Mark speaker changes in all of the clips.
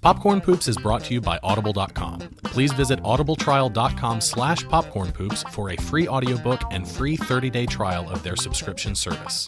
Speaker 1: Popcorn Poops is brought to you by Audible.com. Please visit audibletrial.com/popcornpoops for a free audiobook and free 30-day trial of their subscription service.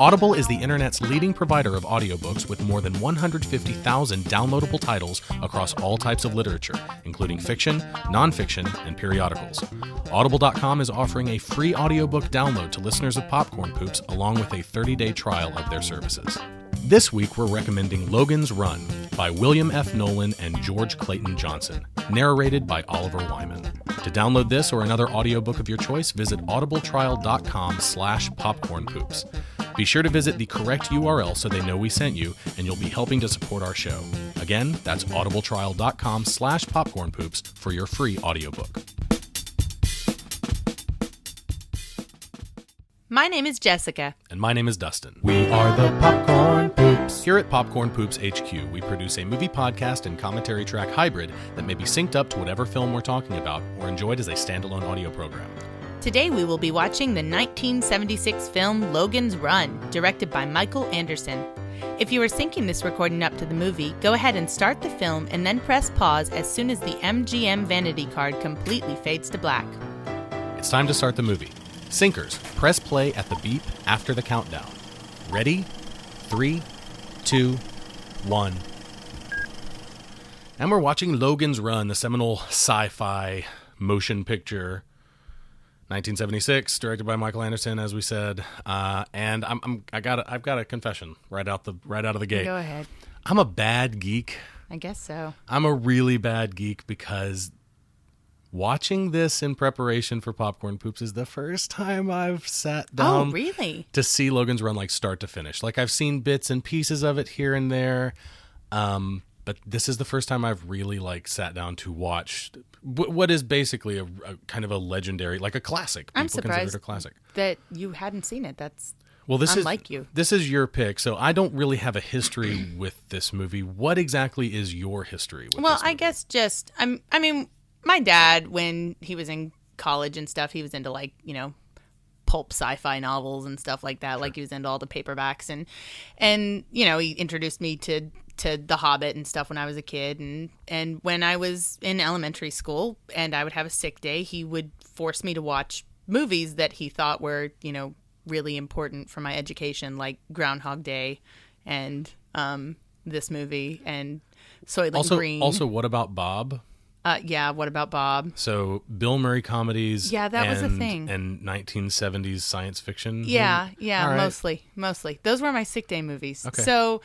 Speaker 1: Audible is the internet's leading provider of audiobooks with more than 150,000 downloadable titles across all types of literature, including fiction, nonfiction, and periodicals. Audible.com is offering a free audiobook download to listeners of Popcorn Poops along with a 30-day trial of their services. This week, we're recommending Logan's Run by William F. Nolan and George Clayton Johnson, narrated by Oliver Wyman. To download this or another audiobook of your choice, visit audibletrial.com/popcornpoops. Be sure to visit the correct URL so they know we sent you, and you'll be helping to support our show. Again, that's audibletrial.com/popcornpoops for your free audiobook.
Speaker 2: My name is Jessica.
Speaker 1: And my name is Dustin.
Speaker 3: We are the Popcorn Poops.
Speaker 1: Here at Popcorn Poops HQ, we produce a movie podcast and commentary track hybrid that may be synced up to whatever film we're talking about or enjoyed as a standalone audio program.
Speaker 2: Today we will be watching the 1976 film Logan's Run, directed by Michael Anderson. If you are syncing this recording up to the movie, go ahead and start the film and then press pause as soon as the MGM vanity card completely fades to black.
Speaker 1: It's time to start the movie. Syncers, press play at the beep after the countdown. Ready? 3, 2, 1. And we're watching Logan's Run, the seminal sci-fi motion picture, 1976, directed by Michael Anderson, as we said. And I've got a confession right out of the gate.
Speaker 2: Go ahead.
Speaker 1: I'm a bad geek.
Speaker 2: I guess so.
Speaker 1: I'm a really bad geek because watching this in preparation for Popcorn Poops is the first time I've sat down to see Logan's Run like start to finish. Like I've seen bits and pieces of it here and there, but this is the first time I've really like sat down to watch what is basically a kind of a legendary, like a classic.
Speaker 2: I'm
Speaker 1: People consider
Speaker 2: surprised
Speaker 1: it a classic.
Speaker 2: that you hadn't seen it. That's
Speaker 1: this
Speaker 2: unlike you.
Speaker 1: This is your pick, so I don't really have a history with this movie. What exactly is your history with this movie?
Speaker 2: I guess just my dad, when he was in college and stuff, he was into like, pulp sci-fi novels and stuff like that. Sure. Like he was into all the paperbacks and he introduced me to The Hobbit and stuff when I was a kid. And when I was in elementary school and I would have a sick day, he would force me to watch movies that he thought were, really important for my education, like Groundhog Day and this movie and Soylent Green.
Speaker 1: Also, What About Bob?
Speaker 2: What About Bob?
Speaker 1: So Bill Murray comedies.
Speaker 2: Yeah, that was a thing.
Speaker 1: And 1970s science fiction.
Speaker 2: Yeah,
Speaker 1: right.
Speaker 2: Mostly. Those were my sick day movies.
Speaker 1: Okay.
Speaker 2: So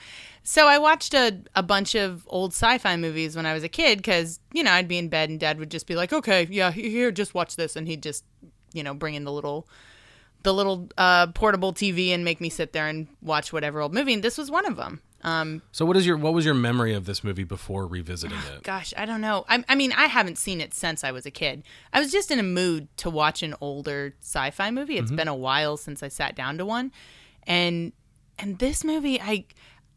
Speaker 2: I watched a bunch of old sci-fi movies when I was a kid because, I'd be in bed and Dad would just be like, okay, yeah, here, just watch this. And he'd just, bring in the little portable TV and make me sit there and watch whatever old movie. And this was one of them.
Speaker 1: So what was your memory of this movie before revisiting it?
Speaker 2: Gosh, I don't know. I mean, I haven't seen it since I was a kid. I was just in a mood to watch an older sci-fi movie. It's been a while since I sat down to one. And this movie, I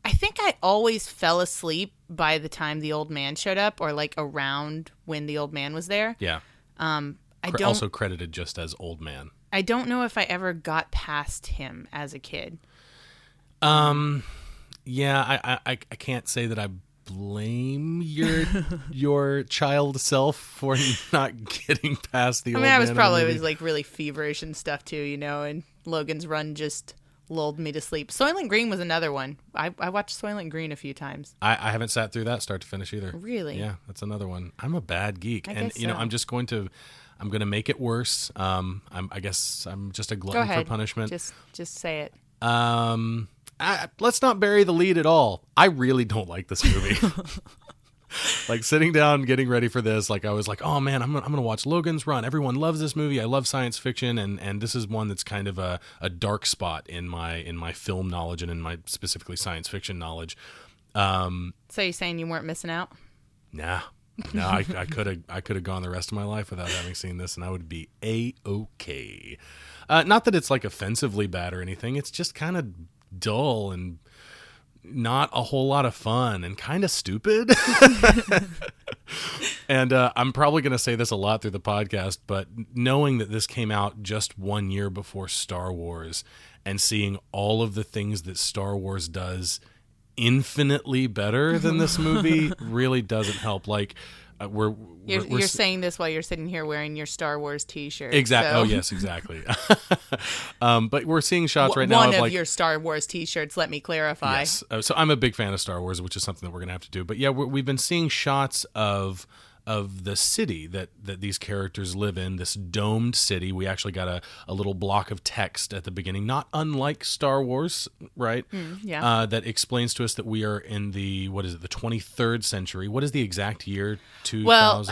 Speaker 2: think I always fell asleep by the time the old man showed up or like around when the old man was there.
Speaker 1: Yeah. Also credited just as old man.
Speaker 2: I don't know if I ever got past him as a kid.
Speaker 1: Yeah, I can't say that I blame your child self for not getting past the old man.
Speaker 2: I was probably always like really feverish and stuff too, and Logan's Run just lulled me to sleep. Soylent Green was another one. I watched Soylent Green a few times.
Speaker 1: I haven't sat through that start to finish either.
Speaker 2: Really?
Speaker 1: Yeah, that's another one. I'm a bad geek.
Speaker 2: I
Speaker 1: and
Speaker 2: guess so.
Speaker 1: I'm going to make it worse. I guess I'm just a glutton for punishment.
Speaker 2: Just say it.
Speaker 1: Let's not bury the lead at all. I really don't like this movie. Like sitting down, getting ready for this, like I was like, oh man, I'm gonna watch Logan's Run. Everyone loves this movie. I love science fiction, and this is one that's kind of a dark spot in my film knowledge and in my specifically science fiction knowledge.
Speaker 2: So you're saying you weren't missing out?
Speaker 1: Nah. No, I could have gone the rest of my life without having seen this, and I would be A-okay. Not that it's like offensively bad or anything. It's just kind of dull and not a whole lot of fun and kind of stupid. And I'm probably going to say this a lot through the podcast, but knowing that this came out just 1 year before Star Wars and seeing all of the things that Star Wars does infinitely better than this movie really doesn't help. Like,
Speaker 2: You're saying this while you're sitting here wearing your Star Wars T-shirt.
Speaker 1: Exactly.
Speaker 2: So.
Speaker 1: Oh, yes, exactly. But we're seeing shots right now
Speaker 2: One of
Speaker 1: like
Speaker 2: your Star Wars T-shirts. Let me clarify.
Speaker 1: Yes. So I'm a big fan of Star Wars, which is something that we're gonna have to do. But yeah, we've been seeing shots of the city that these characters live in, this domed city. We actually got a little block of text at the beginning, not unlike Star Wars, right?
Speaker 2: Yeah.
Speaker 1: That explains to us that we are in the 23rd century. What is the exact year? 2000.
Speaker 2: Well,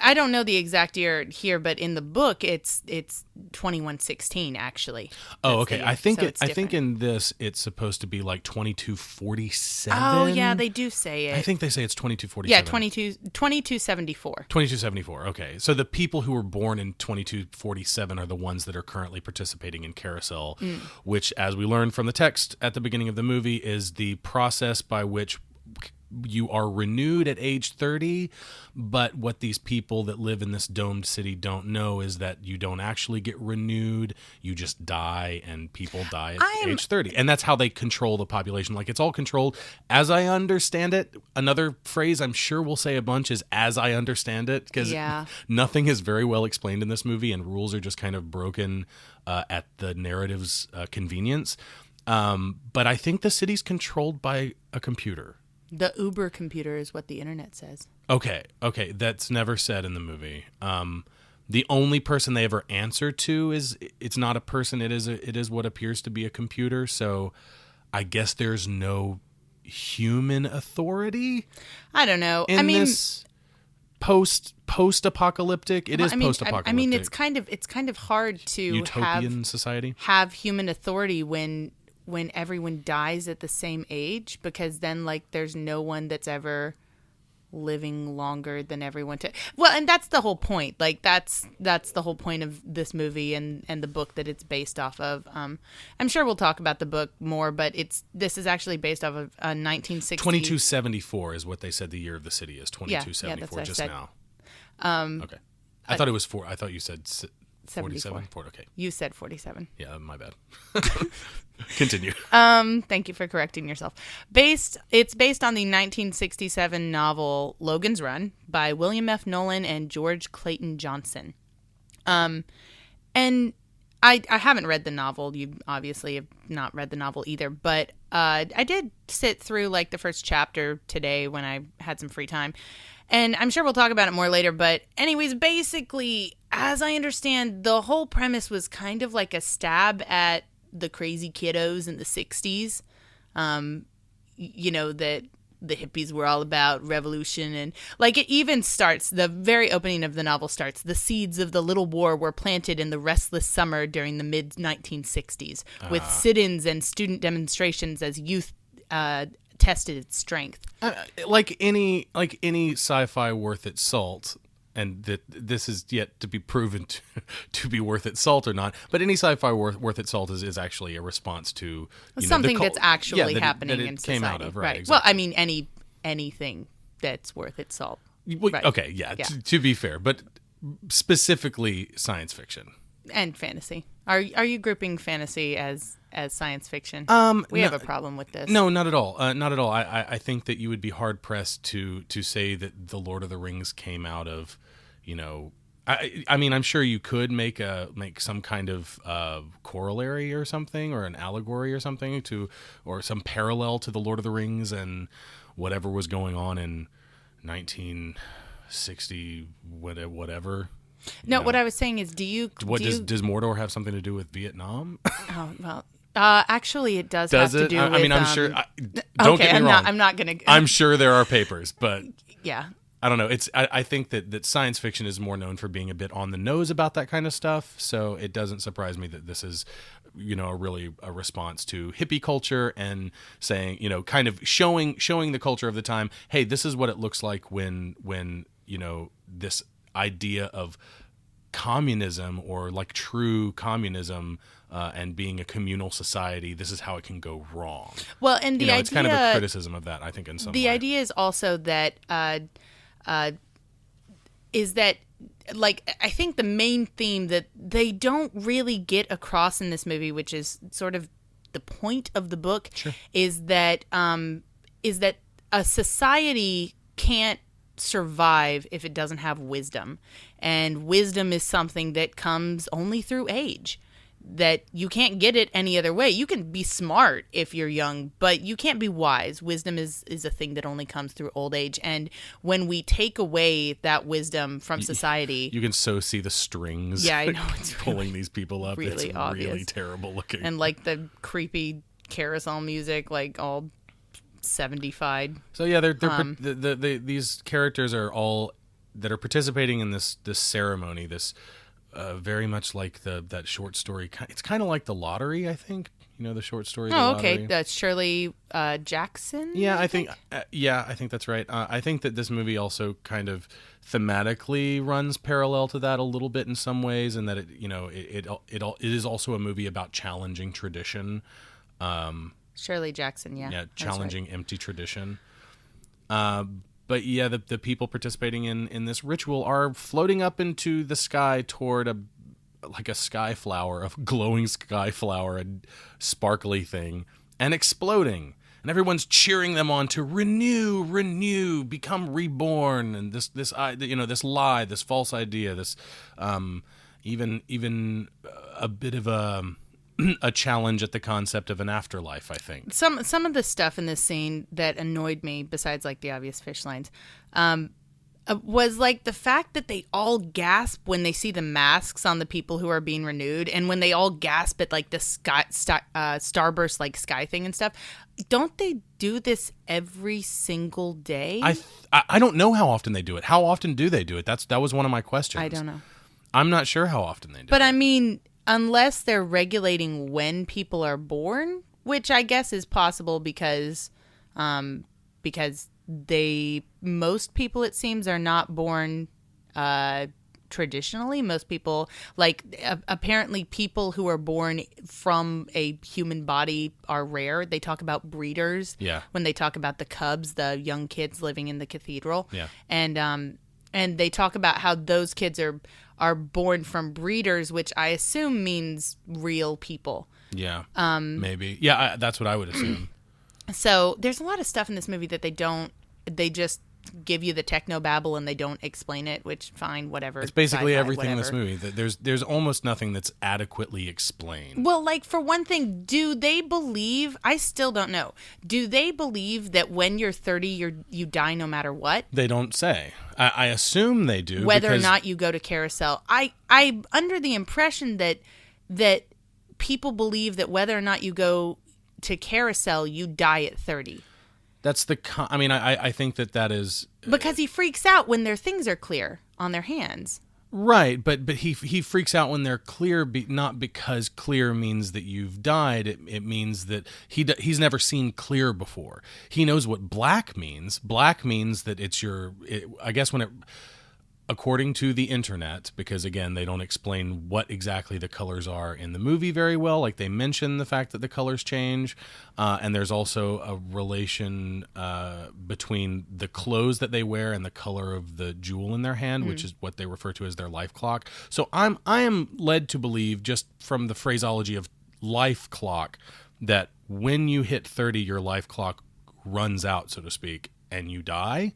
Speaker 2: I don't know the exact year here, but in the book, it's 2116 actually.
Speaker 1: Oh, okay. I think
Speaker 2: I
Speaker 1: think in this it's supposed to be like 2247.
Speaker 2: Oh, yeah, they do say it.
Speaker 1: I think they say it's 2247.
Speaker 2: Yeah, 2274.
Speaker 1: 2274. Okay. So the people who were born in 2247 are the ones that are currently participating in Carousel, which, as we learned from the text at the beginning of the movie, is the process by which you are renewed at age 30, but what these people that live in this domed city don't know is that you don't actually get renewed. You just die, and people die at age 30. And that's how they control the population. Like, it's all controlled. As I understand it, another phrase I'm sure we'll say a bunch is "as I understand it," because nothing is very well explained in this movie, and rules are just kind of broken at the narrative's convenience. But I think the city's controlled by a computer.
Speaker 2: The Uber computer is what the internet says.
Speaker 1: Okay, that's never said in the movie. The only person they ever answer to it's not a person. It is what appears to be a computer. So I guess there's no human authority.
Speaker 2: I don't know.
Speaker 1: This post-apocalyptic. It is post-apocalyptic.
Speaker 2: I mean, it's kind of hard to
Speaker 1: utopian society
Speaker 2: have human authority when everyone dies at the same age, because then like there's no one that's ever living longer than everyone and that's the whole point. Like that's the whole point of this movie and the book that it's based off of. I'm sure we'll talk about the book more, but this is actually based off of 1960.
Speaker 1: 2274 is what they said the year of the city is. 2274 just now. Okay. I thought it was 4. I thought you said 47. Okay.
Speaker 2: You said 47.
Speaker 1: Yeah, my bad. Continue.
Speaker 2: Thank you for correcting yourself. It's based on the 1967 novel Logan's Run by William F. Nolan and George Clayton Johnson. And I haven't read the novel. You obviously have not read the novel either, but I did sit through like the first chapter today when I had some free time. And I'm sure we'll talk about it more later. But anyways, basically, as I understand, the whole premise was kind of like a stab at the crazy kiddos in the 60s. That the hippies were all about revolution. And like it even starts, the very opening of the novel starts, the seeds of the little war were planted in the restless summer during the mid-1960s with sit-ins and student demonstrations as youth tested its strength.
Speaker 1: Like any sci-fi worth its salt, and that this is yet to be proven to be worth its salt or not. But any sci-fi worth its salt is actually a response to
Speaker 2: something that's actually happening
Speaker 1: that
Speaker 2: in
Speaker 1: came
Speaker 2: society.
Speaker 1: Out of, right?
Speaker 2: Well,
Speaker 1: Exactly.
Speaker 2: I mean anything that's worth its salt. Right.
Speaker 1: Okay, yeah. To be fair, but specifically science fiction
Speaker 2: and fantasy. Are you grouping fantasy as science fiction? We have a problem with this.
Speaker 1: No, not at all. Not at all. I think that you would be hard pressed to say that the Lord of the Rings came out of, I mean, I'm sure you could make some kind of corollary or something, or an allegory or something or some parallel to the Lord of the Rings and whatever was going on in 1960, whatever.
Speaker 2: No, what I was saying is, does
Speaker 1: Mordor have something to do with Vietnam?
Speaker 2: Oh well, actually, it does. Have to do with.
Speaker 1: I mean, I'm sure. Don't get me wrong.
Speaker 2: I'm not gonna.
Speaker 1: I'm sure there are papers, but
Speaker 2: yeah.
Speaker 1: I don't know. I think that science fiction is more known for being a bit on the nose about that kind of stuff. So it doesn't surprise me that this is, really a response to hippie culture and saying, kind of showing the culture of the time. Hey, this is what it looks like when this idea of communism, or like true communism, and being a communal society, this is how it can go wrong.
Speaker 2: Well, and the idea,
Speaker 1: it's kind of a criticism of that, I think, in some way.
Speaker 2: The idea is also that is that, like, I think the main theme that they don't really get across in this movie, which is sort of the point of the book,
Speaker 1: Sure.
Speaker 2: is that is that a society can't survive if it doesn't have wisdom. And wisdom is something that comes only through age. That you can't get it any other way. You can be smart if you're young, but you can't be wise. Wisdom is a thing that only comes through old age. And when we take away that wisdom from society...
Speaker 1: You can so see the strings
Speaker 2: Yeah, I know. It's
Speaker 1: pulling these people up.
Speaker 2: Really
Speaker 1: it's
Speaker 2: obvious.
Speaker 1: really terrible looking.
Speaker 2: And like the creepy carousel music, like all 75'd.
Speaker 1: So yeah, these characters are all that are participating in this ceremony, this... very much like that short story. It's kind of like The Lottery, I think. You know, the short story. The
Speaker 2: okay.
Speaker 1: Lottery.
Speaker 2: That's Shirley Jackson.
Speaker 1: Yeah, I think that's right. I think that this movie also kind of thematically runs parallel to that a little bit in some ways, and that it is also a movie about challenging tradition.
Speaker 2: Shirley Jackson. Yeah.
Speaker 1: Yeah, challenging empty tradition. But yeah, the people participating in this ritual are floating up into the sky toward a sky flower, a glowing sky flower, a sparkly thing, and exploding. And everyone's cheering them on to renew, become reborn. And this lie, this false idea, this even a bit of a challenge at the concept of an afterlife, I think.
Speaker 2: Some of the stuff in this scene that annoyed me, besides like the obvious fish lines, was like the fact that they all gasp when they see the masks on the people who are being renewed, and when they all gasp at like the starburst like sky thing and stuff. Don't they do this every single day?
Speaker 1: I don't know how often they do it. How often do they do it? That was one of my questions.
Speaker 2: I don't know.
Speaker 1: I'm not sure how often they do it.
Speaker 2: But I mean, unless they're regulating when people are born, which I guess is possible because most people, it seems, are not born traditionally. Most people, apparently people who are born from a human body are rare. They talk about breeders when they talk about the cubs, the young kids living in the cathedral.
Speaker 1: Yeah.
Speaker 2: And they talk about how those kids are born from breeders, which I assume means real people.
Speaker 1: Yeah, maybe. Yeah, that's what I would assume.
Speaker 2: So there's a lot of stuff in this movie that they just give you the techno babble and they don't explain it, which fine, whatever.
Speaker 1: It's basically
Speaker 2: sci-fi,
Speaker 1: everything in this
Speaker 2: whatever.
Speaker 1: movie. There's almost nothing that's adequately explained.
Speaker 2: Well, like for one thing, do they believe, I still don't know, do they believe that when you're 30, you die no matter what?
Speaker 1: They don't say. I assume they do.
Speaker 2: Whether or not you go to carousel. I'm under the impression that people believe that whether or not you go to carousel, you die at 30.
Speaker 1: That's I think that is...
Speaker 2: Because he freaks out when their things are clear on their hands.
Speaker 1: Right, but he freaks out when they're clear, not because clear means that you've died. It means that he's never seen clear before. He knows what black means. Black means that I guess when it... According to the internet, because again, they don't explain what exactly the colors are in the movie very well. Like they mention the fact that the colors change, and there's also a relation between the clothes that they wear and the color of the jewel in their hand, which is what they refer to as their life clock. So I am led to believe, just from the phraseology of life clock, that when you hit 30, your life clock runs out, so to speak, and you die.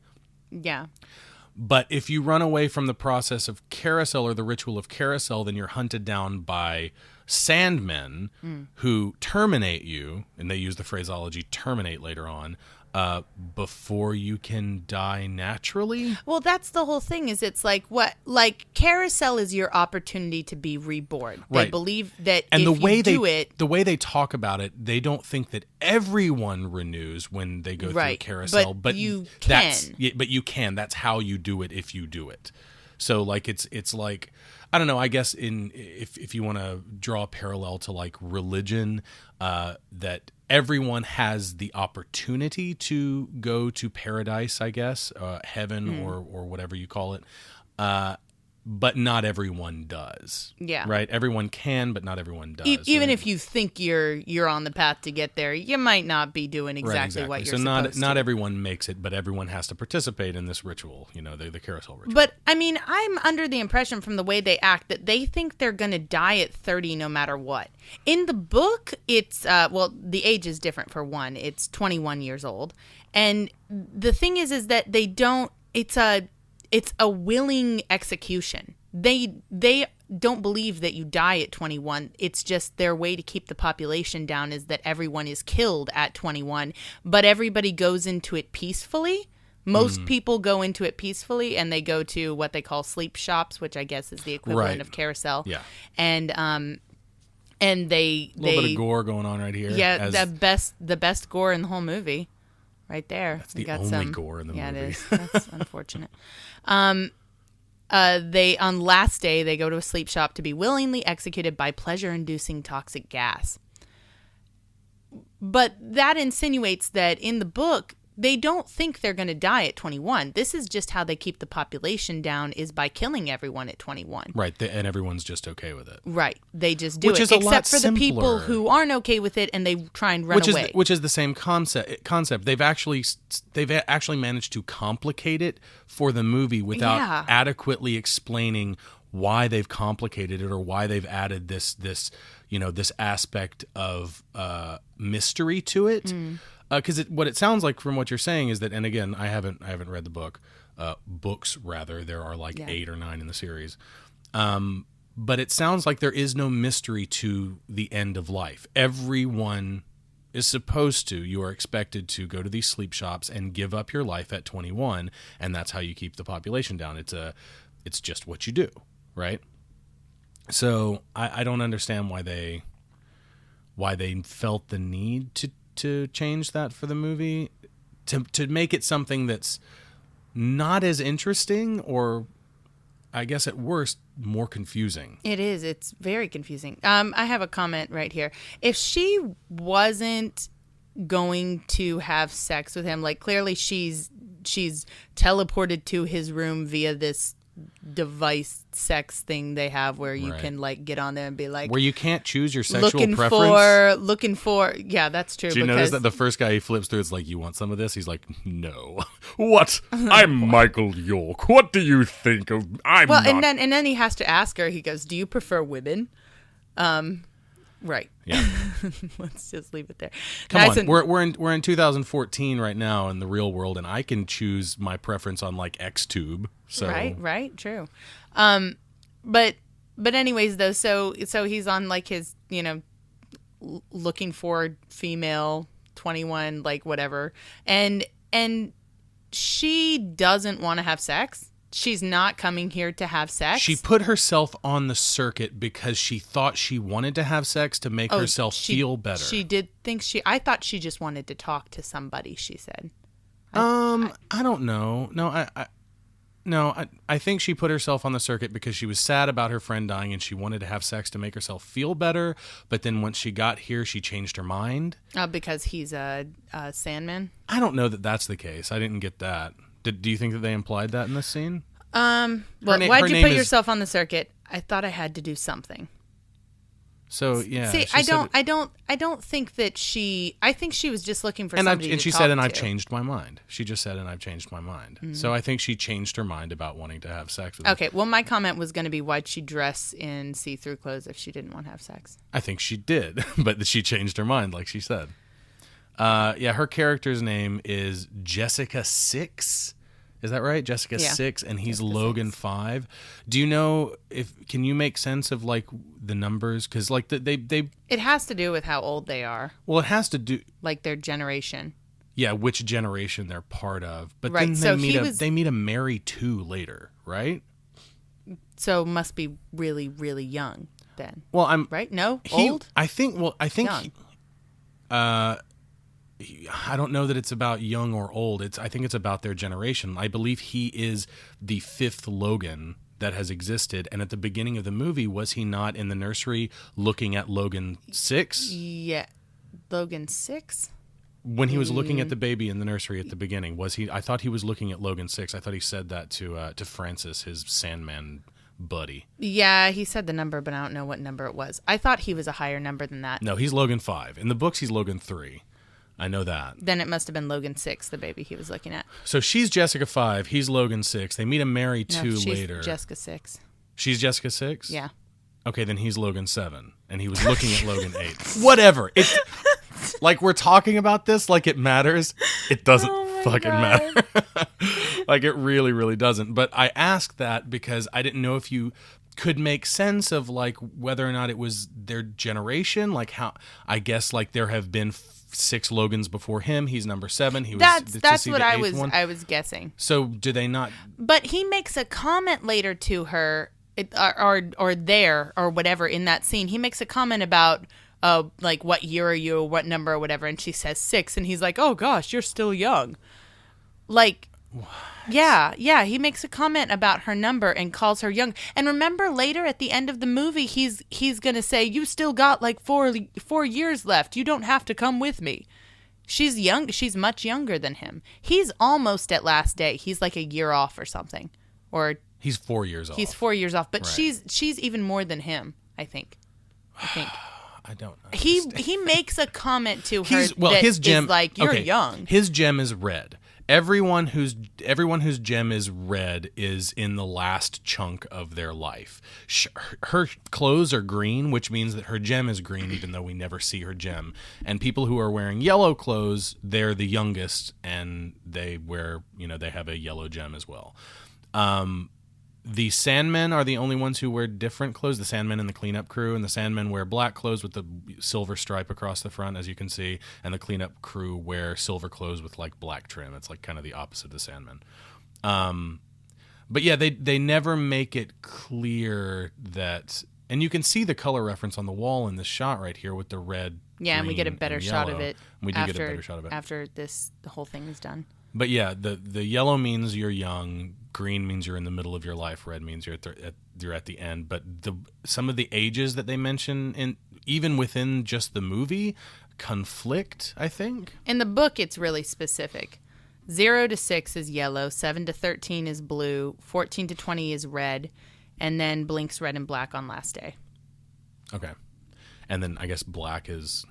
Speaker 2: Yeah.
Speaker 1: But if you run away from the process of carousel or the ritual of carousel, then you're hunted down by sandmen who terminate you, and they use the phraseology terminate later on, before you can die naturally.
Speaker 2: Well, that's the whole thing, is it's like carousel is your opportunity to be reborn. They
Speaker 1: Right.
Speaker 2: believe that
Speaker 1: And
Speaker 2: if
Speaker 1: the way
Speaker 2: the
Speaker 1: way they talk about it, they don't think that everyone renews when they go
Speaker 2: Right,
Speaker 1: through carousel,
Speaker 2: but you can.
Speaker 1: But you can. That's how you do it if you do it. So like it's like, I don't know, I guess if you want to draw a parallel to like religion, that everyone has the opportunity to go to paradise, I guess, heaven or whatever you call it. but not everyone does.
Speaker 2: Yeah.
Speaker 1: Right? Everyone can, but not everyone does.
Speaker 2: Even
Speaker 1: right?
Speaker 2: if you think you're on the path to get there, you might not be doing exactly what you're supposed to.
Speaker 1: So not everyone makes it, but everyone has to participate in this ritual, the carousel ritual.
Speaker 2: But, I mean, I'm under the impression from the way they act that they think they're going to die at 30 no matter what. In the book, it's, the age is different for one. It's 21 years old. And the thing is that they don't, it's a willing execution. They don't believe that you die at 21. It's just their way to keep the population down is that everyone is killed at 21, but everybody goes into it peacefully. Most people go into it peacefully, and they go to what they call sleep shops, which I guess is the equivalent of carousel.
Speaker 1: Yeah.
Speaker 2: And they
Speaker 1: a little bit of gore going on right here.
Speaker 2: Yeah, the best gore in the whole movie. Right there.
Speaker 1: That's the only gore in the movie.
Speaker 2: Yeah, it is. That's unfortunate. They on last day they go to a sleep shop to be willingly executed by pleasure-inducing toxic gas. But that insinuates that in the book they don't think they're going to die at 21. This is just how they keep the population down is by killing everyone at 21.
Speaker 1: Right, and everyone's just okay with it.
Speaker 2: Right, they just do
Speaker 1: Which
Speaker 2: it.
Speaker 1: is a lot
Speaker 2: except for the people
Speaker 1: simpler.
Speaker 2: who aren't okay with it and they try and run away.
Speaker 1: Which is the same concept. They've actually managed to complicate it for the movie without adequately explaining why they've complicated it or why they've added this aspect of mystery to it. Because what it sounds like from what you're saying is that, and again, I haven't read the book, books rather. There are 8 or 9 in the series, but it sounds like there is no mystery to the end of life. Everyone is supposed to. You are expected to go to these sleep shops and give up your life at 21, and that's how you keep the population down. It's just what you do, right? So I don't understand why they felt the need to change that for the movie, to make it something that's not as interesting, or I guess at worst more confusing.
Speaker 2: It is. It's very confusing. I have a comment right here. If she wasn't going to have sex with him, clearly she's teleported to his room via this device sex thing they have where you can get on there and be like, where
Speaker 1: you can't choose your sexual preference.
Speaker 2: Looking for yeah, that's true.
Speaker 1: Do you notice that the first guy he flips through, it's like, you want some of this? He's like, no. What? I'm Michael York. What do you think of? I'm not.
Speaker 2: And then he has to ask her. He goes, do you prefer women? Right.
Speaker 1: Yeah.
Speaker 2: Let's just leave it there.
Speaker 1: Come on. We're in 2014 right now in the real world, and I can choose my preference on Xtube. So
Speaker 2: Right. True. But anyways though, so he's on his looking for female 21 whatever, and she doesn't want to have sex. She's not coming here to have sex.
Speaker 1: She put herself on the circuit because she thought she wanted to have sex to make herself feel better.
Speaker 2: She did think I thought she just wanted to talk to somebody, she said.
Speaker 1: I don't know. No, I think she put herself on the circuit because she was sad about her friend dying and she wanted to have sex to make herself feel better. But then once she got here, she changed her mind.
Speaker 2: Because he's a Sandman?
Speaker 1: I don't know that that's the case. I didn't get that. Do you think that they implied that in this scene?
Speaker 2: Why'd you put yourself on the circuit? I thought I had to do something.
Speaker 1: So yeah.
Speaker 2: See, I don't think that she. I think she was just looking for somebody.
Speaker 1: And she said, "And I've changed my mind." She just said, "And I've changed my mind." Mm-hmm. So I think she changed her mind about wanting to have sex with him.
Speaker 2: Okay. Well, my comment was going to be, why'd she dress in see-through clothes if she didn't want to have sex?
Speaker 1: I think she did, but she changed her mind, like she said. Her character's name is Jessica 6. Is that right? Jessica 6, and he's Jessica Logan 6. 5. Do you know can you make sense of the numbers? Because they
Speaker 2: it has to do with how old they are.
Speaker 1: Well, it has to do
Speaker 2: their generation.
Speaker 1: Yeah, which generation they're part of. But
Speaker 2: right.
Speaker 1: then they meet a Mary 2 later, right?
Speaker 2: So must be really, really young then.
Speaker 1: Well, I'm
Speaker 2: right. No, old.
Speaker 1: I think.
Speaker 2: Young.
Speaker 1: I don't know that it's about young or old. I think it's about their generation. I believe he is the 5th Logan that has existed. And at the beginning of the movie, was he not in the nursery looking at Logan 6?
Speaker 2: Yeah, Logan 6.
Speaker 1: When he was looking at the baby in the nursery at the beginning, was he? I thought he was looking at Logan 6. I thought he said that to Francis, his Sandman buddy.
Speaker 2: Yeah, he said the number, but I don't know what number it was. I thought he was a higher number than that.
Speaker 1: No, he's Logan 5. In the books, he's Logan 3. I know that.
Speaker 2: Then it must have been Logan 6, the baby he was looking at.
Speaker 1: So she's Jessica 5. He's Logan 6. They meet him Mary 2
Speaker 2: she's
Speaker 1: later.
Speaker 2: Jessica 6.
Speaker 1: She's Jessica 6?
Speaker 2: Yeah.
Speaker 1: Okay, then he's Logan 7. And he was looking at Logan 8. Whatever. It's like we're talking about this like it matters. It doesn't fucking matter. Like it really, really doesn't. But I asked that because I didn't know if you could make sense of like whether or not it was their generation. Like how, I guess like there have been 6 Logans before him. He's number 7. He was.
Speaker 2: That's what I was guessing.
Speaker 1: So do they not?
Speaker 2: But he makes a comment later to her, or there or whatever in that scene. He makes a comment about like what year are you, what number or whatever, and she says 6, and he's like, "Oh gosh, you're still young." Like, what? Yeah. He makes a comment about her number and calls her young. And remember, later at the end of the movie, he's gonna say, "You still got like 4 years left. You don't have to come with me." She's young. She's much younger than him. He's almost at last day. He's like a year off or something, or
Speaker 1: he's 4 years off.
Speaker 2: He's 4 years off, but
Speaker 1: right.
Speaker 2: she's even more than him. I think.
Speaker 1: I don't know.
Speaker 2: He makes a comment to her
Speaker 1: his gem
Speaker 2: is like, "You're young."
Speaker 1: His gem is red. Everyone whose gem is red is in the last chunk of their life. Her clothes are green, which means that her gem is green, even though we never see her gem. And people who are wearing yellow clothes, they're the youngest, and they have a yellow gem as well. The Sandmen are the only ones who wear different clothes. The Sandmen and the cleanup crew, and the Sandmen wear black clothes with the silver stripe across the front, as you can see, and the cleanup crew wear silver clothes with like black trim. It's like kind of the opposite of the Sandmen. But yeah, they never make it clear that, and you can see the color reference on the wall in this shot right here with the red.
Speaker 2: Yeah, and we get a better shot of it.
Speaker 1: We do get a better shot of it
Speaker 2: after the whole thing is done.
Speaker 1: But yeah, the yellow means you're young, green means you're in the middle of your life, red means you're at the end. But some of the ages that they mention even within just the movie conflict, I think.
Speaker 2: In the book, it's really specific. 0 to 6 is yellow, 7 to 13 is blue, 14 to 20 is red, and then blinks red and black on last day.
Speaker 1: Okay, and then I guess black is.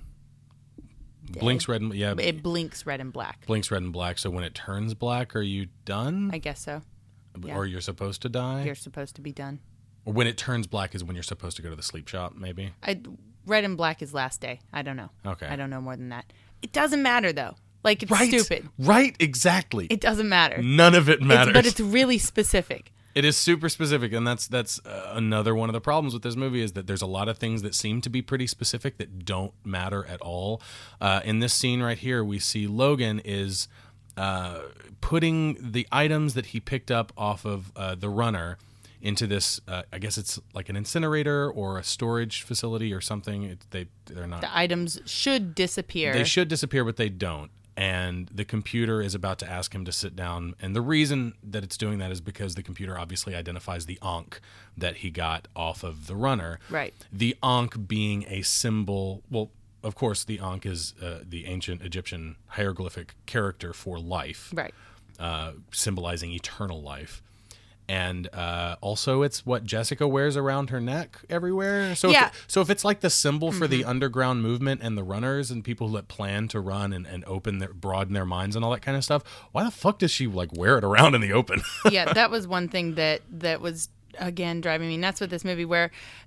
Speaker 2: Day.
Speaker 1: Blinks red and
Speaker 2: it blinks red and black.
Speaker 1: Blinks red and black. So when it turns black, are you done?
Speaker 2: I guess so. Yeah.
Speaker 1: Or you're supposed to die?
Speaker 2: You're supposed to be done.
Speaker 1: Or when it turns black is when you're supposed to go to the sleep shop, maybe?
Speaker 2: Red and black is last day. I don't know.
Speaker 1: Okay.
Speaker 2: I don't know more than that. It doesn't matter, though. Like, it's stupid.
Speaker 1: Right, exactly.
Speaker 2: It doesn't matter.
Speaker 1: None of it matters.
Speaker 2: But it's really specific.
Speaker 1: It is super specific, and that's another one of the problems with this movie is that there's a lot of things that seem to be pretty specific that don't matter at all. In this scene right here, we see Logan is putting the items that he picked up off of the runner into this, I guess it's like an incinerator or a storage facility or something. They're not.
Speaker 2: The items should disappear.
Speaker 1: They should disappear, but they don't. And the computer is about to ask him to sit down. And the reason that it's doing that is because the computer obviously identifies the Ankh that he got off of the runner.
Speaker 2: Right.
Speaker 1: The Ankh being a symbol. Well, of course, the Ankh is the ancient Egyptian hieroglyphic character for life.
Speaker 2: Right.
Speaker 1: Symbolizing eternal life. And also, it's what Jessica wears around her neck everywhere. So,
Speaker 2: yeah.
Speaker 1: If it's like the symbol for the underground movement and the runners and people that plan to run and broaden their minds and all that kind of stuff, why the fuck does she like wear it around in the open?
Speaker 2: Yeah, that was one thing that was again driving me nuts with this movie.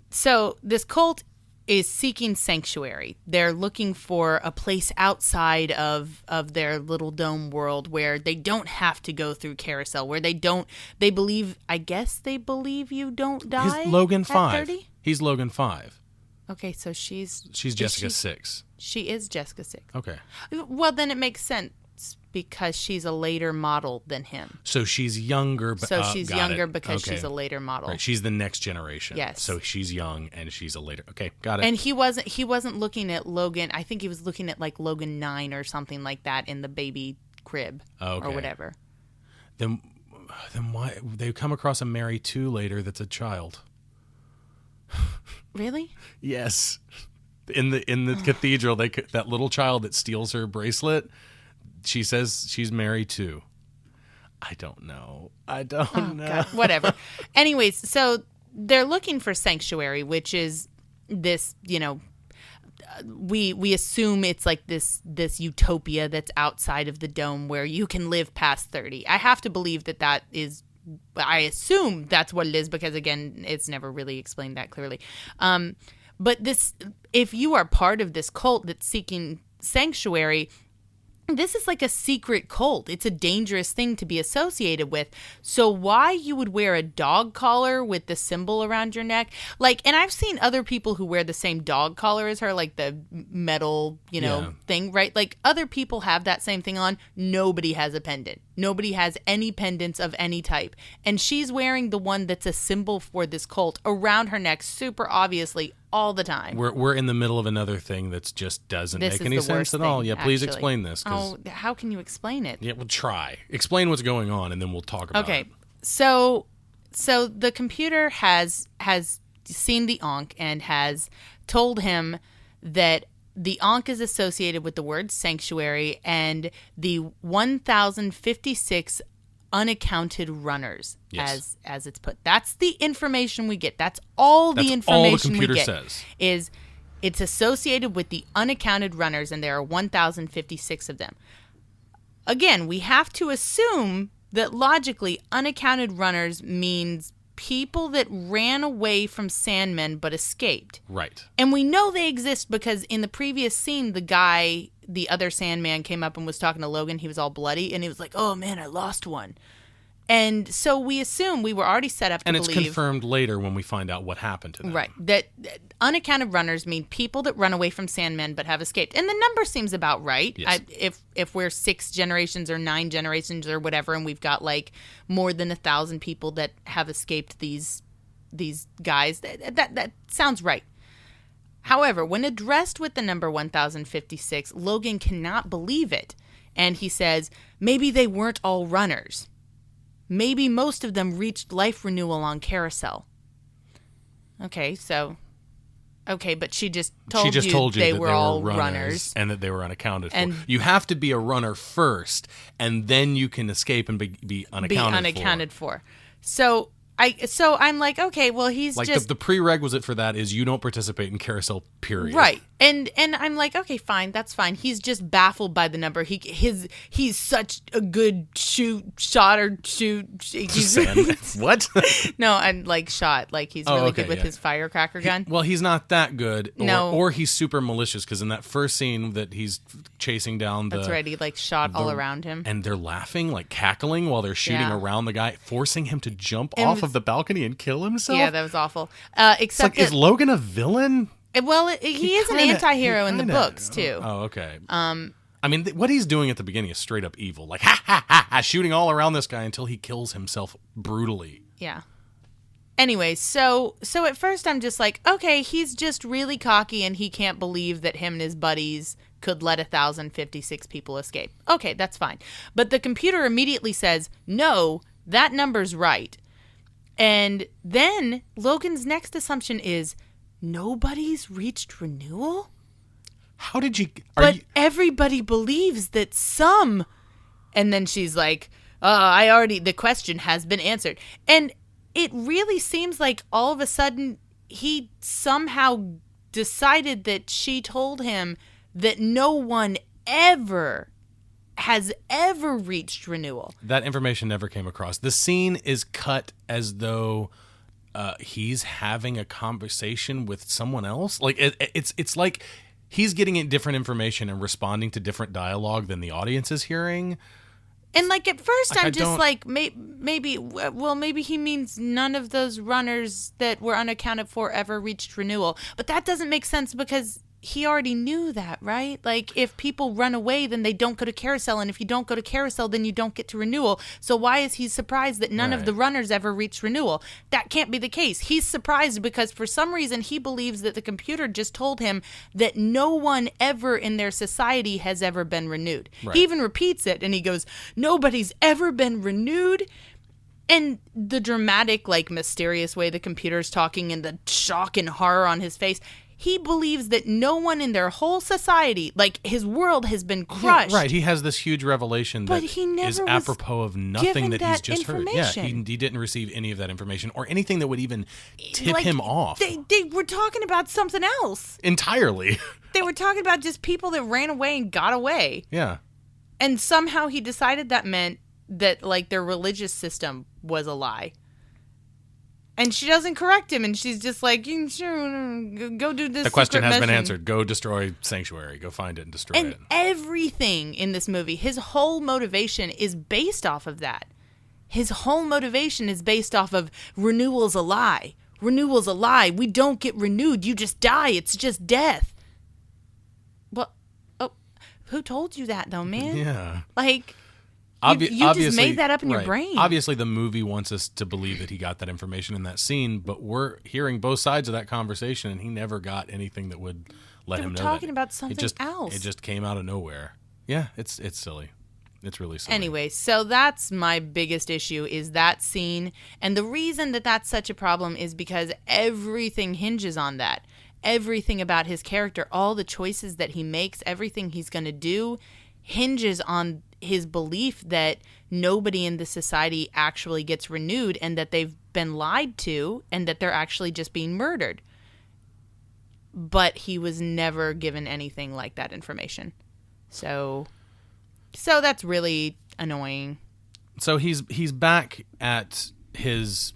Speaker 2: So this cult is seeking sanctuary. They're looking for a place outside of their little dome world where they don't have to go through carousel, where they believe you don't die.
Speaker 1: He's Logan 5.
Speaker 2: 30?
Speaker 1: He's Logan 5.
Speaker 2: Okay, so she's
Speaker 1: Jessica 6.
Speaker 2: She is Jessica 6.
Speaker 1: Okay.
Speaker 2: Well, then it makes sense because she's a later model than him.
Speaker 1: So she's younger.
Speaker 2: So she's younger because she's a later model.
Speaker 1: Right. She's the next generation.
Speaker 2: Yes.
Speaker 1: So she's young and she's a later. Okay, got it.
Speaker 2: And he wasn't looking at Logan. I think he was looking at like Logan 9 or something like that in the baby crib or whatever.
Speaker 1: Then why they come across a Mary 2 later that's a child?
Speaker 2: Really?
Speaker 1: Yes. In the cathedral, that little child that steals her bracelet. She says she's Mary too. I don't know.
Speaker 2: God, whatever. Anyways, so they're looking for sanctuary, which is this, we assume it's like this utopia that's outside of the dome where you can live past 30. I have to believe that is, I assume that's what it is because, again, it's never really explained that clearly. But if you are part of this cult that's seeking sanctuary, this is like a secret cult. It's a dangerous thing to be associated with. So why you would wear a dog collar with the symbol around your neck? Like, and I've seen other people who wear the same dog collar as her, like the metal, thing, right? Like other people have that same thing on. Nobody has a pendant. Nobody has any pendants of any type. And she's wearing the one that's a symbol for this cult around her neck, super obviously, all the time.
Speaker 1: We're in the middle of another thing that just doesn't make any sense at all. Yeah, please explain this.
Speaker 2: Oh, how can you explain it?
Speaker 1: Yeah, well, try. Explain what's going on, and then we'll talk about it.
Speaker 2: Okay, so the computer has seen the Ankh and has told him that the Ankh is associated with the word sanctuary and the 1,056 unaccounted runners,
Speaker 1: yes,
Speaker 2: as it's put. That's the information we get. That's all the information
Speaker 1: we get.
Speaker 2: All the computer
Speaker 1: says
Speaker 2: is it's associated with the unaccounted runners, and there are 1,056 of them. Again, we have to assume that logically unaccounted runners means people that ran away from Sandmen but escaped.
Speaker 1: Right.
Speaker 2: And we know they exist because in the previous scene, the other Sandman came up and was talking to Logan. He was all bloody, and he was like, oh, man, I lost one. And so we assume we were already set up to believe.
Speaker 1: And it's confirmed later when we find out what happened to them.
Speaker 2: Right. That unaccounted runners mean people that run away from Sandmen but have escaped. And the number seems about right.
Speaker 1: Yes.
Speaker 2: If we're 6 generations or 9 generations or whatever, and we've got like more than 1,000 people that have escaped these guys, that sounds right. However, when addressed with the number 1,056, Logan cannot believe it. And he says, maybe they weren't all runners. Maybe most of them reached life renewal on Carousel. Okay, but she just told you they were all runners.
Speaker 1: And that they were unaccounted for. You have to be a runner first, and then you can escape and be unaccounted for.
Speaker 2: So I'm like, okay, well, he's
Speaker 1: like
Speaker 2: just...
Speaker 1: the prerequisite for that is you don't participate in Carousel, period.
Speaker 2: Right. And I'm like, okay, fine, that's fine. He's just baffled by the number. He's such a good shoot.
Speaker 1: What?
Speaker 2: No, I'm like shot. Like he's really good with his firecracker gun.
Speaker 1: Well, he's not that good.
Speaker 2: No.
Speaker 1: Or he's super malicious because in that first scene that he's chasing down
Speaker 2: That's right. He like shot all around him.
Speaker 1: And they're laughing, like cackling while they're shooting around the guy, forcing him to jump off of the balcony and kill himself.
Speaker 2: Yeah, that was awful.
Speaker 1: Except is Logan a villain?
Speaker 2: Well, he is an anti-hero in the books, too.
Speaker 1: Oh, okay. I mean, what he's doing at the beginning is straight up evil. Like, ha, ha, ha, ha, shooting all around this guy until he kills himself brutally.
Speaker 2: Yeah. Anyway, so at first I'm just like, okay, he's just really cocky and he can't believe that him and his buddies could let 1,056 people escape. Okay, that's fine. But the computer immediately says, no, that number's right. And then Logan's next assumption is, nobody's reached renewal?
Speaker 1: How did you...
Speaker 2: Everybody believes that some... And then she's like, the question has been answered. And it really seems like all of a sudden he somehow decided that she told him that no one has ever reached renewal.
Speaker 1: That information never came across. The scene is cut as though... he's having a conversation with someone else. Like it's like he's getting different information and responding to different dialogue than the audience is hearing.
Speaker 2: And like at first, I'm just like maybe he means none of those runners that were unaccounted for ever reached renewal. But that doesn't make sense because he already knew that, right? Like if people run away, then they don't go to Carousel, and if you don't go to Carousel, then you don't get to renewal. So why is he surprised that none of the runners ever reached renewal? That can't be the case. He's surprised because for some reason he believes that the computer just told him that no one ever in their society has ever been renewed. Right. He even repeats it and he goes, nobody's ever been renewed. And the dramatic, like mysterious way the computer's talking and the shock and horror on his face, He believes that no one in their whole society, like his world has been crushed.
Speaker 1: Yeah, right. He has this huge revelation
Speaker 2: But
Speaker 1: that
Speaker 2: he never
Speaker 1: is
Speaker 2: was
Speaker 1: apropos of nothing
Speaker 2: given
Speaker 1: that he's
Speaker 2: that
Speaker 1: just heard. Yeah,
Speaker 2: information.
Speaker 1: he didn't receive any of that information or anything that would even tip him off.
Speaker 2: They were talking about something else.
Speaker 1: Entirely.
Speaker 2: They were talking about just people that ran away and got away.
Speaker 1: Yeah.
Speaker 2: And somehow he decided that meant that, like, their religious system was a lie. And she doesn't correct him, and she's just like, "You sure, go do this."
Speaker 1: The question has been
Speaker 2: mission."
Speaker 1: answered. Go destroy Sanctuary. Go find it and destroy
Speaker 2: And
Speaker 1: it.
Speaker 2: everything in this movie, his whole motivation is based off of that. His whole motivation is based off of renewal's a lie. Renewal's a lie. We don't get renewed. You just die. It's just death. Well, who told you that, though, man?
Speaker 1: Yeah.
Speaker 2: Like... You just made that up in your brain.
Speaker 1: Obviously, the movie wants us to believe that he got that information in that scene, but we're hearing both sides of that conversation, and he never got anything that would let him know.
Speaker 2: They were talking about something else.
Speaker 1: It just came out of nowhere. Yeah, it's silly. It's really silly.
Speaker 2: Anyway, so that's my biggest issue is that scene, and the reason that that's such a problem is because everything hinges on that. Everything about his character, all the choices that he makes, everything he's going to do hinges on his belief that nobody in the society actually gets renewed and that they've been lied to and that they're actually just being murdered. But he was never given anything like that information. So that's really annoying.
Speaker 1: So he's back at his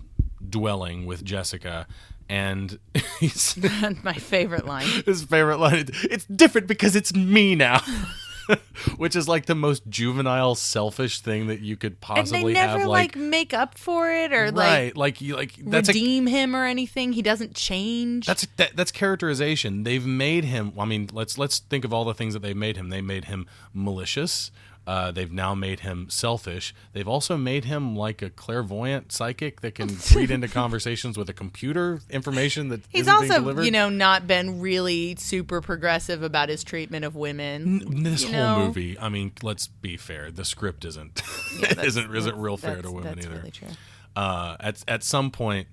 Speaker 1: dwelling with Jessica, and he's
Speaker 2: my favorite line.
Speaker 1: His favorite line, "It's different because it's me now." Which is like the most juvenile, selfish thing that you could possibly have.
Speaker 2: And they never make up for it or
Speaker 1: right, that's
Speaker 2: redeem him or anything. He doesn't change.
Speaker 1: That's characterization. They've made him. I mean, let's think of all the things that they've made him. They made him malicious. They've now made him selfish. They've also made him like a clairvoyant psychic that can read into conversations with a computer information that
Speaker 2: he's
Speaker 1: isn't being
Speaker 2: also,
Speaker 1: delivered.
Speaker 2: Not been really super progressive about his treatment of women.
Speaker 1: This whole movie, I mean, let's be fair. The script isn't real fair to women
Speaker 2: that's
Speaker 1: either.
Speaker 2: Really true.
Speaker 1: At some point,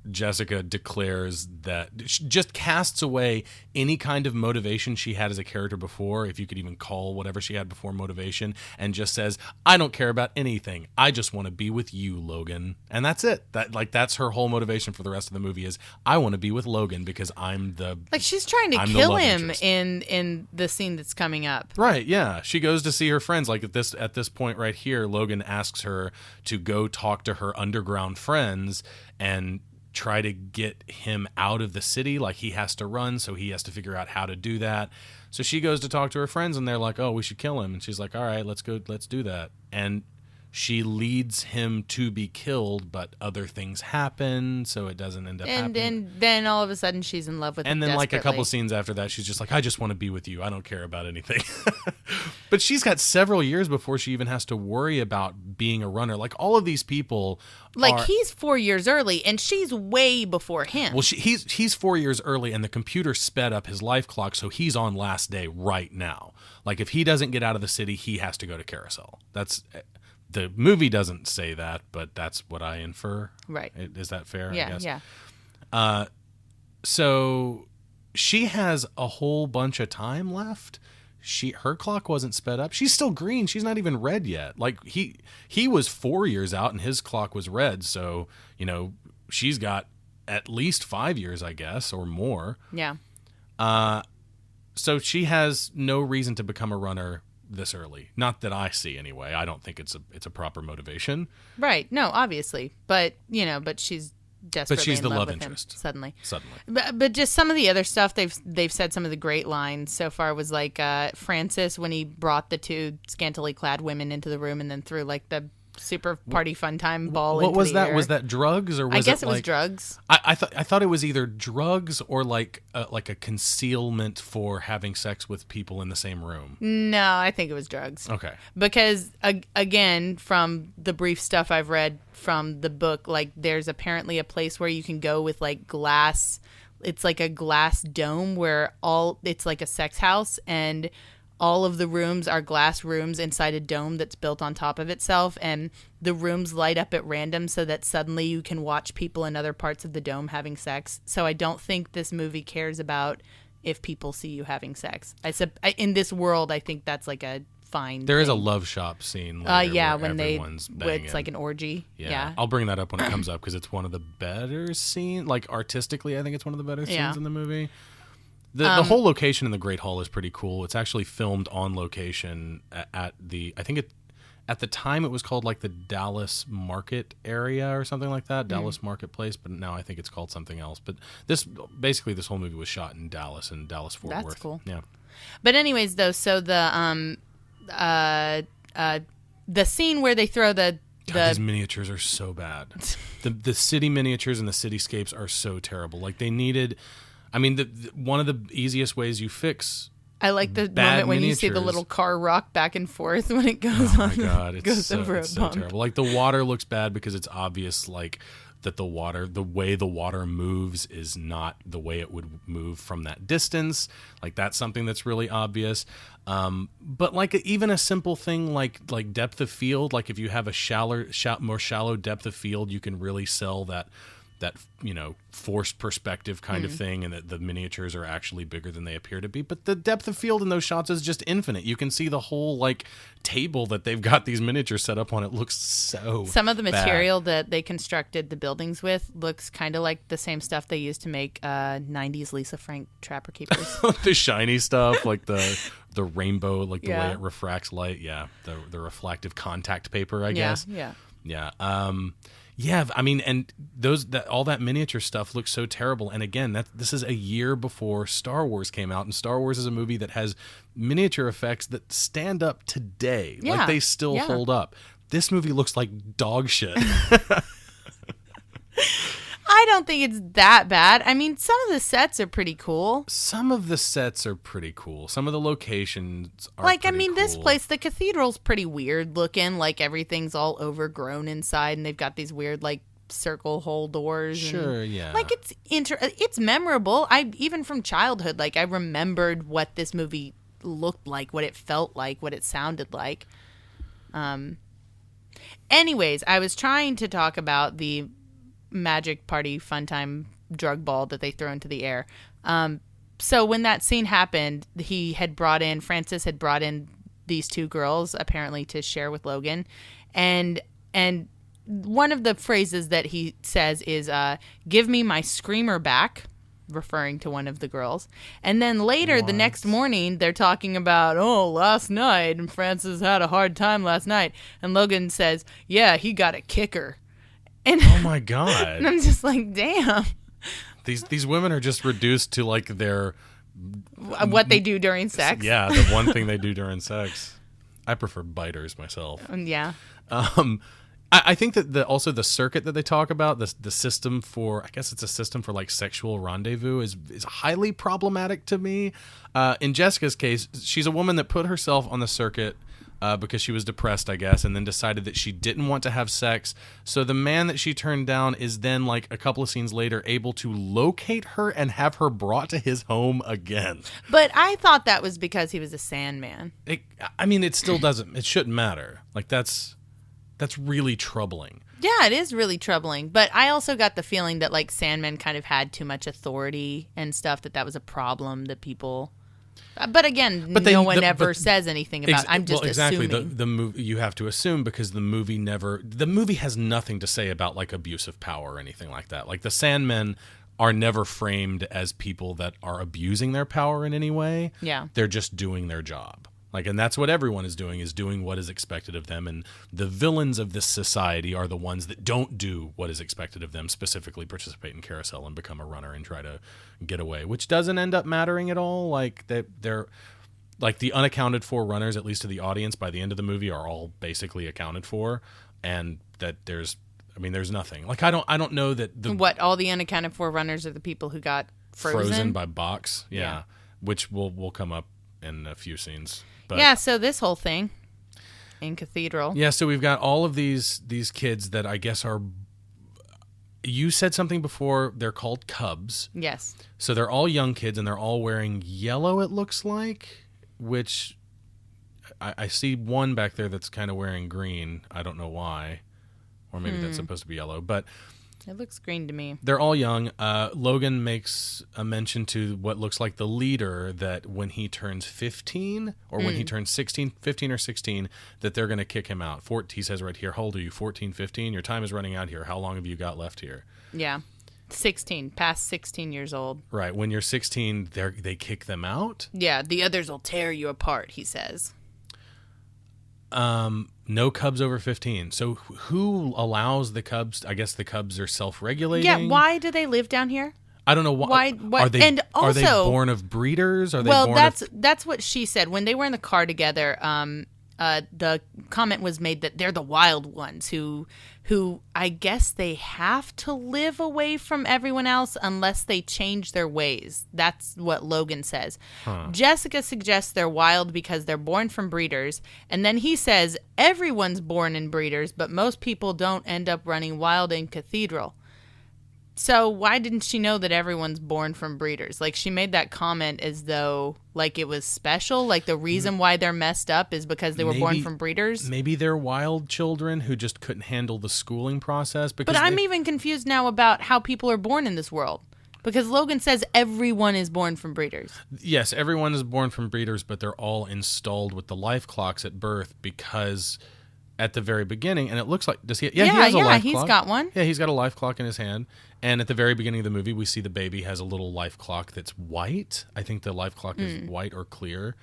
Speaker 1: Jessica declares that she just casts away any kind of motivation she had as a character before, if you could even call whatever she had before motivation, and just says, "I don't care about anything. I just want to be with you, Logan." And that's it. That's her whole motivation for the rest of the movie is, I want to be with Logan because I'm the...
Speaker 2: Like, she's trying to kill him in the scene that's coming up.
Speaker 1: Right, yeah. She goes to see her friends. Like, at this point right here, Logan asks her to go talk to her underground friends and try to get him out of the city. Like, he has to run, so he has to figure out how to do that. So she goes to talk to her friends, and they're like, "Oh, we should kill him." And she's like, "All right, let's do that." And she leads him to be killed, but other things happen, so it doesn't end up happening.
Speaker 2: And then all of a sudden she's in love with him.
Speaker 1: And then like a couple
Speaker 2: desperately.
Speaker 1: scenes after that, she's just like, "I just want to be with you. I don't care about anything." But she's got several years before she even has to worry about being a runner. Like, all of these people
Speaker 2: he's 4 years early and she's way before him.
Speaker 1: Well, he's 4 years early, and the computer sped up his life clock, so he's on last day right now. Like, if he doesn't get out of the city, he has to go to Carousel. The movie doesn't say that, but that's what I infer.
Speaker 2: Right.
Speaker 1: Is that fair?
Speaker 2: Yeah,
Speaker 1: I guess?
Speaker 2: yeah.
Speaker 1: So she has a whole bunch of time left. Her clock wasn't sped up. She's still green. She's not even red yet. Like, he was 4 years out and his clock was red. So, she's got at least 5 years, I guess, or more.
Speaker 2: Yeah.
Speaker 1: So she has no reason to become a runner this early. Not that I see anyway. I don't think it's a proper motivation.
Speaker 2: Right. No, obviously. But she's desperately
Speaker 1: she's
Speaker 2: in
Speaker 1: the
Speaker 2: love
Speaker 1: love
Speaker 2: with
Speaker 1: interest.
Speaker 2: him suddenly.
Speaker 1: Suddenly.
Speaker 2: But just some of the other stuff they've said, some of the great lines so far was like Francis, when he brought the two scantily clad women into the room and then threw like the super party fun time ball.
Speaker 1: What
Speaker 2: into
Speaker 1: was
Speaker 2: the
Speaker 1: that?
Speaker 2: air.
Speaker 1: Was that drugs, or was
Speaker 2: I guess it was
Speaker 1: like,
Speaker 2: drugs.
Speaker 1: I thought it was either drugs or like a concealment for having sex with people in the same room.
Speaker 2: No, I think it was drugs.
Speaker 1: Okay.
Speaker 2: Because again, from the brief stuff I've read from the book, like, there's apparently a place where you can go with like glass. It's like a glass dome where it's like a sex house, and all of the rooms are glass rooms inside a dome that's built on top of itself, and the rooms light up at random so that suddenly you can watch people in other parts of the dome having sex. So I don't think this movie cares about if people see you having sex. In this world, I think that's like a fine
Speaker 1: There is a
Speaker 2: thing.
Speaker 1: love shop scene later
Speaker 2: Yeah,
Speaker 1: where
Speaker 2: when
Speaker 1: everyone's banging.
Speaker 2: it's like an orgy.
Speaker 1: Yeah. I'll bring that up when it comes up because it's one of the better scenes. Like, artistically, I think it's one of the better scenes in the movie. The whole location in the Great Hall is pretty cool. It's actually filmed on location at the, I think at the time it was called like the Dallas Market area or something like that, Dallas Marketplace, but now I think it's called something else. But this whole movie was shot in Dallas and Dallas-Fort Worth.
Speaker 2: That's cool.
Speaker 1: Yeah.
Speaker 2: But anyways, though, so the scene where they throw
Speaker 1: God, these miniatures are so bad. The city miniatures and the cityscapes are so terrible. Like, they needed, I mean, one of the easiest ways you fix
Speaker 2: I like the
Speaker 1: bad
Speaker 2: moment when you see the
Speaker 1: miniatures.
Speaker 2: little car rock back and forth when it goes
Speaker 1: Oh my God,
Speaker 2: goes over a
Speaker 1: it's so
Speaker 2: bump.
Speaker 1: terrible. Like, the water looks bad because it's obvious, like, that the way the water moves is not the way it would move from that distance. Like, that's something that's really obvious. But like even a simple thing like depth of field, like if you have a more shallow depth of field, you can really sell that forced perspective kind of thing, and that the miniatures are actually bigger than they appear to be. But the depth of field in those shots is just infinite. You can see the whole like table that they've got these miniatures set up on. It looks so
Speaker 2: Some of the
Speaker 1: bad.
Speaker 2: material that they constructed the buildings with looks kind of like the same stuff they used to make 90s Lisa Frank Trapper Keepers.
Speaker 1: The shiny stuff, like the rainbow, like the way
Speaker 2: Yeah.
Speaker 1: it refracts light. Yeah, the reflective contact paper, I guess.
Speaker 2: Yeah.
Speaker 1: Yeah, I mean, and all that miniature stuff looks so terrible. And again, this is a year before Star Wars came out, and Star Wars is a movie that has miniature effects that stand up today.
Speaker 2: Yeah.
Speaker 1: Like, they still hold up. This movie looks like dog shit.
Speaker 2: I don't think it's that bad. I mean, some of the sets are pretty cool.
Speaker 1: Some of the sets are pretty cool. Some of the locations are
Speaker 2: Like, I
Speaker 1: pretty
Speaker 2: mean, this
Speaker 1: cool.
Speaker 2: place, the cathedral's pretty weird looking. Like, everything's all overgrown inside, and they've got these weird, like, circle hole doors.
Speaker 1: Sure,
Speaker 2: and,
Speaker 1: yeah.
Speaker 2: Like, it's memorable. Even from childhood, like, I remembered what this movie looked like, what it felt like, what it sounded like. Anyways, I was trying to talk about the magic party fun time drug ball that they throw into the air. So when that scene happened, Francis had brought in these two girls apparently to share with Logan, and one of the phrases that he says is "give me my screamer back," referring to one of the girls. And then later the next morning they're talking about, last night, and Francis had a hard time last night, and Logan says, yeah, he got a kicker. And
Speaker 1: Oh my God.
Speaker 2: and I'm just like, damn.
Speaker 1: These women are just reduced to like their
Speaker 2: What they do during sex.
Speaker 1: yeah, the one thing they do during sex. I prefer biters myself.
Speaker 2: Yeah.
Speaker 1: I think that also the circuit that they talk about, the system for, I guess it's a system for like sexual rendezvous, is highly problematic to me. In Jessica's case, she's a woman that put herself on the circuit because she was depressed, I guess, and then decided that she didn't want to have sex. So the man that she turned down is then, like a couple of scenes later, able to locate her and have her brought to his home again.
Speaker 2: But I thought that was because he was a Sandman.
Speaker 1: It still doesn't. It shouldn't matter. Like, that's really troubling.
Speaker 2: Yeah, it is really troubling. But I also got the feeling that, like, Sandman kind of had too much authority and stuff, that was a problem that people... But again, no one ever says anything about it. I'm just
Speaker 1: exactly.
Speaker 2: assuming.
Speaker 1: The movie, you have to assume, because the movie has nothing to say about like abuse of power or anything like that. Like, the Sandmen are never framed as people that are abusing their power in any way.
Speaker 2: Yeah.
Speaker 1: They're just doing their job. Like, and that's what everyone is doing what is expected of them. And the villains of this society are the ones that don't do what is expected of them, specifically participate in carousel and become a runner and try to get away, which doesn't end up mattering at all. Like, they're like the unaccounted for runners, at least to the audience, by the end of the movie are all basically accounted for. And that there's nothing. Like, I don't know that
Speaker 2: all the unaccounted for runners are the people who got frozen
Speaker 1: by box. Yeah. Which will come up in a few scenes. But,
Speaker 2: yeah, so this whole thing in Cathedral.
Speaker 1: Yeah, so we've got all of these kids that I guess are... You said something before, they're called Cubs.
Speaker 2: Yes.
Speaker 1: So they're all young kids, and they're all wearing yellow, it looks like, which I see one back there that's kind of wearing green. I don't know why. Or maybe that's supposed to be yellow. But
Speaker 2: it looks green to me.
Speaker 1: they're all young. Logan makes a mention to what looks like the leader that when he turns 15 or when he turns 16, 15 or 16, that they're going to kick him out. He says right here, how old are you, 14, 15? Your time is running out here. How long have you got left here?
Speaker 2: Yeah. 16, past 16 years old.
Speaker 1: Right. When you're 16, they kick them out?
Speaker 2: Yeah, the others will tear you apart, he says.
Speaker 1: No Cubs over 15. So who allows the Cubs? I guess the Cubs are self-regulating.
Speaker 2: Yeah, why do they live down here?
Speaker 1: I don't know why. Are they,
Speaker 2: and
Speaker 1: are they
Speaker 2: also,
Speaker 1: born of breeders? Are they
Speaker 2: well,
Speaker 1: born
Speaker 2: that's what she said when they were in the car together. The comment was made that they're the wild ones who I guess they have to live away from everyone else unless they change their ways. That's what Logan says. Jessica suggests they're wild because they're born from breeders, and then he says everyone's born in breeders, but most people don't end up running wild in Cathedral. So why didn't she know that everyone's born from breeders? Like, she made that comment as though, like, it was special. Like, the reason why they're messed up is because they were born from breeders.
Speaker 1: Maybe they're wild children who just couldn't handle the schooling process.
Speaker 2: But I'm even confused now about how people are born in this world. Because Logan says everyone is born from breeders.
Speaker 1: Yes, everyone is born from breeders, but they're all installed with the life clocks at birth because at the very beginning, and it looks like, does he? Yeah, he has a life clock.
Speaker 2: He's got one.
Speaker 1: Yeah, he's got a life clock in his hand. And at the very beginning of the movie, we see the baby has a little life clock that's white. I think the life clock is white or clear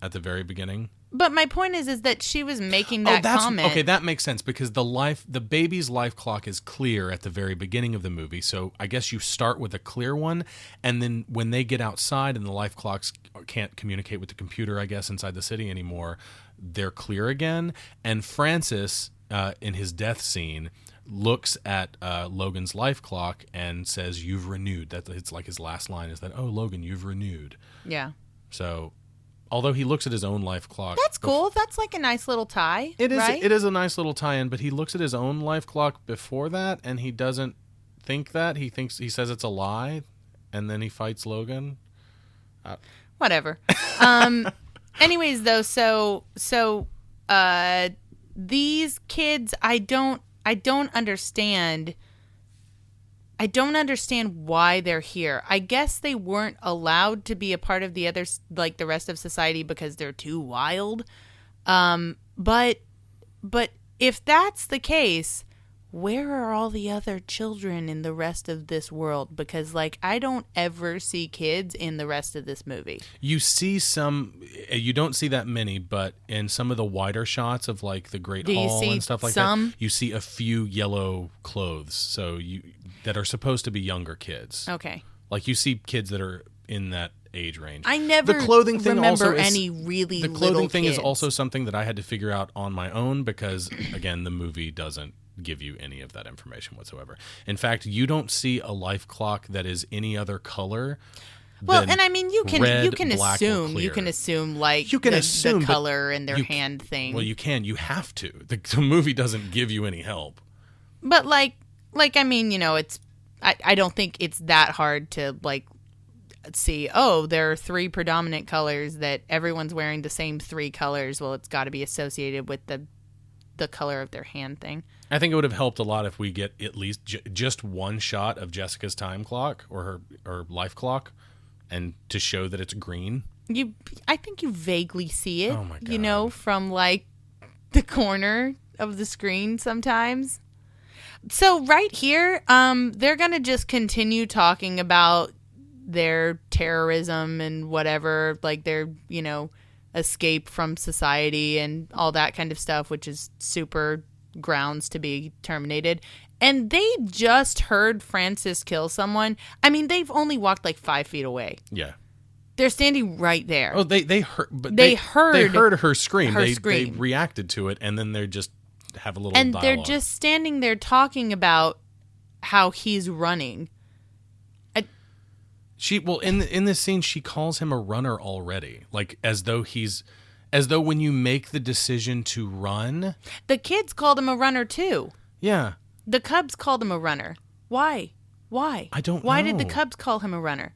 Speaker 1: at the very beginning.
Speaker 2: But my point is that she was making that comment.
Speaker 1: Okay, that makes sense because the baby's life clock is clear at the very beginning of the movie. So I guess you start with a clear one, and then when they get outside and the life clocks can't communicate with the computer, I guess, inside the city anymore, they're clear again. And Francis, in his death scene, looks at Logan's life clock and says, "You've renewed." It's like his last line is that, "Oh, Logan, you've renewed."
Speaker 2: Yeah.
Speaker 1: So, although he looks at his own life clock,
Speaker 2: that's cool. That's like a nice little tie.
Speaker 1: It is.
Speaker 2: Right?
Speaker 1: It is a nice little tie-in. But he looks at his own life clock before that, and he doesn't think that. He says it's a lie, and then he fights Logan.
Speaker 2: Whatever. Anyways, though, so these kids, I don't understand. I don't understand why they're here. I guess they weren't allowed to be a part of the others, like the rest of society, because they're too wild. But if that's the case, where are all the other children in the rest of this world? Because, like, I don't ever see kids in the rest of this movie.
Speaker 1: You see some, you don't see that many, but in some of the wider shots of, like, the Great Hall and stuff like that, you see a few yellow clothes that are supposed to be younger kids.
Speaker 2: Okay.
Speaker 1: Like, you see kids that are in that age range.
Speaker 2: I never remember any really little
Speaker 1: The clothing thing
Speaker 2: kids.
Speaker 1: is also something that I had to figure out on my own because, again, the movie doesn't give you any of that information whatsoever. In fact, you don't see a life clock that is any other color.
Speaker 2: Well, and I mean, you can
Speaker 1: black,
Speaker 2: assume like the color and their hand thing.
Speaker 1: Well, you can. You have to. The movie doesn't give you any help.
Speaker 2: But like I mean, you know, it's I don't think it's that hard to like see. Oh, there are 3 predominant colors that everyone's wearing the same 3 colors. Well, it's got to be associated with the color of their hand thing.
Speaker 1: I think it would have helped a lot if we get at least just one shot of Jessica's time clock or her life clock, and to show that it's green.
Speaker 2: I think you vaguely see it.
Speaker 1: Oh my God.
Speaker 2: You know, from like the corner of the screen sometimes. So right here, they're gonna just continue talking about their terrorism and whatever, like their escape from society and all that kind of stuff, which is super grounds to be terminated. And they just heard Francis kill someone. I mean, they've only walked like 5 feet away.
Speaker 1: Yeah.
Speaker 2: They're standing right there.
Speaker 1: Oh, they heard, but
Speaker 2: they heard
Speaker 1: her scream. They
Speaker 2: scream.
Speaker 1: reacted to it, and then they just have a little
Speaker 2: and
Speaker 1: dialogue.
Speaker 2: They're just standing there talking about how he's running.
Speaker 1: In this scene, she calls him a runner already, like as though when you make the decision to run.
Speaker 2: The kids called him a runner too.
Speaker 1: Yeah.
Speaker 2: The Cubs called him a runner. Why?
Speaker 1: I don't know.
Speaker 2: Why did the Cubs call him a runner?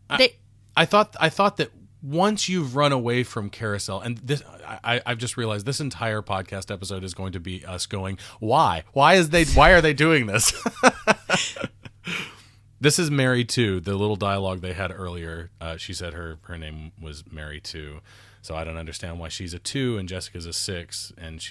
Speaker 1: I thought that once you've run away from Carousel, and this, I've just realized this entire podcast episode is going to be us going, why? Why are they doing this? This is Mary 2, the little dialogue they had earlier. She said her name was Mary 2. So I don't understand why she's a 2 and Jessica's a 6. And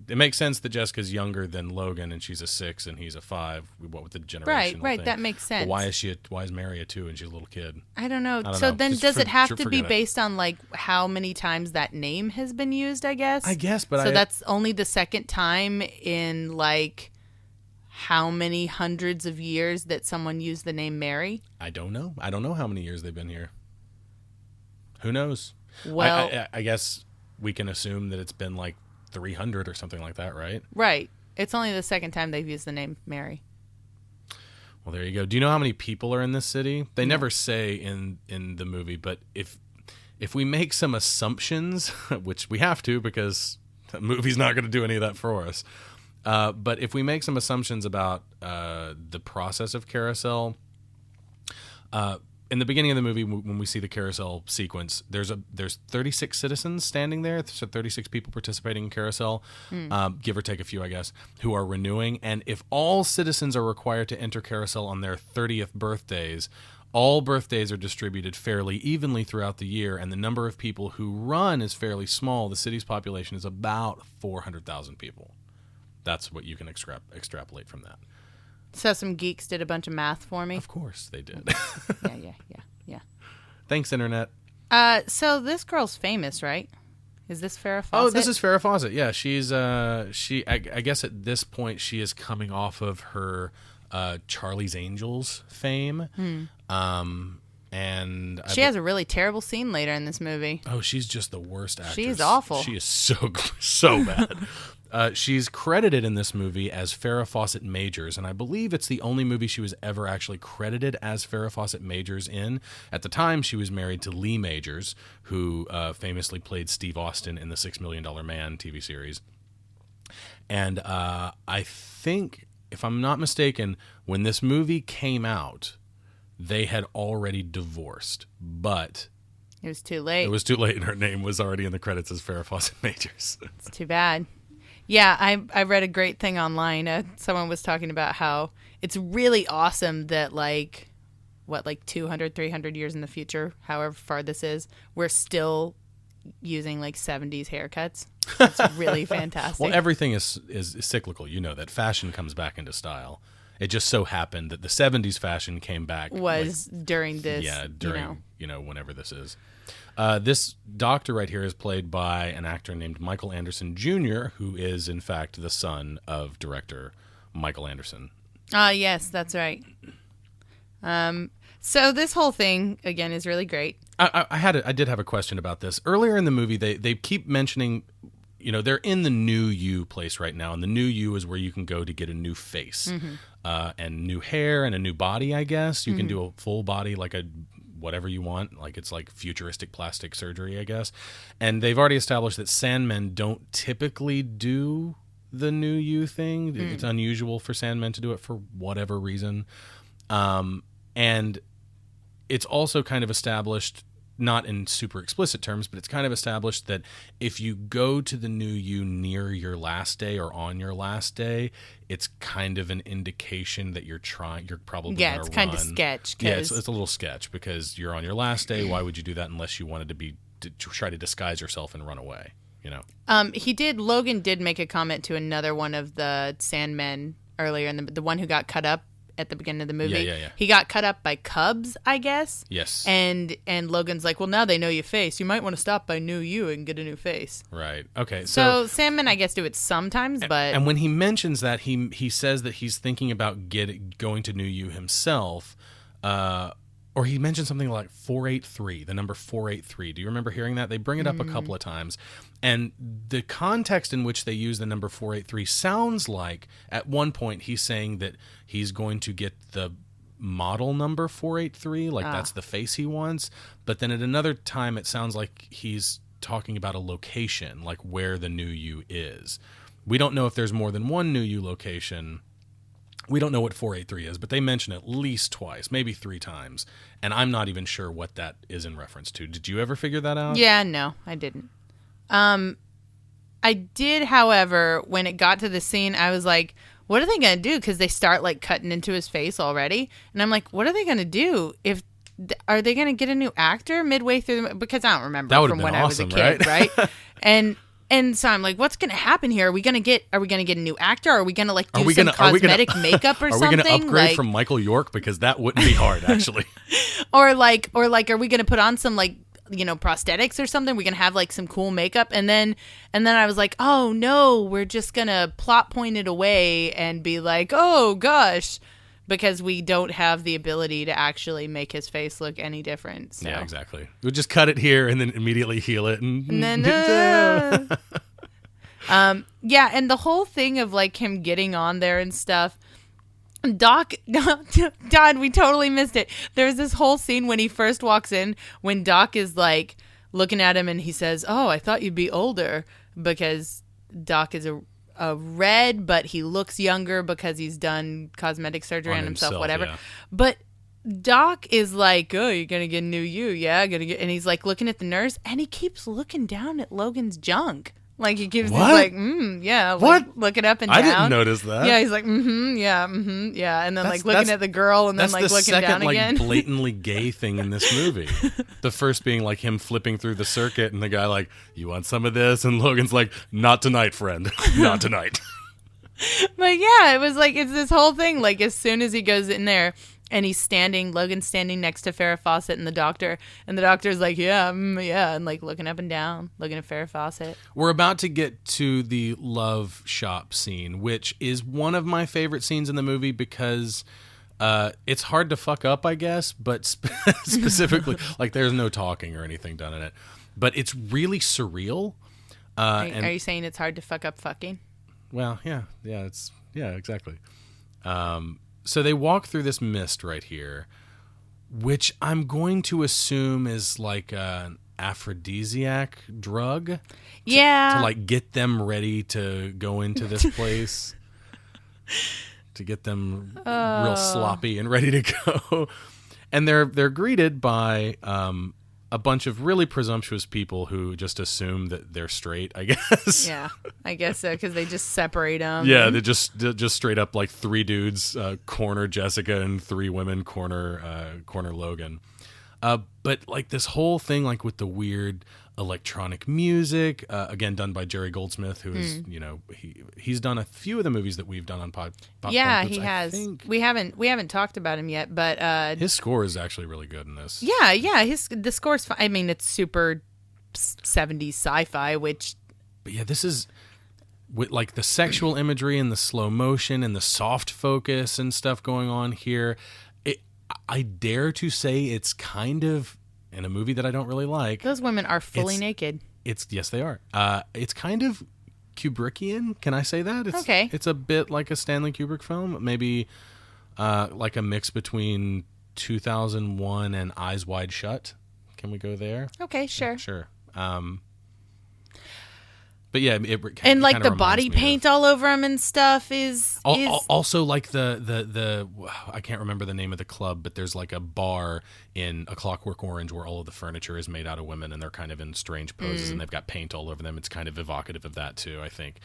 Speaker 1: it makes sense that Jessica's younger than Logan and she's a 6 and he's a 5. What with the generational
Speaker 2: Right,
Speaker 1: thing.
Speaker 2: that makes sense.
Speaker 1: But why is Mary a 2 and she's a little kid?
Speaker 2: I don't know.
Speaker 1: Just
Speaker 2: does it have to be
Speaker 1: forget it.
Speaker 2: based on like how many times that name has been used, I guess?
Speaker 1: I guess, but
Speaker 2: that's only the second time in like how many hundreds of years that someone used the name Mary?
Speaker 1: I don't know. I don't know how many years they've been here. Who knows?
Speaker 2: Well,
Speaker 1: I guess we can assume that it's been like 300 or something like that, right?
Speaker 2: Right. It's only the second time they've used the name Mary.
Speaker 1: Well, there you go. Do you know how many people are in this city? They never say in the movie, but if we make some assumptions, which we have to because the movie's not going to do any of that for us, but if we make some assumptions about the process of Carousel, in the beginning of the movie, when we see the Carousel sequence, there's 36 citizens standing there, so 36 people participating in Carousel, give or take a few, I guess, who are renewing. And if all citizens are required to enter Carousel on their 30th birthdays, all birthdays are distributed fairly evenly throughout the year, and the number of people who run is fairly small. The city's population is about 400,000 people. That's what you can extrapolate from that.
Speaker 2: So some geeks did a bunch of math for me.
Speaker 1: Of course they did.
Speaker 2: Yeah.
Speaker 1: Thanks, Internet.
Speaker 2: So this girl's famous, right? Is this Farrah Fawcett?
Speaker 1: Oh, this is Farrah Fawcett. Yeah, she's I guess at this point she is coming off of her Charlie's Angels fame. And
Speaker 2: she has a really terrible scene later in this movie.
Speaker 1: Oh, she's just the worst actress.
Speaker 2: She's awful.
Speaker 1: She is so bad. She's credited in this movie as Farrah Fawcett Majors, and I believe it's the only movie she was ever actually credited as Farrah Fawcett Majors in. At the time, she was married to Lee Majors, who famously played Steve Austin in the $6 Million Man TV series. And I think, if I'm not mistaken, when this movie came out, they had already divorced, but
Speaker 2: it was too late.
Speaker 1: It was too late, and her name was already in the credits as Farrah Fawcett Majors.
Speaker 2: It's too bad. Yeah, I read a great thing online. Someone was talking about how it's really awesome that like 200, 300 years in the future, however far this is, we're still using like 70s haircuts. It's really fantastic.
Speaker 1: Well, everything is cyclical. You know that fashion comes back into style. It just so happened that the 70s fashion came back
Speaker 2: during this.
Speaker 1: Yeah, during whenever this is. This doctor right here is played by an actor named Michael Anderson Jr., who is, in fact, the son of director Michael Anderson.
Speaker 2: Yes, that's right. So this whole thing, again, is really great.
Speaker 1: I did have a question about this. Earlier in the movie, they keep mentioning, they're in the New You place right now, and the New You is where you can go to get a new face and new hair and a new body, I guess. You can do a full body, like a whatever you want, like it's like futuristic plastic surgery, I guess. And they've already established that Sandmen don't typically do the New You thing. It's unusual for Sandmen to do it for whatever reason. And it's also kind of established, not in super explicit terms, but it's kind of established that if you go to the New You near your last day or on your last day, it's kind of an indication that you're probably going to run. Yeah,
Speaker 2: it's kind of sketch.
Speaker 1: Yeah, it's a little sketch because you're on your last day. Why would you do that unless you wanted to try to disguise yourself and run away?
Speaker 2: Logan did make a comment to another one of the Sandmen earlier, and the one who got cut up at the beginning of the movie.
Speaker 1: Yeah.
Speaker 2: He got cut up by cubs, I guess.
Speaker 1: Yes.
Speaker 2: And Logan's like, well, now they know your face. You might want to stop by New You and get a new face.
Speaker 1: Right. Okay.
Speaker 2: So Sandmen, I guess, do it sometimes, but...
Speaker 1: And when he mentions that, he says that he's thinking about going to New You himself, or he mentioned something like 483, the number 483. Do you remember hearing that? They bring it up a couple of times. And the context in which they use the number 483 sounds like, at one point, he's saying that he's going to get the model number 483, like that's the face he wants. But then at another time, it sounds like he's talking about a location, like where the New You is. We don't know if there's more than one New You location. We don't know what 483 is, but they mention at least twice, maybe 3 times. And I'm not even sure what that is in reference to. Did you ever figure that out?
Speaker 2: Yeah, no, I didn't. I did, however, when it got to the scene, I was like, what are they going to do? Because they start like cutting into his face already. And I'm like, what are they going to do? Are they going to get a new actor midway through? Because I don't remember from when
Speaker 1: awesome,
Speaker 2: I was a kid, right? And so I'm like, what's going to happen here? Are we going to get a new actor? Are we going to like do some cosmetic makeup or something?
Speaker 1: Are we going to upgrade from Michael York? Because that wouldn't be hard, actually.
Speaker 2: or like, are we going to put on some like, prosthetics or something? We're going to have like some cool makeup. And then I was like, oh no, we're just going to plot point it away and be like, oh gosh, because we don't have the ability to actually make his face look any different. So.
Speaker 1: Yeah, exactly. We'll just cut it here and then immediately heal it.
Speaker 2: Yeah, and the whole thing of like him getting on there and stuff. Doc, Don, we totally missed it. There's this whole scene when he first walks in, when Doc is like looking at him and he says, "Oh, I thought you'd be older," because Doc is a red, but he looks younger because he's done cosmetic surgery on himself, whatever. Yeah. But Doc is like, "Oh, you're gonna get a new you, yeah?" And he's like looking at the nurse, and he keeps looking down at Logan's junk. Like he gives, like, yeah, like, looking up and down.
Speaker 1: I didn't notice that.
Speaker 2: Yeah, he's like, yeah, and then like looking at the girl, and then like looking down again.
Speaker 1: That's the second like blatantly gay thing in this movie. The first being like him flipping through the circuit, and the guy like, "You want some of this?" And Logan's like, "Not tonight, friend, not tonight."
Speaker 2: But yeah, it was like it's this whole thing. Like as soon as he goes in there. And Logan's standing next to Farrah Fawcett and the doctor's like, yeah, and like looking up and down, looking at Farrah Fawcett.
Speaker 1: We're about to get to the love shop scene, which is one of my favorite scenes in the movie because it's hard to fuck up, I guess, but specifically, like there's no talking or anything done in it, but it's really surreal.
Speaker 2: Are you saying it's hard to fuck up fucking?
Speaker 1: Well, yeah, exactly. So they walk through this mist right here, which I'm going to assume is like an aphrodisiac drug.
Speaker 2: Yeah.
Speaker 1: To like get them ready to go into this place. To get them real sloppy and ready to go. And they're greeted by a bunch of really presumptuous people who just assume that they're straight, I guess.
Speaker 2: Yeah, I guess so, because they just separate them.
Speaker 1: Yeah, they just straight up like 3 dudes corner Jessica and 3 women corner Logan. But like this whole thing, like with the weird electronic music, again done by Jerry Goldsmith, who is he's done a few of the movies that we've done on Popcorn
Speaker 2: Yeah,
Speaker 1: Poops,
Speaker 2: he has. We haven't talked about him yet, but
Speaker 1: his score is actually really good in this.
Speaker 2: Yeah, the score's fine. I mean, it's super 70s sci-fi, which.
Speaker 1: But yeah, this is with like the sexual imagery and the slow motion and the soft focus and stuff going on here. I dare to say it's kind of, in a movie that I don't really like.
Speaker 2: Those women are fully naked.
Speaker 1: Yes, they are. It's kind of Kubrickian. Can I say that?
Speaker 2: Okay.
Speaker 1: It's a bit like a Stanley Kubrick film. Maybe like a mix between 2001 and Eyes Wide Shut. Can we go there?
Speaker 2: Okay, sure.
Speaker 1: Sure. But yeah,
Speaker 2: and like the body paint all over him and stuff is
Speaker 1: also like the I can't remember the name of the club, but there's like a bar in A Clockwork Orange where all of the furniture is made out of women and they're kind of in strange poses and they've got paint all over them. It's kind of evocative of that too. I think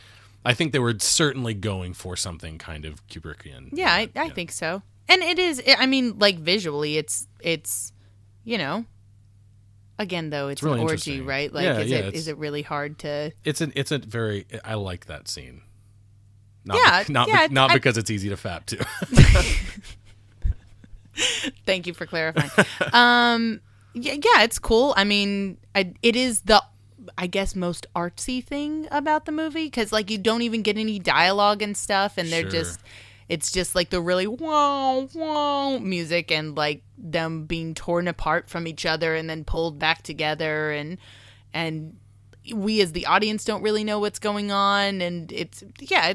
Speaker 1: they were certainly going for something kind of Kubrickian.
Speaker 2: Yeah, I think so. And it is. I mean, like visually, it's Again, though, it's
Speaker 1: really
Speaker 2: an orgy, right? Like, is it really hard to?
Speaker 1: It's a very. I like that scene. Not because it's easy to fap to.
Speaker 2: Thank you for clarifying. Yeah, it's cool. I mean, it is the, I guess, most artsy thing about the movie because like you don't even get any dialogue and stuff, and they're just. It's just like the really wow, wow music and like them being torn apart from each other and then pulled back together and we as the audience don't really know what's going on and it's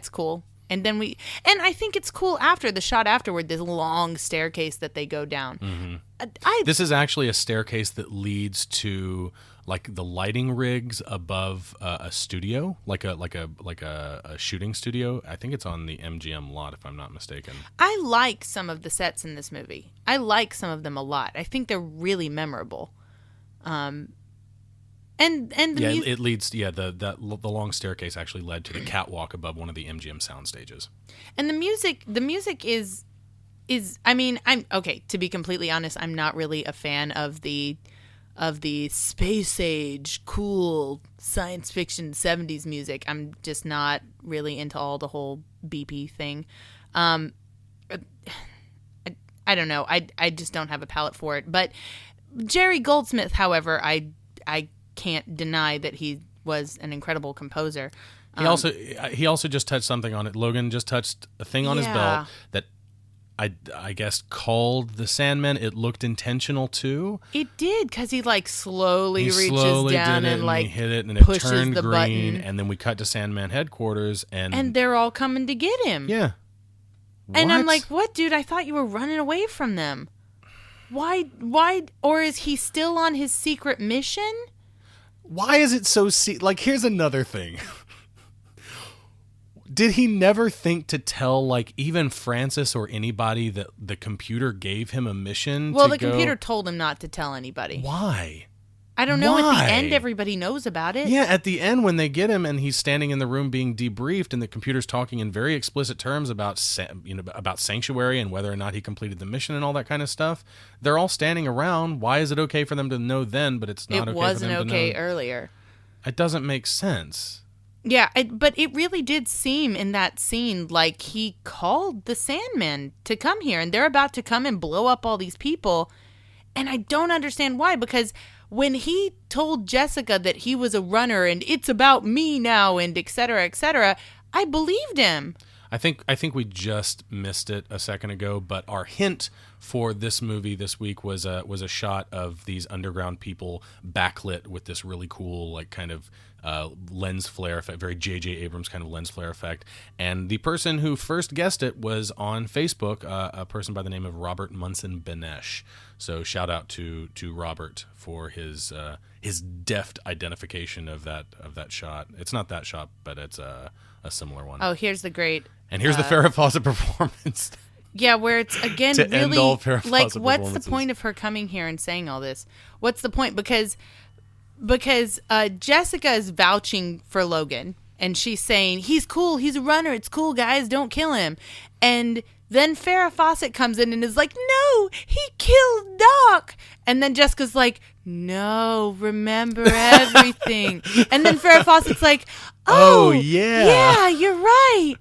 Speaker 2: cool. And then I think it's cool after the shot afterward, this long staircase that they go down.
Speaker 1: Mm-hmm. This is actually a staircase that leads to like the lighting rigs above a studio, like a shooting studio. I think it's on the MGM lot, if I'm not mistaken.
Speaker 2: I like some of the sets in this movie. I like some of them a lot. I think they're really memorable. And the
Speaker 1: it leads. Yeah, the long staircase actually led to the catwalk above one of the MGM sound stages.
Speaker 2: And the music is. I mean, I'm okay. To be completely honest, I'm not really a fan of the space age, cool science fiction 70s music. I'm just not really into all the whole BP thing. I don't know. I just don't have a palate for it. But Jerry Goldsmith, however, I can't deny that he was an incredible composer.
Speaker 1: He also just touched something on it. Logan just touched a thing on his belt that I guess called the Sandman. It looked intentional too.
Speaker 2: It did, because he like slowly reaches down and like
Speaker 1: he hit it and
Speaker 2: pushes
Speaker 1: it turned
Speaker 2: the
Speaker 1: green,
Speaker 2: button.
Speaker 1: and then we cut to Sandman headquarters
Speaker 2: and they're all coming to get him.
Speaker 1: Yeah.
Speaker 2: And I'm
Speaker 1: What?
Speaker 2: like, what, dude? I thought you were running away from them. Why? Or is he still on his secret mission?
Speaker 1: Why is it so like, here's another thing. Did he never think to tell, like, even Francis or anybody that the computer gave him a mission?
Speaker 2: Well, the computer told him not to tell anybody.
Speaker 1: Why?
Speaker 2: I don't know. At
Speaker 1: Why?
Speaker 2: the end, everybody knows about it.
Speaker 1: Yeah, at the end when they get him and he's standing in the room being debriefed, and the computer's talking in very explicit terms about Sanctuary and whether or not he completed the mission and all that kind of stuff. They're all standing around. Why is it okay for them to know then, but it's not okay for them to know? It
Speaker 2: wasn't okay earlier.
Speaker 1: It doesn't make sense.
Speaker 2: Yeah, but it really did seem in that scene like he called the Sandman to come here, and they're about to come and blow up all these people. And I don't understand why, because when he told Jessica that he was a runner and it's about me now and et cetera, I believed him.
Speaker 1: I think we just missed it a second ago, but our hint for this movie this week was a shot of these underground people backlit with this really cool, like, kind of lens flare effect, very J.J. Abrams kind of lens flare effect. And the person who first guessed it was on Facebook, a person by the name of Robert Munson Benesh. So shout out to Robert for his deft identification of that shot. It's not that shot, but it's a similar one.
Speaker 2: Oh, here's the great.
Speaker 1: And here's the Farrah Fawcett performance.
Speaker 2: Yeah, where it's, again,
Speaker 1: To
Speaker 2: really,
Speaker 1: end all Farrah
Speaker 2: like,
Speaker 1: Fawcett
Speaker 2: what's the
Speaker 1: performances.
Speaker 2: point of her coming here and saying all this? What's the point? Because Jessica is vouching for Logan, and she's saying, he's cool, he's a runner, it's cool, guys, don't kill him. And then Farrah Fawcett comes in and is like, no, he killed Doc. And then Jessica's like, no, remember everything. And then Farrah Fawcett's like, oh yeah, you're right.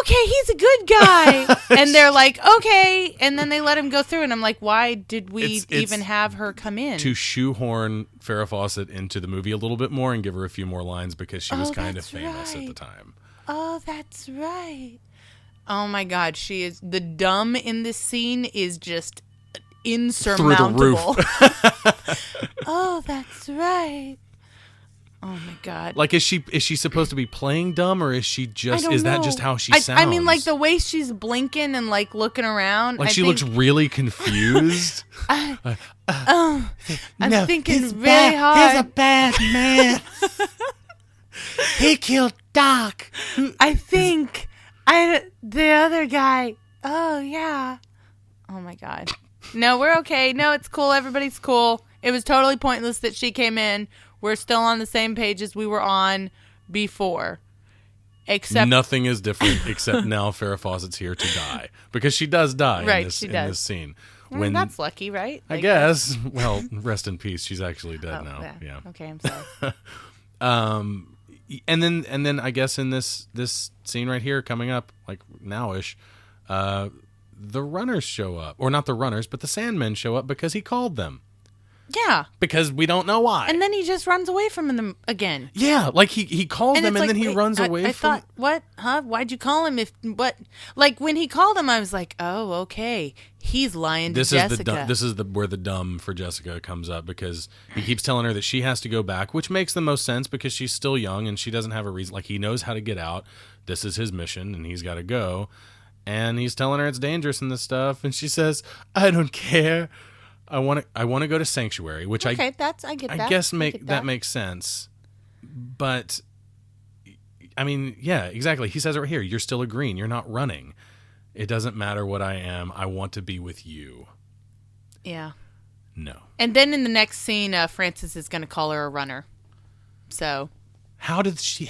Speaker 2: Okay, he's a good guy. And they're like, okay. And then they let him go through. And I'm like, why did we even have her come in?
Speaker 1: To shoehorn Farrah Fawcett into the movie a little bit more and give her a few more lines because she was kind of famous at the time.
Speaker 2: Oh, that's right. Oh, my God. She is, the dumb in this scene is just insurmountable.
Speaker 1: Through the roof.
Speaker 2: Oh, that's right. Oh my God!
Speaker 1: Like, is she supposed to be playing dumb, or is she just?
Speaker 2: I don't
Speaker 1: Is that
Speaker 2: know.
Speaker 1: just how she sounds?
Speaker 2: I mean, like the way she's blinking and like looking around.
Speaker 1: Like,
Speaker 2: I
Speaker 1: she
Speaker 2: think,
Speaker 1: looks really confused.
Speaker 2: I'm
Speaker 3: No,
Speaker 2: thinking
Speaker 3: he's
Speaker 2: really hard.
Speaker 3: He's a bad man. He killed Doc.
Speaker 2: I think the other guy. Oh yeah. Oh my God. No, we're okay. No, it's cool. Everybody's cool. It was totally pointless that she came in. We're still on the same page as we were on before. Except
Speaker 1: nothing is different except now Farrah Fawcett's here to die, because she does die in this scene.
Speaker 2: When that's lucky, right?
Speaker 1: I guess. Well, rest in peace. She's actually dead now. Yeah.
Speaker 2: Okay, I'm sorry.
Speaker 1: And then I guess in this scene right here coming up, like nowish, the runners show up, or not the runners, but the Sandmen show up because he called them.
Speaker 2: Yeah.
Speaker 1: Because we don't know why.
Speaker 2: And then he just runs away from them again.
Speaker 1: Yeah, like he calls them and then he runs away
Speaker 2: I
Speaker 1: from...
Speaker 2: thought, what? Huh? Why'd you call him? What? Like, when he called him, I was like, oh, okay. He's lying to Jessica.
Speaker 1: This is where the dumb for Jessica comes up, because he keeps telling her that she has to go back, which makes the most sense because she's still young and she doesn't have a reason. Like, he knows how to get out. This is his mission and he's got to go. And he's telling her it's dangerous and this stuff. And she says, I don't care. to go to Sanctuary, which
Speaker 2: I get that.
Speaker 1: I guess
Speaker 2: I get
Speaker 1: that makes sense. But I mean, yeah, exactly. He says it right here. You're still agreeing. You're not running. It doesn't matter what I am. I want to be with you.
Speaker 2: Yeah.
Speaker 1: No.
Speaker 2: And then in the next scene, Francis is going to call her a runner. So
Speaker 1: how does he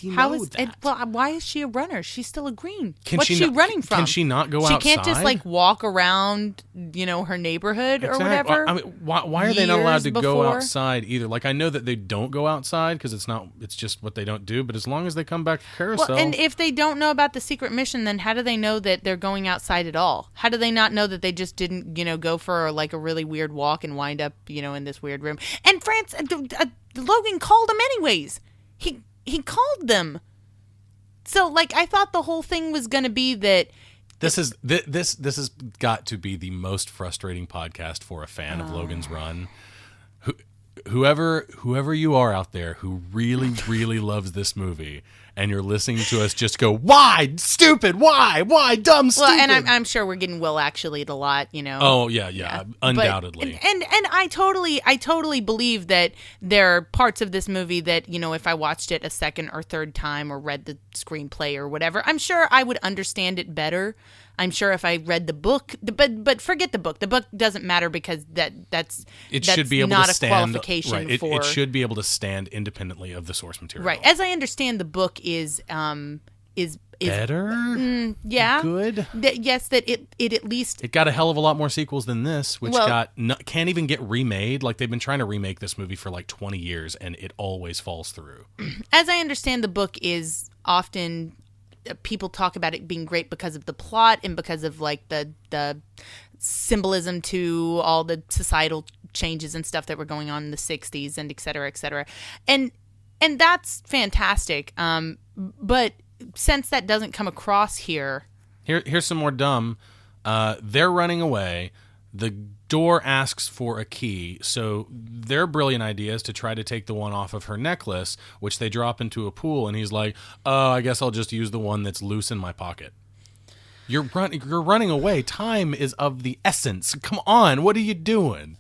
Speaker 1: know that?
Speaker 2: Why is she a runner? She's still agreeing.
Speaker 1: What's
Speaker 2: What's she running from?
Speaker 1: Can she not go outside?
Speaker 2: She can't just like walk around, her neighborhood or whatever.
Speaker 1: I mean, why are they not allowed to go
Speaker 2: before?
Speaker 1: outside either? Like, I know that they don't go outside because it's just what they don't do. But as long as they come back to Carousel.
Speaker 2: Well, and if they don't know about the secret mission, then how do they know that they're going outside at all? How do they not know that they just didn't, go for like a really weird walk and wind up, in this weird room? And Logan called him anyways. He called them. So, like, I thought the whole thing was going to be that...
Speaker 1: This has got to be the most frustrating podcast for a fan of Logan's Run. Whoever you are out there who really, really loves this movie, and you're listening to us just go, why, stupid, why, dumb, stupid.
Speaker 2: Well, and I'm sure we're getting Will actually a lot,
Speaker 1: Oh, yeah, undoubtedly.
Speaker 2: But, and I totally believe that there are parts of this movie that, if I watched it a second or third time or read the screenplay or whatever, I'm sure I would understand it better. I'm sure if I read the book, but forget the book. The book doesn't matter because that's
Speaker 1: should be able
Speaker 2: not
Speaker 1: to
Speaker 2: a
Speaker 1: stand,
Speaker 2: qualification
Speaker 1: right.
Speaker 2: for...
Speaker 1: It should be able to stand independently of the source material.
Speaker 2: Right. As I understand, the book is
Speaker 1: better?
Speaker 2: Yeah.
Speaker 1: Good?
Speaker 2: Yes, that it at least...
Speaker 1: It got a hell of a lot more sequels than this, which can't even get remade. Like, they've been trying to remake this movie for like 20 years, and it always falls through.
Speaker 2: As I understand, the book is often... people talk about it being great because of the plot and because of like the symbolism to all the societal changes and stuff that were going on in the 60s and et cetera, et cetera. And that's fantastic. But since that doesn't come across here's
Speaker 1: some more dumb. They're running away. The door asks for a key, so their brilliant idea is to try to take the one off of her necklace, which they drop into a pool, and he's like, oh, I guess I'll just use the one that's loose in my pocket. You're running away. Time is of the essence. Come on, what are you doing?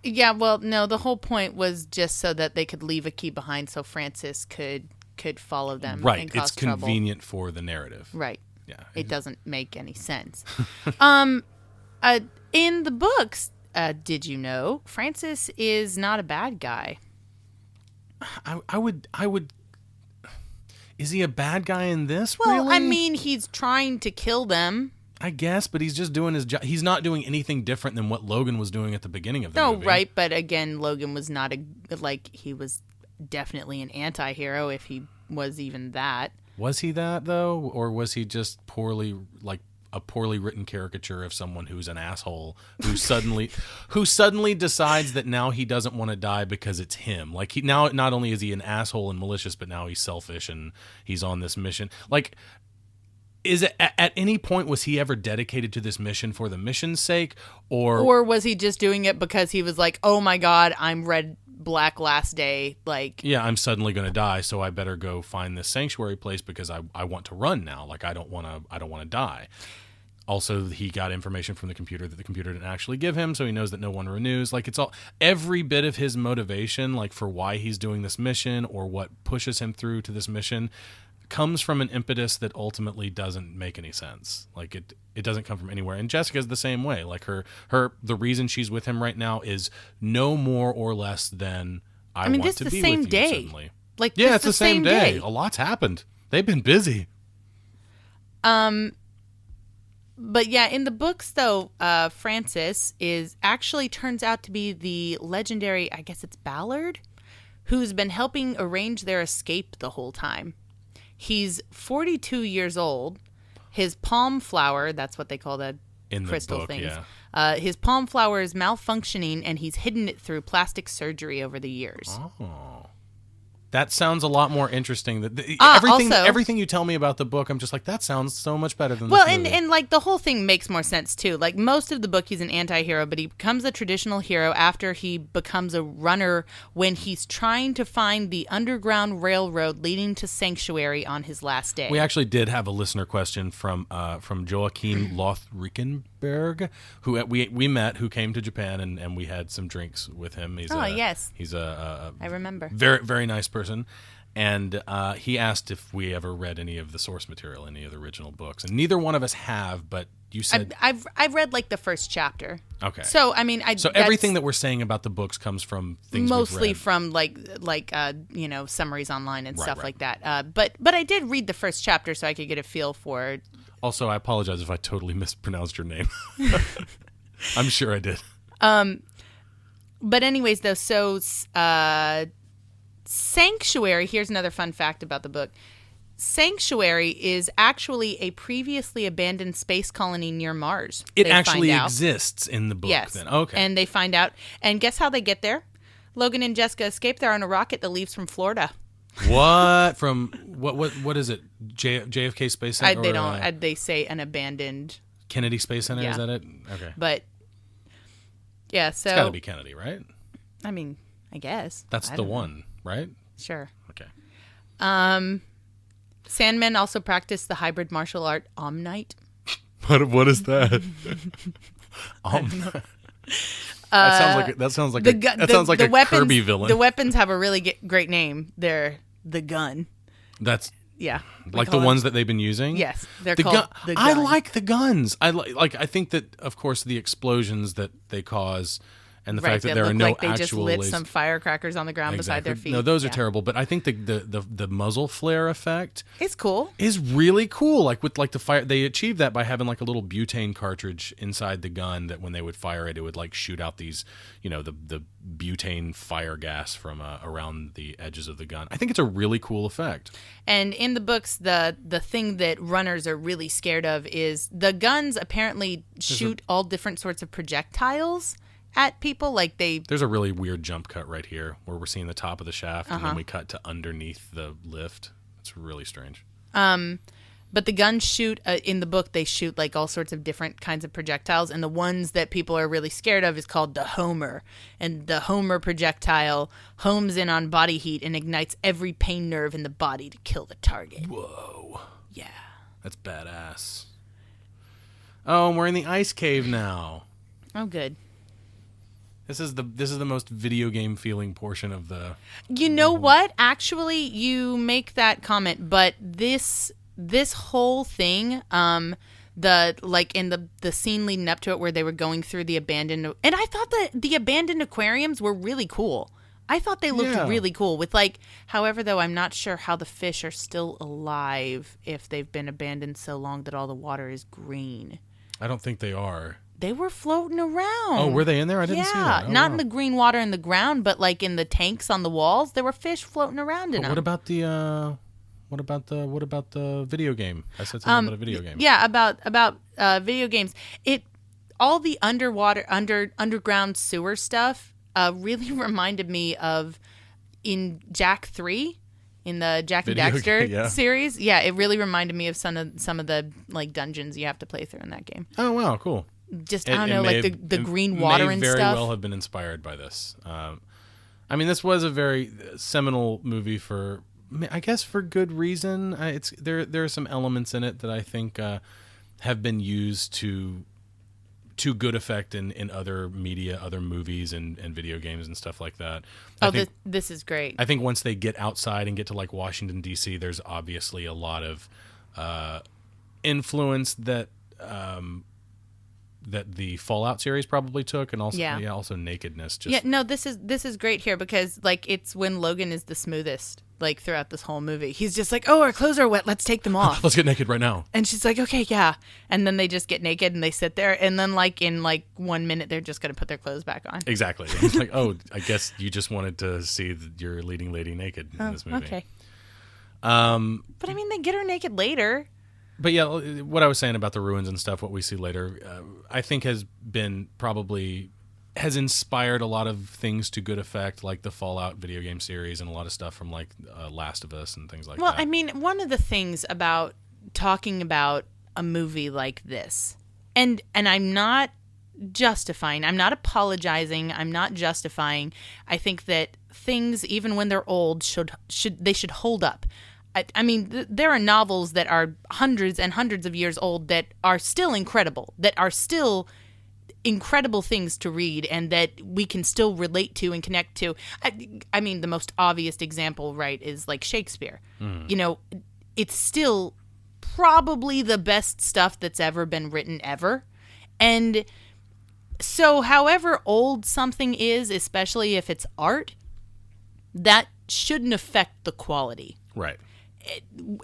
Speaker 2: Yeah, well, no, the whole point was just so that they could leave a key behind so Francis could follow them.
Speaker 1: Right,
Speaker 2: and cause
Speaker 1: it's convenient for the narrative.
Speaker 2: Right.
Speaker 1: Yeah.
Speaker 2: It doesn't make any sense. In the books, did you know Francis is not a bad guy?
Speaker 1: I would. Is he a bad guy in this?
Speaker 2: Well,
Speaker 1: really?
Speaker 2: I mean, he's trying to kill them.
Speaker 1: I guess, but he's just doing his job. He's not doing anything different than what Logan was doing at the beginning of the movie.
Speaker 2: No, right, but again, Logan was not he was definitely an anti-hero if he was even that.
Speaker 1: Was he that though, or was he just a poorly written caricature of someone who's an asshole who suddenly decides that now he doesn't want to die because it's him? Like, he now, not only is he an asshole and malicious, but now he's selfish and he's on this mission. Like, is it at any point was he ever dedicated to this mission for the mission's sake, or
Speaker 2: was he just doing it because he was like, oh my god, I'm Red Black Last Day, like,
Speaker 1: yeah, I'm suddenly going to die, so I better go find this sanctuary place because I want to run now. Like, I don't want to die. Also, he got information from the computer that the computer didn't actually give him, so he knows that no one renews. Like, it's all, every bit of his motivation, like, for why he's doing this mission or what pushes him through to this mission comes from an impetus that ultimately doesn't make any sense. Like, it doesn't come from anywhere. And Jessica's the same way. Like, the reason she's with him right now is no more or less than I want
Speaker 2: this
Speaker 1: to
Speaker 2: is
Speaker 1: be
Speaker 2: the same
Speaker 1: with you
Speaker 2: day.
Speaker 1: suddenly.
Speaker 2: Like,
Speaker 1: yeah, it's the same day.
Speaker 2: day.
Speaker 1: A lot's happened. They've been busy.
Speaker 2: But yeah, in the books, though, Francis turns out to be the legendary, I guess it's Ballard, who's been helping arrange their escape the whole time. He's 42 years old. His palm flower, that's what they call the crystal
Speaker 1: book,
Speaker 2: things.
Speaker 1: Yeah.
Speaker 2: His palm flower is malfunctioning, and he's hidden it through plastic surgery over the years.
Speaker 1: Oh. That sounds a lot more interesting.
Speaker 2: Also,
Speaker 1: Everything you tell me about the book, I'm just like, that sounds so much better than
Speaker 2: well,
Speaker 1: this movie.
Speaker 2: and like the whole thing makes more sense too. Like most of the book, he's an anti-hero, but he becomes a traditional hero after he becomes a runner when he's trying to find the underground railroad leading to Sanctuary on his last day.
Speaker 1: We actually did have a listener question from Joachim Loth-Rickenberg, who we met, who came to Japan, and we had some drinks with him.
Speaker 2: Yes.
Speaker 1: He's a
Speaker 2: I remember.
Speaker 1: very, very nice person. And he asked if we ever read any of the source material, any of the original books, and neither one of us have. But you said
Speaker 2: I've read like the first chapter.
Speaker 1: Okay.
Speaker 2: So I mean,
Speaker 1: everything that we're saying about the books comes from things
Speaker 2: mostly
Speaker 1: we've read.
Speaker 2: from like summaries online and stuff
Speaker 1: right.
Speaker 2: like that. But I did read the first chapter so I could get a feel for.
Speaker 1: Also, I apologize if I totally mispronounced your name. I'm sure I did.
Speaker 2: But anyways, though, so Sanctuary, here's another fun fact about the book. Sanctuary is actually a previously abandoned space colony near Mars.
Speaker 1: It actually exists in the book,
Speaker 2: yes.
Speaker 1: then. Okay.
Speaker 2: And they find out. And guess how they get there? Logan and Jessica escape there on a rocket that leaves from Florida.
Speaker 1: What? From what is it? JFK Space Center?
Speaker 2: They say an abandoned
Speaker 1: Kennedy Space Center,
Speaker 2: Yeah.
Speaker 1: is that it? Okay.
Speaker 2: But yeah, so
Speaker 1: It's got to be Kennedy, right?
Speaker 2: I mean, I guess.
Speaker 1: That's
Speaker 2: I
Speaker 1: the
Speaker 2: don't know.
Speaker 1: one, right?
Speaker 2: Sure.
Speaker 1: Okay.
Speaker 2: Sandmen also practice the hybrid martial art Omnite.
Speaker 1: What is that? That sounds like a
Speaker 2: weapons,
Speaker 1: Kirby villain.
Speaker 2: The weapons have a really great name. They're the gun.
Speaker 1: That's
Speaker 2: Yeah.
Speaker 1: like the ones that they've been using.
Speaker 2: Yes, they're called the gun.
Speaker 1: I like the guns. I think that, of course, the explosions that they cause and the fact that there are no
Speaker 2: like they just
Speaker 1: actual
Speaker 2: lit some firecrackers on the ground beside their feet.
Speaker 1: No, those are terrible. But I think the muzzle flare effect
Speaker 2: It's cool.
Speaker 1: is really cool. Like with the fire, they achieved that by having like a little butane cartridge inside the gun that when they would fire it, it would like shoot out these, the butane fire gas from around the edges of the gun. I think it's a really cool effect.
Speaker 2: And in the books, the thing that runners are really scared of is the guns apparently shoot all different sorts of projectiles at people.
Speaker 1: There's a really weird jump cut right here where we're seeing the top of the shaft and then we cut to underneath the lift. It's really strange.
Speaker 2: But the guns shoot, in the book, they shoot like all sorts of different kinds of projectiles. And the ones that people are really scared of is called the Homer. And the Homer projectile homes in on body heat and ignites every pain nerve in the body to kill the target.
Speaker 1: Whoa.
Speaker 2: Yeah.
Speaker 1: That's badass. Oh, and we're in the ice cave now.
Speaker 2: Oh, good.
Speaker 1: This is the most video game feeling portion of the.
Speaker 2: You know what? Actually, you make that comment, but this whole thing, the scene leading up to it where they were going through the abandoned, and I thought that the abandoned aquariums were really cool. I thought they looked really cool with however, though, I'm not sure how the fish are still alive if they've been abandoned so long that all the water is green.
Speaker 1: I don't think they are.
Speaker 2: They were floating around.
Speaker 1: Oh, were they in there? I didn't see that. Oh,
Speaker 2: not
Speaker 1: wow.
Speaker 2: in the green water in the ground, but like in the tanks on the walls, there were fish floating around in them.
Speaker 1: What about the video game? I said something about a video game.
Speaker 2: Yeah, about video games. All the underground sewer stuff really reminded me of in Jak 3. In the Jak and Daxter series. Yeah, it really reminded me of some of the dungeons you have to play through in that game.
Speaker 1: Oh, wow, cool.
Speaker 2: Just, I don't know, the green water and
Speaker 1: stuff. May very
Speaker 2: stuff.
Speaker 1: well have been inspired by this. I mean, this was a very seminal movie for, I guess, for good reason. There are some elements in it that I think have been used to good effect in other media, other movies and video games and stuff like that.
Speaker 2: This is great.
Speaker 1: I think once they get outside and get to Washington, D.C., there's obviously a lot of influence that the Fallout series probably took, and also also Nakedness.
Speaker 2: This is great here because it's when Logan is the smoothest throughout this whole movie. He's just like, oh, our clothes are wet, let's take them off.
Speaker 1: Let's get naked right now.
Speaker 2: And she's like, okay, yeah. And then they just get naked and they sit there, and then in 1 minute they're just gonna put their clothes back on.
Speaker 1: Exactly. It's like, oh, I guess you just wanted to see your leading lady naked in this movie.
Speaker 2: Okay. But I mean, they get her naked later.
Speaker 1: But yeah, what I was saying about the ruins and stuff, what we see later, I think has been probably has inspired a lot of things to good effect, like the Fallout video game series and a lot of stuff from like Last of Us and things like that.
Speaker 2: Well, I mean, one of the things about talking about a movie like this, and I'm not justifying, I'm not apologizing, I'm not justifying. I think that things, even when they're old, should hold up. I mean, there are novels that are hundreds and hundreds of years old that are still incredible, that are still incredible things to read and that we can still relate to and connect to. I mean, the most obvious example, right, is like Shakespeare. You know, it's still probably the best stuff that's ever been written ever. And so however old something is, especially if it's art, that shouldn't affect the quality.
Speaker 1: Right.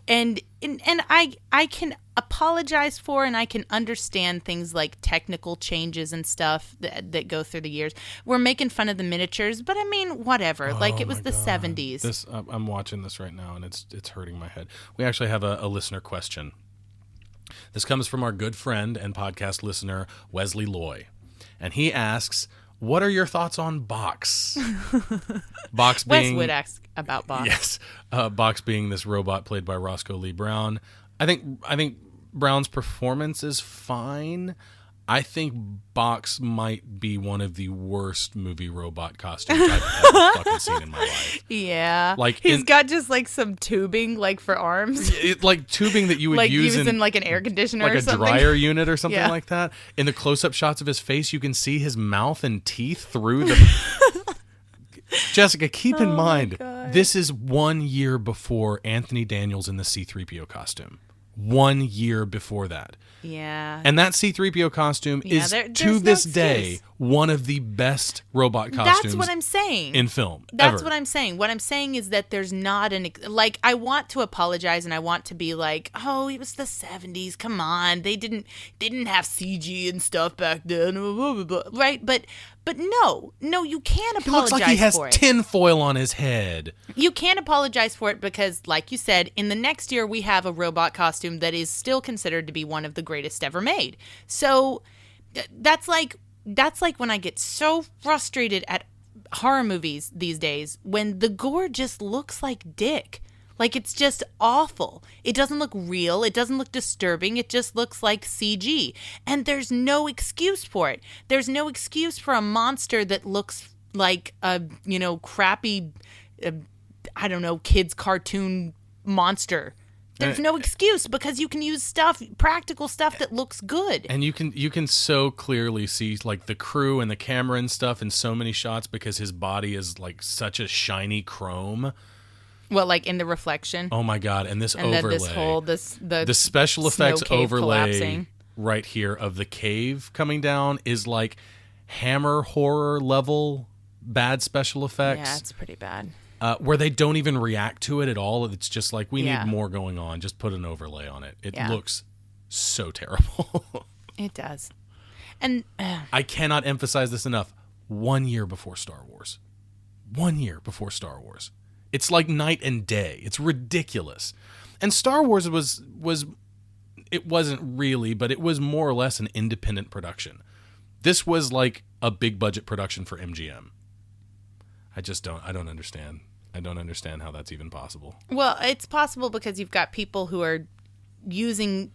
Speaker 2: And I can apologize for, and I can understand things like technical changes and stuff that go through the years. We're making fun of the miniatures, but I mean, whatever. Like, it was the 70s.
Speaker 1: I'm watching this right now, and it's hurting my head. We actually have a listener question. This comes from our good friend and podcast listener, Wesley Loy. And he asks, what are your thoughts on Box? Box being...
Speaker 2: Wes would ask about Box.
Speaker 1: Yes. Box being this robot played by Roscoe Lee Brown. I think Brown's performance is fine. I think Box might be one of the worst movie robot costumes I've ever fucking seen in my life.
Speaker 2: Yeah.
Speaker 1: Like
Speaker 2: he's got just like some tubing like for arms.
Speaker 1: Like tubing that you would
Speaker 2: like
Speaker 1: use
Speaker 2: in like an air conditioner
Speaker 1: like
Speaker 2: or
Speaker 1: a
Speaker 2: something.
Speaker 1: dryer unit or something
Speaker 2: Yeah.
Speaker 1: like that. In the close-up shots of his face, you can see his mouth and teeth through the... Jessica, keep in mind, this is 1 year before Anthony Daniels in the C-3PO costume. 1 year before that.
Speaker 2: Yeah.
Speaker 1: And that C-3PO costume is,
Speaker 2: there's
Speaker 1: to this
Speaker 2: no
Speaker 1: day,
Speaker 2: excuse.
Speaker 1: one of the best robot costumes
Speaker 2: That's what I'm saying.
Speaker 1: in film.
Speaker 2: That's
Speaker 1: ever.
Speaker 2: what I'm saying. What I'm saying is that there's not like, I want to apologize and I want to be like, oh, it was the 70s. Come on. They didn't have CG and stuff back then. Blah, blah, blah, right? But no, you can't
Speaker 1: He looks
Speaker 2: apologize
Speaker 1: like he has
Speaker 2: for it.
Speaker 1: tinfoil on his head.
Speaker 2: You can't apologize for it because, like you said, in the next year we have a robot costume that is still considered to be one of the greatest ever made. So that's like when I get so frustrated at horror movies these days when the gore just looks like dick. Like, it's just awful. It doesn't look real. It doesn't look disturbing. It just looks like CG. And there's no excuse for it. There's no excuse for a monster that looks like a, crappy, I don't know, kids' cartoon monster. There's no excuse because you can use practical stuff that looks good.
Speaker 1: And you can so clearly see like the crew and the camera and stuff in so many shots because his body is like such a shiny chrome.
Speaker 2: Well, like in the reflection.
Speaker 1: Oh my God! And this
Speaker 2: and
Speaker 1: overlay,
Speaker 2: then
Speaker 1: the special effects
Speaker 2: snow cave
Speaker 1: overlay
Speaker 2: collapsing.
Speaker 1: right here of the cave coming down is like Hammer horror level bad special effects.
Speaker 2: Yeah, it's pretty bad.
Speaker 1: Where they don't even react to it at all. It's just like, we
Speaker 2: Yeah.
Speaker 1: need more going on. Just put an overlay on it. It
Speaker 2: Yeah.
Speaker 1: looks so terrible.
Speaker 2: It does. And
Speaker 1: I cannot emphasize this enough. 1 year before Star Wars. 1 year before Star Wars. It's like night and day. It's ridiculous. And Star Wars was it wasn't really, but it was more or less an independent production. This was like a big budget production for MGM. I don't understand. I don't understand how that's even possible.
Speaker 2: well, it's possible because you've got people who are using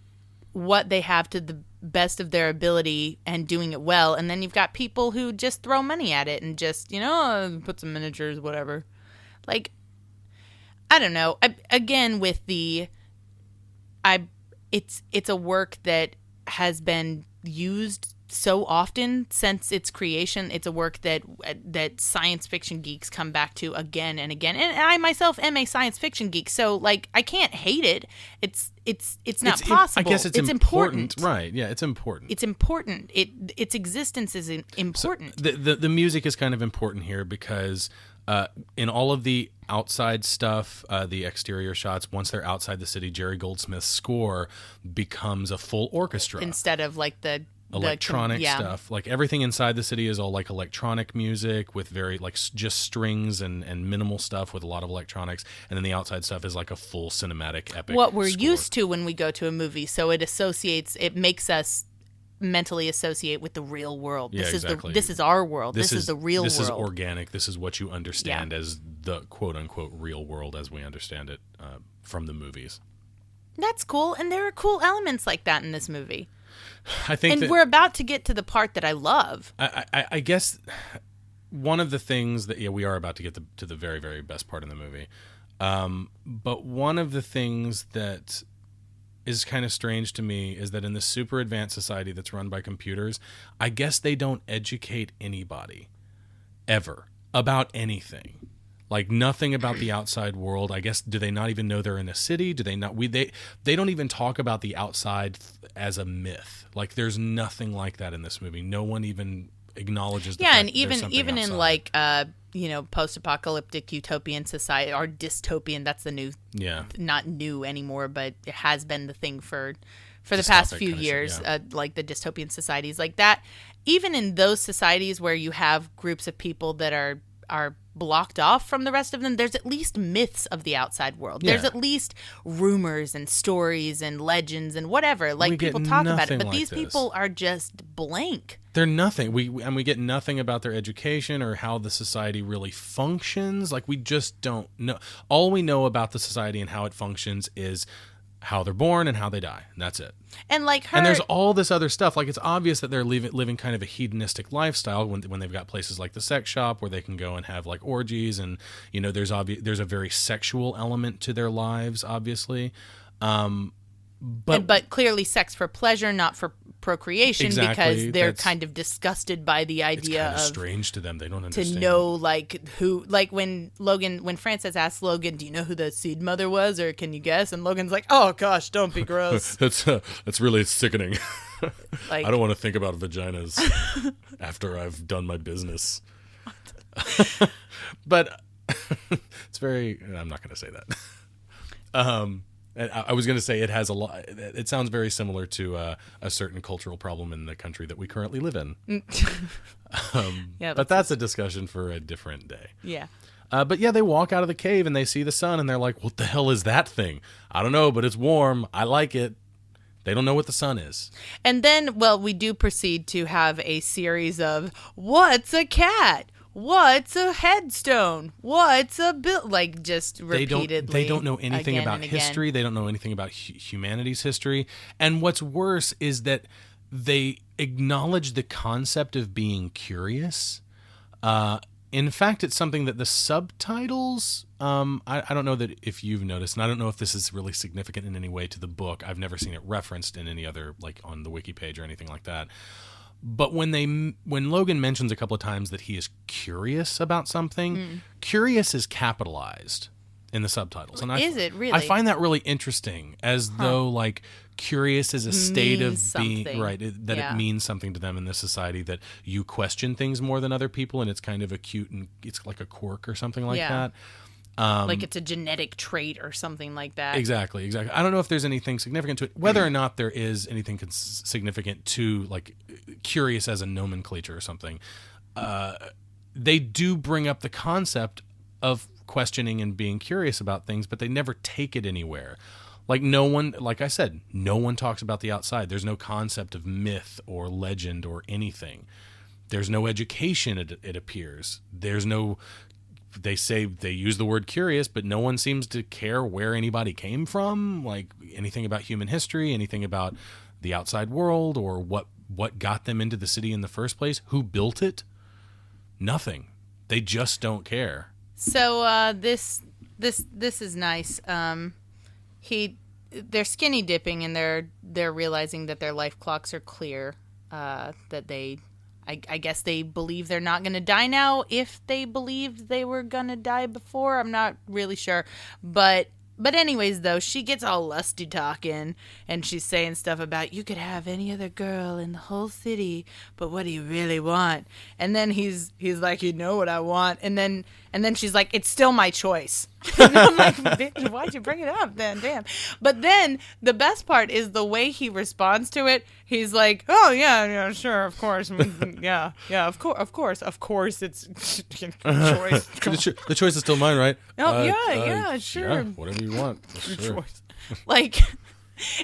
Speaker 2: what they have to the best of their ability and doing it well, and then you've got people who just throw money at it and just, put some miniatures, whatever. Like, I don't know. It's a work that has been used so often since its creation. It's a work that science fiction geeks come back to again and again. And I myself am a science fiction geek, so like I can't hate it. It's not possible.
Speaker 1: I guess it's important. Right. Yeah, it's important.
Speaker 2: It's important. Its existence is important.
Speaker 1: So the music is kind of important here because in all of the outside stuff, the exterior shots, once they're outside the city, Jerry Goldsmith's score becomes a full orchestra.
Speaker 2: Instead of like the
Speaker 1: electronic stuff. Like everything inside the city is all like electronic music with very like just strings and minimal stuff with a lot of electronics. And then the outside stuff is like a full cinematic epic
Speaker 2: what we're
Speaker 1: score.
Speaker 2: used to when we go to a movie. So it makes us mentally associate with the real world.
Speaker 1: Yeah,
Speaker 2: This
Speaker 1: exactly.
Speaker 2: this is our world. This is the real world.
Speaker 1: This is organic. This is what you understand as the quote unquote real world as we understand it from the movies.
Speaker 2: That's cool, and there are cool elements like that in this movie.
Speaker 1: I think,
Speaker 2: and we're about to get to the part that I love.
Speaker 1: I guess one of the things that we are about to get to the very, very best part in the movie. But one of the things that is kind of strange to me is that in this super advanced society that's run by computers, I guess they don't educate anybody ever about anything. Like nothing about the outside world. I guess, do they not even know they're in a city? Do they not? They don't even talk about the outside as a myth. Like there's nothing like that in this movie. No one even acknowledges the fact
Speaker 2: and
Speaker 1: that there's something
Speaker 2: even
Speaker 1: outside.
Speaker 2: in like post-apocalyptic utopian society or dystopian, that's the new, not new anymore, but it has been the thing for the past few years, like the dystopian societies like that. Even in those societies where you have groups of people that are blocked off from the rest of them, there's at least myths of the outside world. There's at least rumors and stories and legends and whatever. Like people talk about it, but these people are just blank. They're
Speaker 1: nothing. We get nothing about their education or how the society really functions. Like we just don't know. All we know about the society and how it functions is how they're born and how they die, and that's it.
Speaker 2: And like her,
Speaker 1: and there's all this other stuff. Like it's obvious that they're living kind of a hedonistic lifestyle when they've got places like the sex shop where they can go and have like orgies, and there's a very sexual element to their lives, obviously.
Speaker 2: But clearly sex for pleasure, not for procreation, because they're kind of disgusted by the idea
Speaker 1: of strange to them. They don't understand.
Speaker 2: To know like who, like when Frances asks Logan, "Do you know who the seed mother was, or can you guess?" And Logan's like, "Oh gosh, don't be gross."
Speaker 1: That's really sickening.
Speaker 2: Like,
Speaker 1: I don't want to think about vaginas after I've done my business. But it's very. I'm not going to say that. I was going to say it has a lot. It sounds very similar to a certain cultural problem in the country that we currently live in. But that's a discussion for a different day.
Speaker 2: Yeah.
Speaker 1: But yeah, they walk out of the cave and they see the sun and they're like, "What the hell is that thing? I don't know, but it's warm. I like it." They don't know what the sun is. And
Speaker 2: then, we do proceed to have a series of, "What's a cat? What's a headstone? What's a like just repeatedly."
Speaker 1: They don't know anything about history. They don't know anything about humanity's history. And what's worse is that they acknowledge the concept of being curious. In fact, it's something that the subtitles, I don't know that if you've noticed, and I don't know if this is really significant in any way to the book. I've never seen it referenced in any other, like on the wiki page or anything like that. But when Logan mentions a couple of times that he is curious about something, curious is capitalized in the subtitles. And
Speaker 2: is it really?
Speaker 1: I find that really interesting, as though like curious is a state of being, right, that it means something to them in this society, that you question things more than other people, and it's kind of acute and it's like a quirk or something like that.
Speaker 2: Like it's a genetic trait or something like that.
Speaker 1: Exactly. I don't know if there's anything significant to it, whether or not there is anything significant to like curious as a nomenclature or something. They do bring up the concept of questioning and being curious about things, but they never take it anywhere. Like I said, no one talks about the outside. There's no concept of myth or legend or anything. There's no education, it appears. There's no... They say they use the word curious, but no one seems to care where anybody came from, like anything about human history, anything about the outside world, or what got them into the city in the first place, who built it. Nothing. They just don't care.
Speaker 2: So this is nice. They're skinny dipping, and they're realizing that their life clocks are clear. That they. I guess they believe they're not going to die now. If they believed they were going to die before, I'm not really sure. But anyways, though, she gets all lusty talking, and she's saying stuff about, "You could have any other girl in the whole city, but what do you really want?" And then he's like, "You know what I want." And then she's like, "It's still my choice." And I'm like, "Bitch, why'd you bring it up then? Damn." But then the best part is the way he responds to it. He's like, "Oh yeah, sure, of course, yeah, of course, it's choice.
Speaker 1: The choice is still mine, right?"
Speaker 2: Oh yeah, sure.
Speaker 1: Yeah, whatever you want. Sure.
Speaker 2: Choice. Like,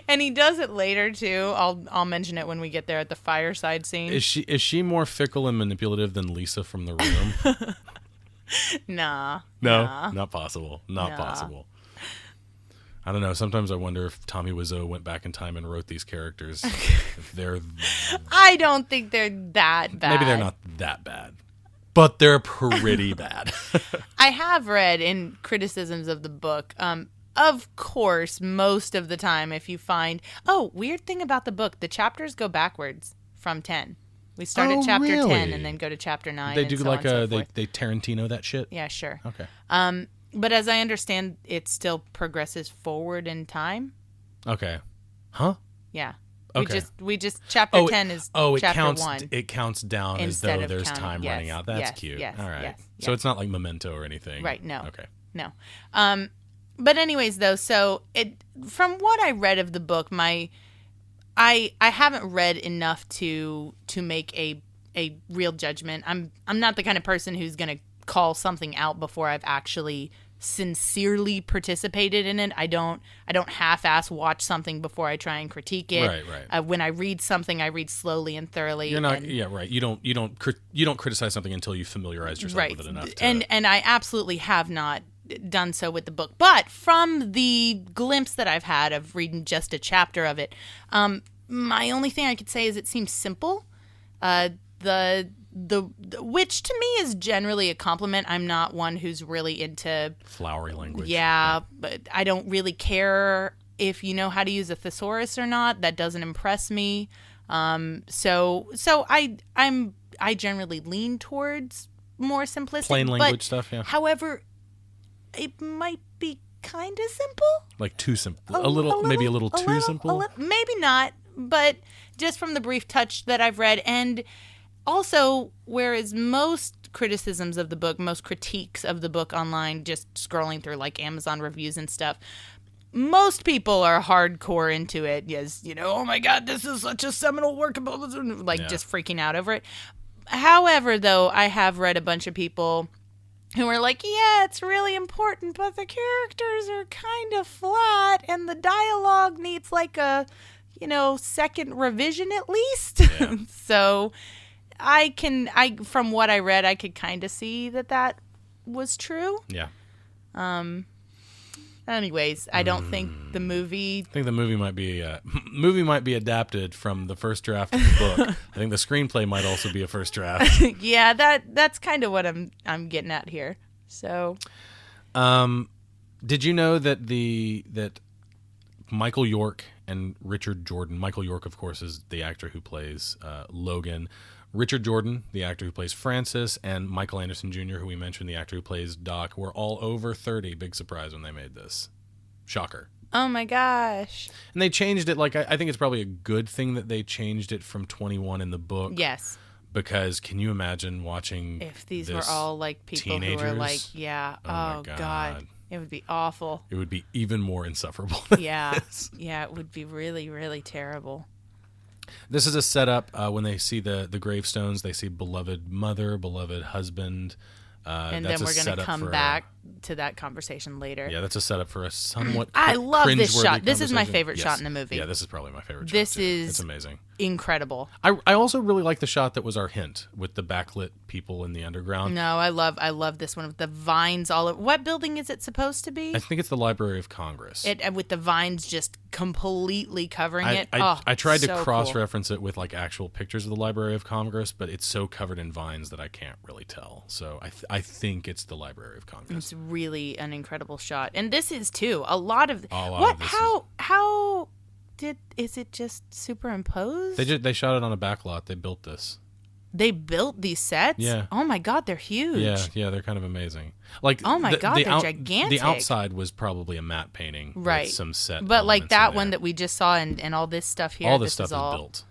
Speaker 2: And he does it later too. I'll mention it when we get there at the fireside scene.
Speaker 1: Is she more fickle and manipulative than Lisa from The Room?
Speaker 2: Nah.
Speaker 1: No,
Speaker 2: nah.
Speaker 1: not possible. Not
Speaker 2: Nah.
Speaker 1: possible. I don't know. Sometimes I wonder if Tommy Wiseau went back in time and wrote these characters. If they're
Speaker 2: I don't think they're that bad.
Speaker 1: maybe they're not that bad, but they're pretty bad.
Speaker 2: I have read in criticisms of the book. Of course, most of the time, if you find weird thing about the book, the chapters go backwards from 10. We start at chapter 10 and then go to chapter 9.
Speaker 1: They
Speaker 2: and
Speaker 1: do
Speaker 2: so
Speaker 1: like
Speaker 2: on and so
Speaker 1: they
Speaker 2: forth.
Speaker 1: Tarantino that shit.
Speaker 2: Yeah, sure.
Speaker 1: Okay.
Speaker 2: But as I understand, it still progresses forward in time.
Speaker 1: Okay. Huh?
Speaker 2: Yeah.
Speaker 1: Okay.
Speaker 2: We just chapter 10 is
Speaker 1: it
Speaker 2: chapter
Speaker 1: counts.
Speaker 2: 1.
Speaker 1: It counts down
Speaker 2: Instead
Speaker 1: as though
Speaker 2: of
Speaker 1: there's
Speaker 2: counting.
Speaker 1: time
Speaker 2: Yes,
Speaker 1: running out. That's
Speaker 2: yes,
Speaker 1: cute.
Speaker 2: yes,
Speaker 1: All right.
Speaker 2: yes,
Speaker 1: So
Speaker 2: yes.
Speaker 1: it's not like Memento or anything.
Speaker 2: Right. No.
Speaker 1: Okay.
Speaker 2: No. But anyways, though, so from what I read of the book, I haven't read enough to make a real judgment. I'm not the kind of person who's going to call something out before I've actually sincerely participated in it. I don't half-ass watch something before I try and critique it.
Speaker 1: Right.
Speaker 2: When I read something, I read slowly and thoroughly.
Speaker 1: You're not. Yeah. Right. You don't criticize something until you familiarize yourself with it enough.
Speaker 2: And I absolutely have not done so with the book. But from the glimpse that I've had of reading just a chapter of it, my only thing I could say is it seems simple. The which to me is generally a compliment. I'm not one who's really into
Speaker 1: flowery language.
Speaker 2: Yeah, but I don't really care if you know how to use a thesaurus or not. That doesn't impress me. So I generally lean towards more simplistic,
Speaker 1: plain language stuff. Yeah.
Speaker 2: However, it might be kind of simple.
Speaker 1: Like too simple. A little too simple.
Speaker 2: Maybe not, but just from the brief touch that I've read. And also, whereas most criticisms of the book, most critiques of the book online, just scrolling through like Amazon reviews and stuff, most people are hardcore into it. Yes, oh my God, this is such a seminal work, just freaking out over it. However, though, I have read a bunch of people who are like, yeah, it's really important, but the characters are kind of flat and the dialogue needs like a, second revision at least. Yeah. So from what I read, I could kind of see that was true.
Speaker 1: Yeah.
Speaker 2: Anyways, I don't think the movie.
Speaker 1: I think the movie might be adapted from the first draft of the book. I think the screenplay might also be a first draft.
Speaker 2: Yeah, that's kind of what I'm getting at here. So,
Speaker 1: did you know that Michael York and Richard Jordan? Michael York, of course, is the actor who plays Logan. Richard Jordan, the actor who plays Francis, and Michael Anderson Jr., who we mentioned, the actor who plays Doc, were all over 30. Big surprise when they made this. Shocker.
Speaker 2: Oh my gosh.
Speaker 1: And they changed it, I think it's probably a good thing that they changed it from 21 in the book.
Speaker 2: Yes.
Speaker 1: Because can you imagine watching
Speaker 2: if these were all like people
Speaker 1: teenagers?
Speaker 2: Who were like, yeah, oh God. It would be awful.
Speaker 1: It would be even more insufferable than this.
Speaker 2: Yeah, it would be really, really terrible.
Speaker 1: This is a setup when they see the gravestones. They see beloved mother, beloved husband.
Speaker 2: And then we're going to come back to that conversation later.
Speaker 1: Yeah, that's a setup for a somewhat
Speaker 2: I love this shot. This is my
Speaker 1: conversation.
Speaker 2: favorite
Speaker 1: Yes.
Speaker 2: shot in the movie.
Speaker 1: Yeah, this is probably my favorite
Speaker 2: this
Speaker 1: shot, too. It's amazing.
Speaker 2: Incredible.
Speaker 1: I also really like the shot that was our hint with the backlit people in the underground.
Speaker 2: No, I love this one with the vines all over. What building is it supposed to be?
Speaker 1: I think it's the Library of Congress.
Speaker 2: With the vines just completely covering it.
Speaker 1: I tried to
Speaker 2: so
Speaker 1: cross-reference it with like actual pictures of the Library of Congress, but it's so covered in vines that I can't really tell. So I think it's the Library of Congress.
Speaker 2: It's really an incredible shot, and this is too. A lot of how is it just superimposed?
Speaker 1: They shot it on a back lot. They built this.
Speaker 2: They built these sets?
Speaker 1: Yeah.
Speaker 2: Oh my God, they're huge.
Speaker 1: Yeah, they're kind of amazing. Like,
Speaker 2: oh my God, they're gigantic.
Speaker 1: The outside was probably a matte painting,
Speaker 2: right?
Speaker 1: With some set,
Speaker 2: but like that one that we just saw, and all this stuff here.
Speaker 1: All this stuff is built.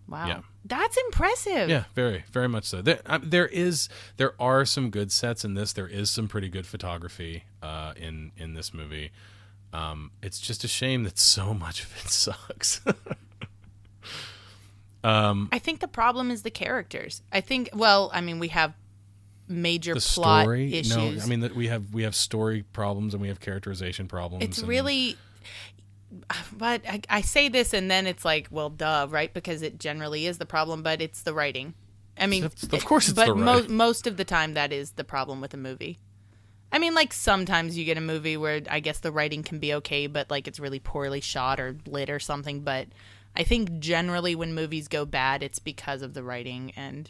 Speaker 2: Wow.
Speaker 1: Yeah.
Speaker 2: That's impressive.
Speaker 1: Yeah, very, very much so. There are some good sets in this. There is some pretty good photography in this movie. It's just a shame that so much of it sucks.
Speaker 2: I think the problem is the characters. We have major plot issues.
Speaker 1: No, I mean that we have story problems and we have characterization problems.
Speaker 2: It's really but I say this and then it's like, well, duh, right? Because it generally is the problem, but it's the writing. I mean,
Speaker 1: of course it's
Speaker 2: but
Speaker 1: the writing.
Speaker 2: most of the time that is the problem with a movie. I mean, like sometimes you get a movie where I guess the writing can be okay, but like it's really poorly shot or lit or something. But I think generally when movies go bad, it's because of the writing, and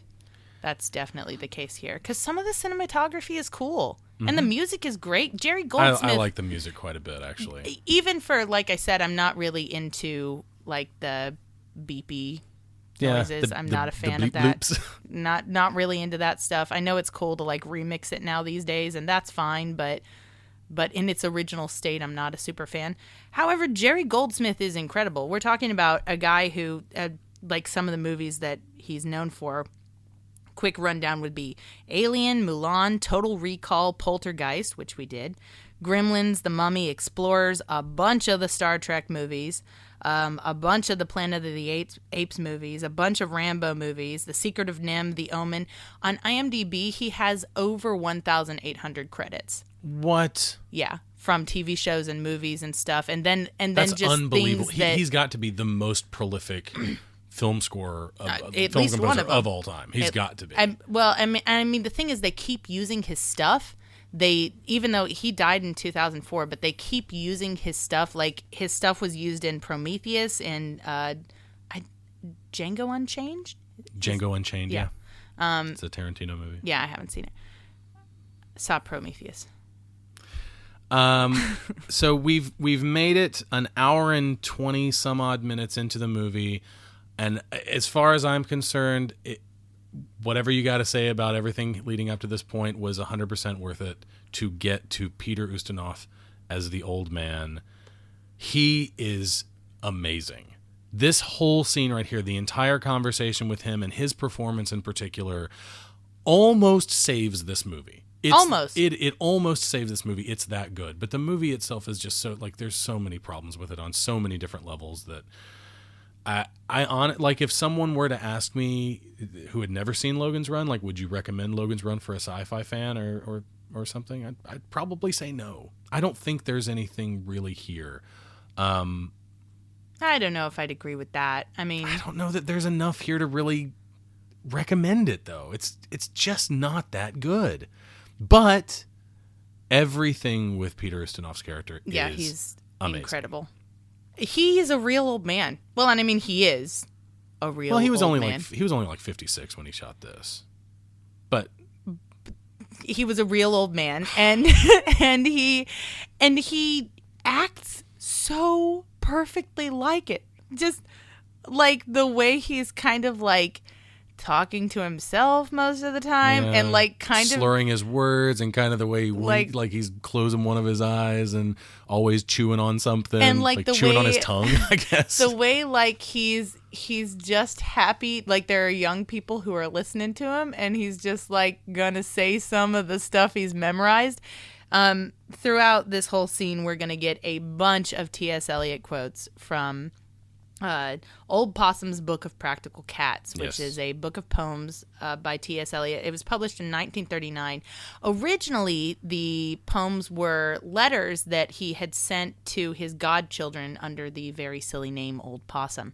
Speaker 2: that's definitely the case here. Because some of the cinematography is cool, and the music is great. Jerry Goldsmith.
Speaker 1: I like the music quite a bit, actually.
Speaker 2: Even for, like I said, I'm not really into like the beepy noises. I'm not a fan of that.
Speaker 1: Loops.
Speaker 2: Not really into that stuff. I know it's cool to like remix it now these days, and that's fine, but in its original state, I'm not a super fan. However, Jerry Goldsmith is incredible. We're talking about a guy who, like some of the movies that he's known for, quick rundown would be Alien, Mulan, Total Recall, Poltergeist, which we did, Gremlins, The Mummy, Explorers, a bunch of the Star Trek movies, a bunch of the Planet of the Apes movies, a bunch of Rambo movies, The Secret of NIMH, The Omen. On IMDb, he has over 1,800 credits.
Speaker 1: What?
Speaker 2: Yeah, from TV shows and movies and stuff, and then
Speaker 1: That's
Speaker 2: just
Speaker 1: unbelievable.
Speaker 2: things that
Speaker 1: He's got to be the most prolific film scorer,
Speaker 2: at
Speaker 1: film
Speaker 2: least one
Speaker 1: composer
Speaker 2: of them.
Speaker 1: of all time. He's got to be.
Speaker 2: I mean, the thing is, they keep using his stuff. Even though he died in 2004, but they keep using his stuff. Like his stuff was used in Prometheus and Django Unchained.
Speaker 1: Django Unchained,
Speaker 2: Yeah.
Speaker 1: It's a Tarantino movie.
Speaker 2: Yeah, I haven't seen it. Saw Prometheus.
Speaker 1: So we've made it an hour and 20 some odd minutes into the movie, and as far as I'm concerned, whatever you got to say about everything leading up to this point was 100% worth it to get to Peter Ustinov as the old man. He is amazing. This whole scene right here, the entire conversation with him and his performance in particular, almost saves this movie. It almost saves this movie. It's that good. But the movie itself is just so, like, there's so many problems with it on so many different levels that like, if someone were to ask me who had never seen Logan's Run, like, would you recommend Logan's Run for a sci-fi fan or something? I'd probably say no. I don't think there's anything really here.
Speaker 2: I don't know if I'd agree with that. I mean,
Speaker 1: I don't know that there's enough here to really recommend it, though. It's just not that good. But everything with Peter Ustinov's character is
Speaker 2: he's
Speaker 1: amazing.
Speaker 2: Incredible. He is a real old man. Well, and I mean, he is a real
Speaker 1: Well, he was
Speaker 2: old
Speaker 1: only
Speaker 2: man.
Speaker 1: he was only like 56 when he shot this. But
Speaker 2: he was a real old man, and and he acts so perfectly like it. Just like the way he's kind of like talking to himself most of the time, and like kind of
Speaker 1: slurring his words, and kind of the way he like he's closing one of his eyes and always chewing on something,
Speaker 2: and like the
Speaker 1: chewing
Speaker 2: way,
Speaker 1: on his tongue, I guess.
Speaker 2: The way like he's just happy, like there are young people who are listening to him, and he's just like gonna say some of the stuff he's memorized. Throughout this whole scene, we're gonna get a bunch of T.S. Eliot quotes from Old Possum's Book of Practical Cats, which is a book of poems by T.S. Eliot. It was published in 1939. Originally, the poems were letters that he had sent to his godchildren under the very silly name Old Possum.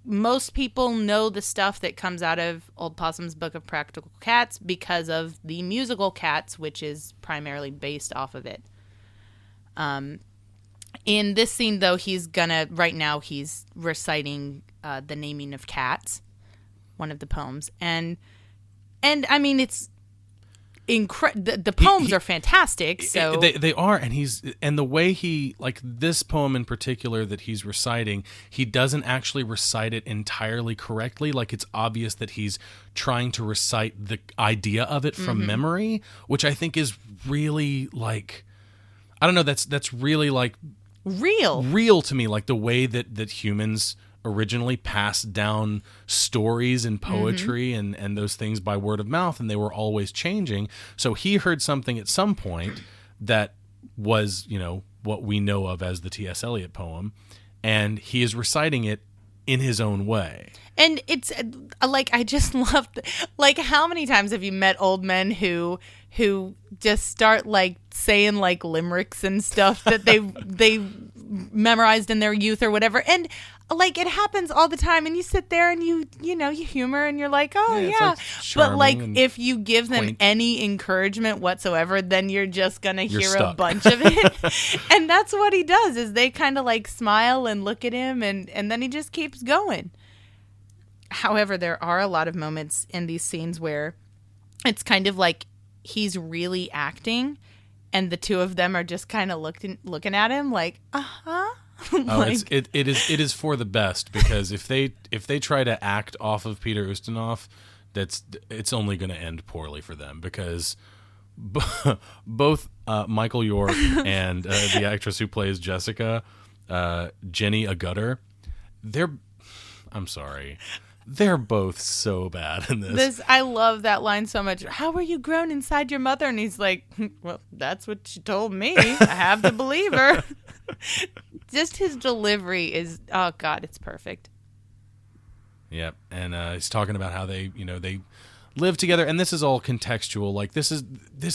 Speaker 2: Most people know the stuff that comes out of Old Possum's Book of Practical Cats because of the musical Cats, which is primarily based off of it. In this scene, though, right now he's reciting the naming of cats, one of the poems, and I mean it's the poems are fantastic. So
Speaker 1: they are, and the way he, like this poem in particular that he's reciting, he doesn't actually recite it entirely correctly. Like it's obvious that he's trying to recite the idea of it from memory, which I think is really like, I don't know, that's really like real to me, like the way that humans originally passed down stories and poetry and those things by word of mouth, and they were always changing. So he heard something at some point that was, what we know of as the T.S. Eliot poem, and he is reciting it in his own way.
Speaker 2: And it's like, I just love, like, how many times have you met old men who just start like saying like limericks and stuff that they memorized in their youth or whatever. And like it happens all the time, and you sit there and you humor and you're like, oh yeah. But like if you give them
Speaker 1: quaint.
Speaker 2: any encouragement whatsoever, then you're just gonna hear
Speaker 1: stuck.
Speaker 2: a bunch of it. And that's what he does, is they kind of like smile and look at him, and then he just keeps going. However, there are a lot of moments in these scenes where it's kind of like he's really acting, and the two of them are just kind of looking at him like,
Speaker 1: It is for the best, because if they try to act off of Peter Ustinov, it's only going to end poorly for them, because both Michael York and the actress who plays Jessica, Jenny Agutter, they're both so bad in this.
Speaker 2: I love that line so much. How were you grown inside your mother? And he's like, well, that's what she told me. I have to believe her. Just his delivery is, oh God, it's perfect.
Speaker 1: Yep. And he's talking about how they live together, and this is all contextual. Like this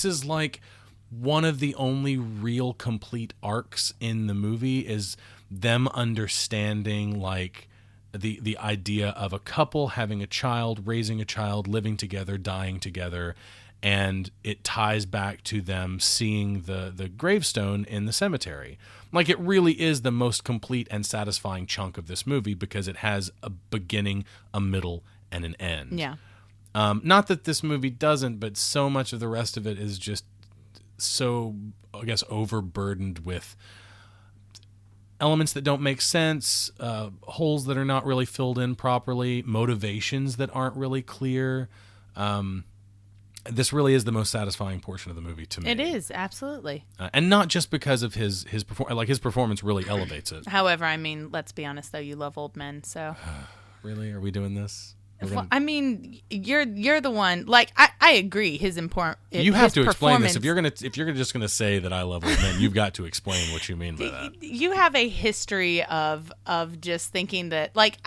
Speaker 1: is like one of the only real complete arcs in the movie, is them understanding like the idea of a couple having a child, raising a child, living together, dying together, and it ties back to them seeing the gravestone in the cemetery. Like it really is the most complete and satisfying chunk of this movie, because it has a beginning, a middle, and an end.
Speaker 2: Yeah.
Speaker 1: Not that this movie doesn't, but so much of the rest of it is just so, I guess, overburdened with elements that don't make sense, holes that are not really filled in properly, motivations that aren't really clear. This really is the most satisfying portion of the movie to me.
Speaker 2: It is, absolutely.
Speaker 1: And not just because of his performance really elevates it.
Speaker 2: However, I mean, let's be honest though, you love old men, so.
Speaker 1: Really? Are we doing this?
Speaker 2: Well, I mean, you're the one. Like, I agree. His important.
Speaker 1: You have to explain this. If you're just gonna say that I love old men, you've got to explain what you mean by that.
Speaker 2: You have a history of just thinking that, like,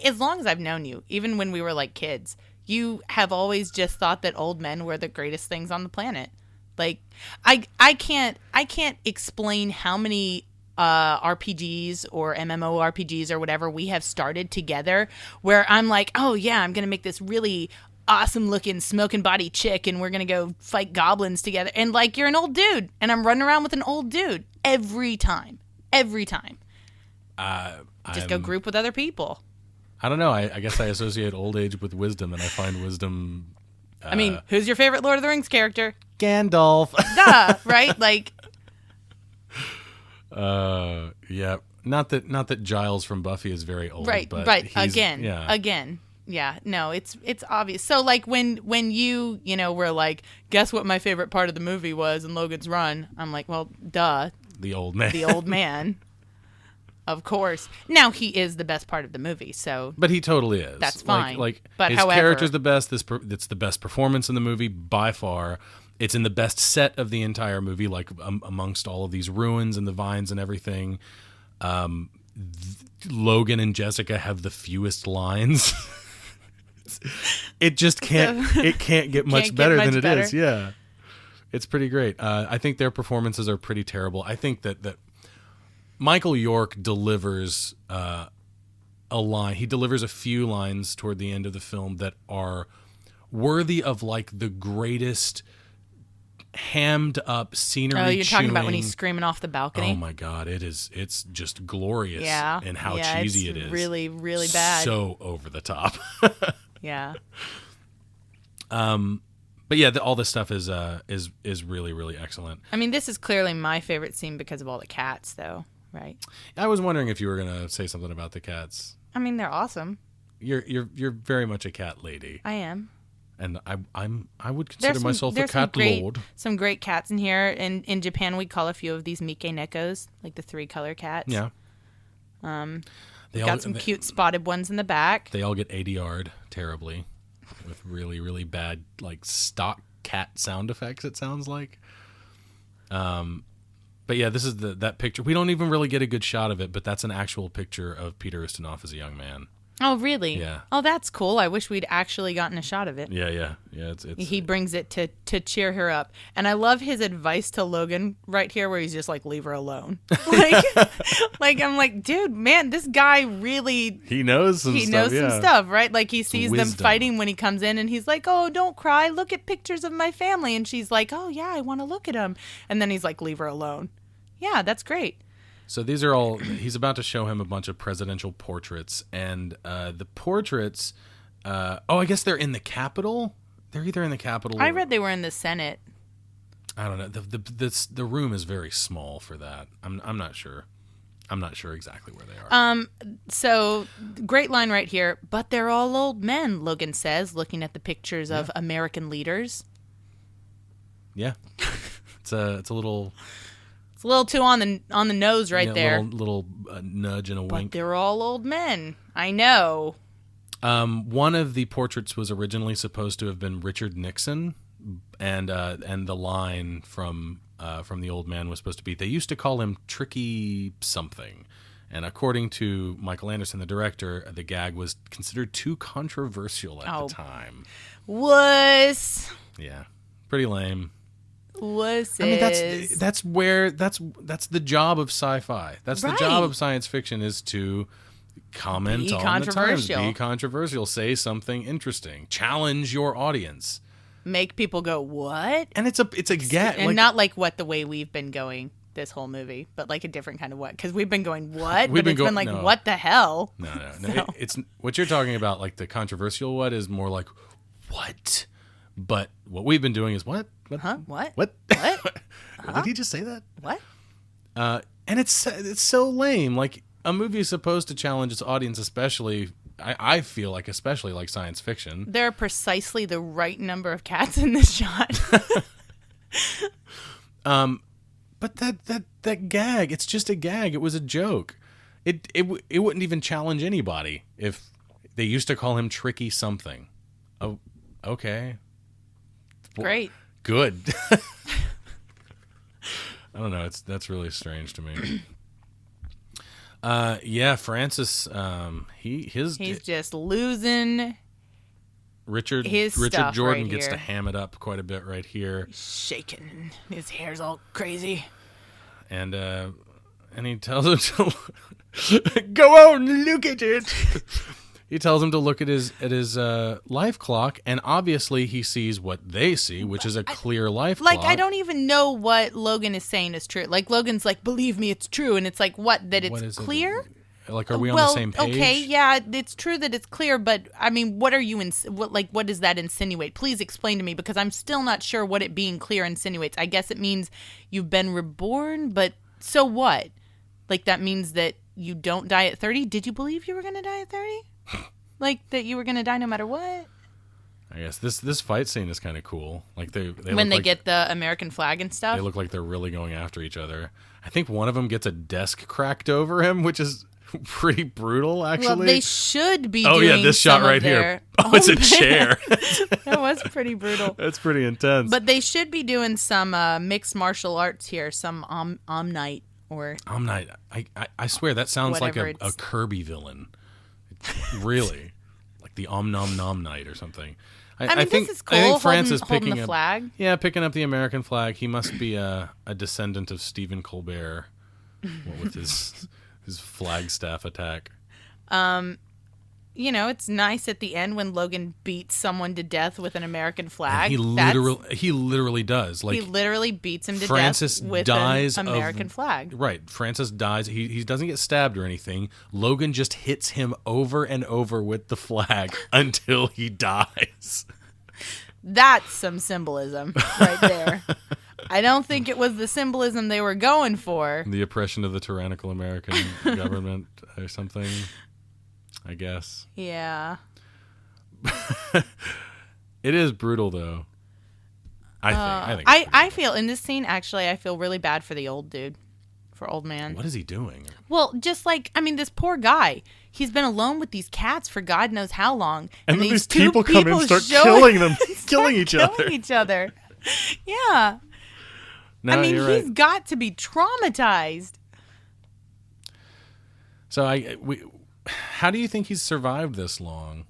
Speaker 2: as long as I've known you, even when we were like kids, you have always just thought that old men were the greatest things on the planet. Like, I can't explain how many RPGs or MMORPGs or whatever we have started together where I'm like, oh yeah, I'm gonna make this really awesome looking smoking body chick and we're gonna go fight goblins together, and like you're an old dude and I'm running around with an old dude every time. Just go group with other people.
Speaker 1: I don't know, I guess I associate old age with wisdom, and I find wisdom
Speaker 2: I mean, who's your favorite Lord of the Rings character?
Speaker 1: Gandalf.
Speaker 2: Duh, right? Like
Speaker 1: yeah. Not that Giles from Buffy is very old,
Speaker 2: right,
Speaker 1: but
Speaker 2: again. Yeah, no, it's obvious. So like when you were like, guess what my favorite part of the movie was in Logan's Run? I'm like, well, duh.
Speaker 1: The old man.
Speaker 2: The old man. Of course. Now he is the best part of the movie, so.
Speaker 1: But he totally is.
Speaker 2: That's fine.
Speaker 1: But his character's the best. It's the best performance in the movie by far. It's in the best set of the entire movie, like amongst all of these ruins and the vines and everything. Logan and Jessica have the fewest lines. It just can't. It can't get much better than it is. Yeah, it's pretty great. I think their performances are pretty terrible. I think that Michael York delivers a line. He delivers a few lines toward the end of the film that are worthy of like the greatest hammed up scenery.
Speaker 2: Oh, you're talking about when he's screaming off the balcony?
Speaker 1: Oh my God, it's just glorious.
Speaker 2: Yeah.
Speaker 1: And how cheesy it is.
Speaker 2: Really, really bad.
Speaker 1: So over the top.
Speaker 2: Yeah.
Speaker 1: But yeah, all this stuff is really, really excellent.
Speaker 2: I mean, this is clearly my favorite scene because of all the cats, though, right?
Speaker 1: I was wondering if you were gonna say something about the cats.
Speaker 2: I mean, they're awesome.
Speaker 1: You're very much a cat lady.
Speaker 2: I am.
Speaker 1: And I would consider myself a cat lord.
Speaker 2: Some great cats in here. In Japan, we call a few of these Mike Nekos, like the 3-color cats.
Speaker 1: Yeah.
Speaker 2: Got some cute spotted ones in the back.
Speaker 1: They all get ADR'd terribly with really, really bad like stock cat sound effects, it sounds like. But yeah, this is that picture. We don't even really get a good shot of it, but that's an actual picture of Peter Ustinov as a young man.
Speaker 2: Oh, really?
Speaker 1: Yeah.
Speaker 2: Oh, that's cool. I wish we'd actually gotten a shot of it.
Speaker 1: Yeah. It's
Speaker 2: He brings it to cheer her up. And I love his advice to Logan right here where he's just like, leave her alone. Like I'm like, dude, man, this guy really...
Speaker 1: he knows some
Speaker 2: stuff, right? Like he sees them
Speaker 1: wisdom.
Speaker 2: fighting when he comes in and he's like, oh, don't cry. Look at pictures of my family. And she's like, oh, yeah, I want to look at them. And then he's like, leave her alone. Yeah, that's great.
Speaker 1: So these are all, he's about to show him a bunch of presidential portraits, and the portraits, I guess they're in the Capitol? They're either in the Capitol
Speaker 2: I read they were in the Senate.
Speaker 1: I don't know. The room is very small for that. I'm not sure. I'm not sure exactly where they are.
Speaker 2: So great line right here, but they're all old men, Logan says, looking at the pictures of American leaders.
Speaker 1: Yeah. It's a little...
Speaker 2: It's a little too on the nose right there.
Speaker 1: Little nudge and a wink.
Speaker 2: But they're all old men. I know.
Speaker 1: One of the portraits was originally supposed to have been Richard Nixon, and the line from the old man was supposed to be, they used to call him Tricky something. And according to Michael Anderson, the director, the gag was considered too controversial at the time.
Speaker 2: Wuss.
Speaker 1: Yeah. Pretty lame.
Speaker 2: Wusses.
Speaker 1: I mean, that's the job of sci-fi. That's the job of science fiction, is to comment on the times, be controversial, say something interesting, challenge your audience,
Speaker 2: make people go what?
Speaker 1: And it's a gag,
Speaker 2: and not like what the way we've been going this whole movie, but like a different kind of what, because we've been going what, but it's been like what the hell?
Speaker 1: No. It's what you're talking about, like the controversial what is more like what. But what we've been doing is what?
Speaker 2: Huh? What?
Speaker 1: What?
Speaker 2: What?
Speaker 1: Did he just say that?
Speaker 2: What?
Speaker 1: And it's so lame. Like, a movie is supposed to challenge its audience, especially, I feel like, especially like science fiction.
Speaker 2: There are precisely the right number of cats in this shot.
Speaker 1: But that gag, it's just a gag. It was a joke. It wouldn't even challenge anybody if they used to call him Tricky something. Oh, okay.
Speaker 2: Great.
Speaker 1: Good. I don't know. That's really strange to me. Francis. He's
Speaker 2: just losing.
Speaker 1: Richard Jordan
Speaker 2: right
Speaker 1: gets
Speaker 2: here.
Speaker 1: to ham it up quite a bit right here.
Speaker 2: He's shaking. His hair's all crazy.
Speaker 1: And he tells him to go on, look at it. He tells him to look at his life clock, and obviously he sees what they see, which is a clear life clock.
Speaker 2: Like, I don't even know what Logan is saying is true. Like, Logan's like, believe me, it's true. And it's like, what, that it's clear?
Speaker 1: Like, are we on the same page?
Speaker 2: Okay, yeah, it's true that it's clear, but, I mean, what are you, what does that insinuate? Please explain to me, because I'm still not sure what it being clear insinuates. I guess it means you've been reborn, but so what? Like, that means that you don't die at 30? Did you believe you were going to die at 30? Like, that you were going to die no matter what?
Speaker 1: I guess this fight scene is kind of cool. Like, they
Speaker 2: when they get the American flag and stuff?
Speaker 1: They look like they're really going after each other. I think one of them gets a desk cracked over him, which is pretty brutal, actually.
Speaker 2: Well, they should be
Speaker 1: doing
Speaker 2: yeah, this shot right
Speaker 1: here. Oh, it's a chair.
Speaker 2: That was pretty brutal.
Speaker 1: That's pretty intense.
Speaker 2: But they should be doing some mixed martial arts here, some Omnite or...
Speaker 1: Omnite. I swear, that sounds like a Kirby villain. Really. Like the Om Nom Nom Night or something.
Speaker 2: I think, this is cool,
Speaker 1: I think Francis
Speaker 2: holding
Speaker 1: picking
Speaker 2: the flag.
Speaker 1: Picking up the American flag. He must be a descendant of Stephen Colbert. With his Flagstaff attack.
Speaker 2: You know, it's nice at the end when Logan beats someone to death with an American flag.
Speaker 1: And he literally does. Like,
Speaker 2: he literally beats him to
Speaker 1: Francis
Speaker 2: death with
Speaker 1: dies
Speaker 2: an American flag.
Speaker 1: Right. Francis dies. He doesn't get stabbed or anything. Logan just hits him over and over with the flag until he dies.
Speaker 2: That's some symbolism right there. I don't think it was the symbolism they were going for.
Speaker 1: The oppression of the tyrannical American government or something, I guess.
Speaker 2: Yeah.
Speaker 1: It is brutal, though. I
Speaker 2: feel in this scene, actually, I feel really bad for the old dude, for old man.
Speaker 1: What is he doing?
Speaker 2: Well, just like, I mean, this poor guy. He's been alone with these cats for God knows how long.
Speaker 1: And then these people come in and start killing them, killing each other.
Speaker 2: Yeah.
Speaker 1: No,
Speaker 2: I mean,
Speaker 1: he's
Speaker 2: got to be traumatized.
Speaker 1: So How do you think he's survived this long?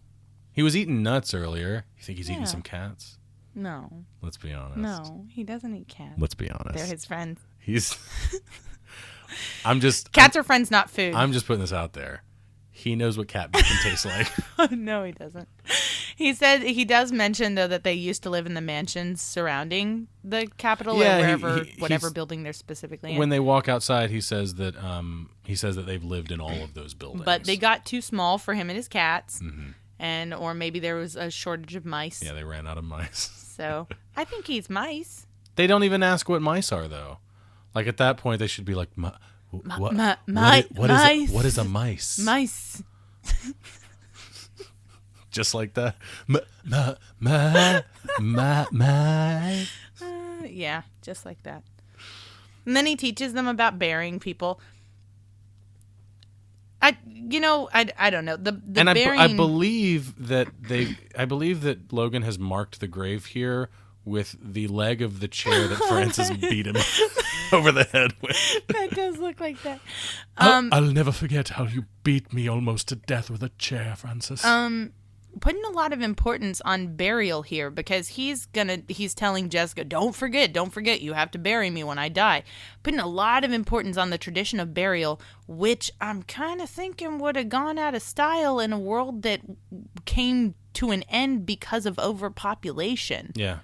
Speaker 1: He was eating nuts earlier. You think he's eating some cats?
Speaker 2: No.
Speaker 1: Let's be honest.
Speaker 2: No, he doesn't eat cats.
Speaker 1: Let's be honest.
Speaker 2: They're his friends. Cats are friends, not food.
Speaker 1: I'm just putting this out there. He knows what cat bacon tastes like.
Speaker 2: No, he doesn't. He said he does mention, though, that they used to live in the mansions surrounding the Capitol, or wherever, whatever building they're specifically in.
Speaker 1: When they walk outside, he says that they've lived in all of those buildings.
Speaker 2: But they got too small for him and his cats, or maybe there was a shortage of mice.
Speaker 1: Yeah, they ran out of mice.
Speaker 2: So I think he's mice.
Speaker 1: They don't even ask what mice are, though. Like at that point, they should be like, what is a mice?
Speaker 2: Mice.
Speaker 1: Just like that.
Speaker 2: Yeah, just like that. And then he teaches them about burying people. I don't know.
Speaker 1: I believe that Logan has marked the grave here with the leg of the chair that Francis beat him over the head with.
Speaker 2: That does look like that.
Speaker 1: I'll never forget how you beat me almost to death with a chair, Francis.
Speaker 2: Putting a lot of importance on burial here, because he's telling Jessica, don't forget, you have to bury me when I die. Putting a lot of importance on the tradition of burial, which I'm kind of thinking would have gone out of style in a world that came to an end because of overpopulation.
Speaker 1: Yeah.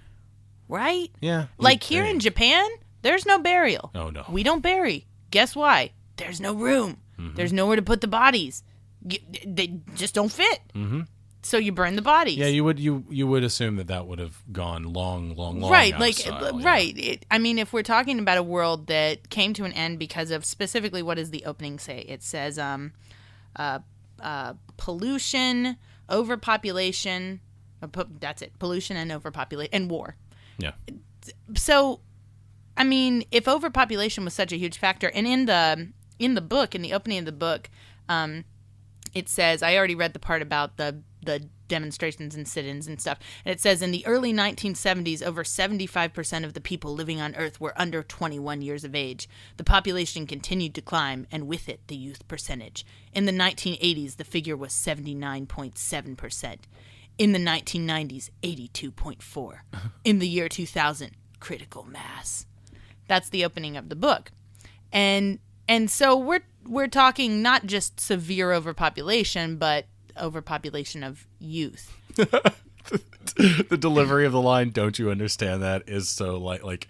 Speaker 2: Right?
Speaker 1: Yeah.
Speaker 2: Like here in Japan, there's no burial.
Speaker 1: Oh, no.
Speaker 2: We don't bury. Guess why? There's no room. There's nowhere to put the bodies. They just don't fit. Mm-hmm. So you burn the bodies.
Speaker 1: Yeah, you would assume that would have gone long
Speaker 2: right,
Speaker 1: out of style,
Speaker 2: right. If we're talking about a world that came to an end because of specifically, what does the opening say? It says pollution, overpopulation. That's it. Pollution and overpopulation and war.
Speaker 1: Yeah.
Speaker 2: So, if overpopulation was such a huge factor, and in the book, in the opening of the book, it says, I already read the part about the demonstrations and sit-ins and stuff, and it says, in the early 1970s, over 75% of the people living on Earth were under 21 years of age. The population continued to climb, and with it, the youth percentage. In the 1980s, the figure was 79.7%. In the 1990s, 82.4%. In the year 2000, critical mass. That's the opening of the book. And so we're talking not just severe overpopulation, but overpopulation of youth.
Speaker 1: The delivery of the line, "Don't you understand that?" is so like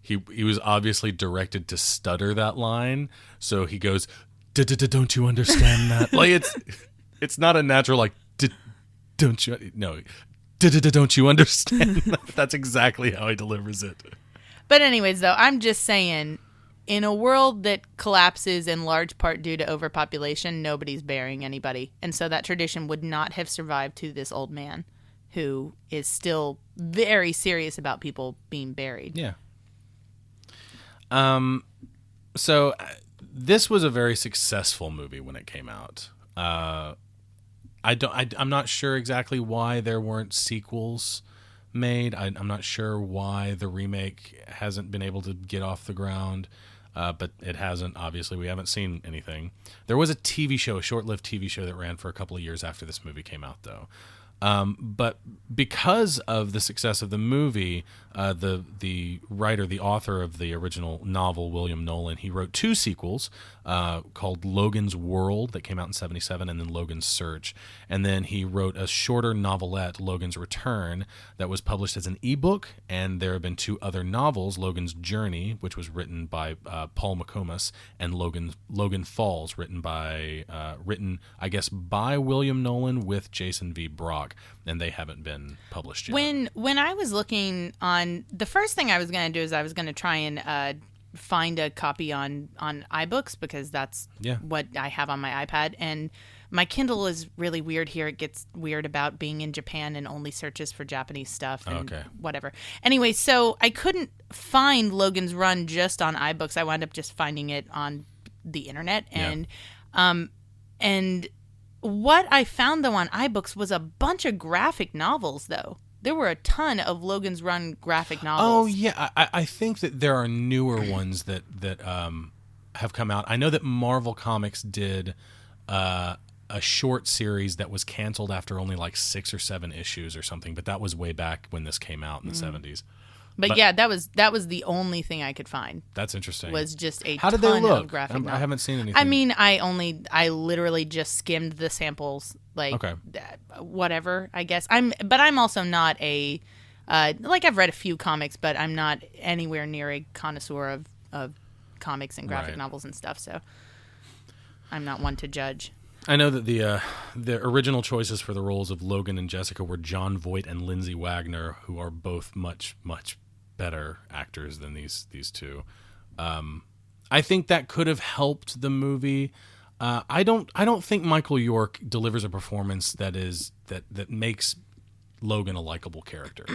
Speaker 1: he was obviously directed to stutter that line, so he goes, "Don't you understand that?" Like it's not a natural like don't you understand that? That's exactly how he delivers it.
Speaker 2: But anyways, though, I'm just saying, in a world that collapses in large part due to overpopulation, nobody's burying anybody. And so that tradition would not have survived to this old man who is still very serious about people being buried.
Speaker 1: Yeah. So this was a very successful movie when it came out. I'm not sure exactly why there weren't sequels made. I'm not sure why the remake hasn't been able to get off the ground. But it hasn't, obviously. We haven't seen anything. There was a TV show, a short-lived TV show that ran for a couple of years after this movie came out, though. But because of the success of the movie, the writer, the author of the original novel, William Nolan, he wrote two sequels called Logan's World that came out in 1977, and then Logan's Search. And then he wrote a shorter novelette, Logan's Return, that was published as an ebook. And there have been two other novels, Logan's Journey, which was written by Paul McComas, and Logan Falls, written, I guess, by William Nolan with Jason V. Brock. And they haven't been published yet.
Speaker 2: When I was looking on, the first thing I was going to do is I was going to try and find a copy on iBooks, because that's what I have on my iPad. And my Kindle is really weird here. It gets weird about being in Japan and only searches for Japanese stuff and whatever. Anyway, so I couldn't find Logan's Run just on iBooks. I wound up just finding it on the internet. And what I found, though, on iBooks was a bunch of graphic novels, though. There were a ton of Logan's Run graphic novels.
Speaker 1: Oh, yeah. I think that there are newer ones that have come out. I know that Marvel Comics did a a short series that was canceled after only like 6 or 7 issues or something, but that was way back when this came out in the 70s.
Speaker 2: But yeah, that was the only thing I could find.
Speaker 1: That's interesting.
Speaker 2: Was just a
Speaker 1: How did
Speaker 2: ton
Speaker 1: they look?
Speaker 2: of graphic novels.
Speaker 1: I haven't seen anything.
Speaker 2: I mean, I literally just skimmed the samples, like
Speaker 1: Okay.
Speaker 2: whatever. I guess but I'm also not a like I've read a few comics, but I'm not anywhere near a connoisseur of comics and graphic
Speaker 1: Right.
Speaker 2: novels and stuff. So I'm not one to judge.
Speaker 1: I know that the original choices for the roles of Logan and Jessica were John Voight and Lindsay Wagner, who are both much better actors than these two. I think that could have helped the movie. I don't think Michael York delivers a performance that makes Logan a likable character.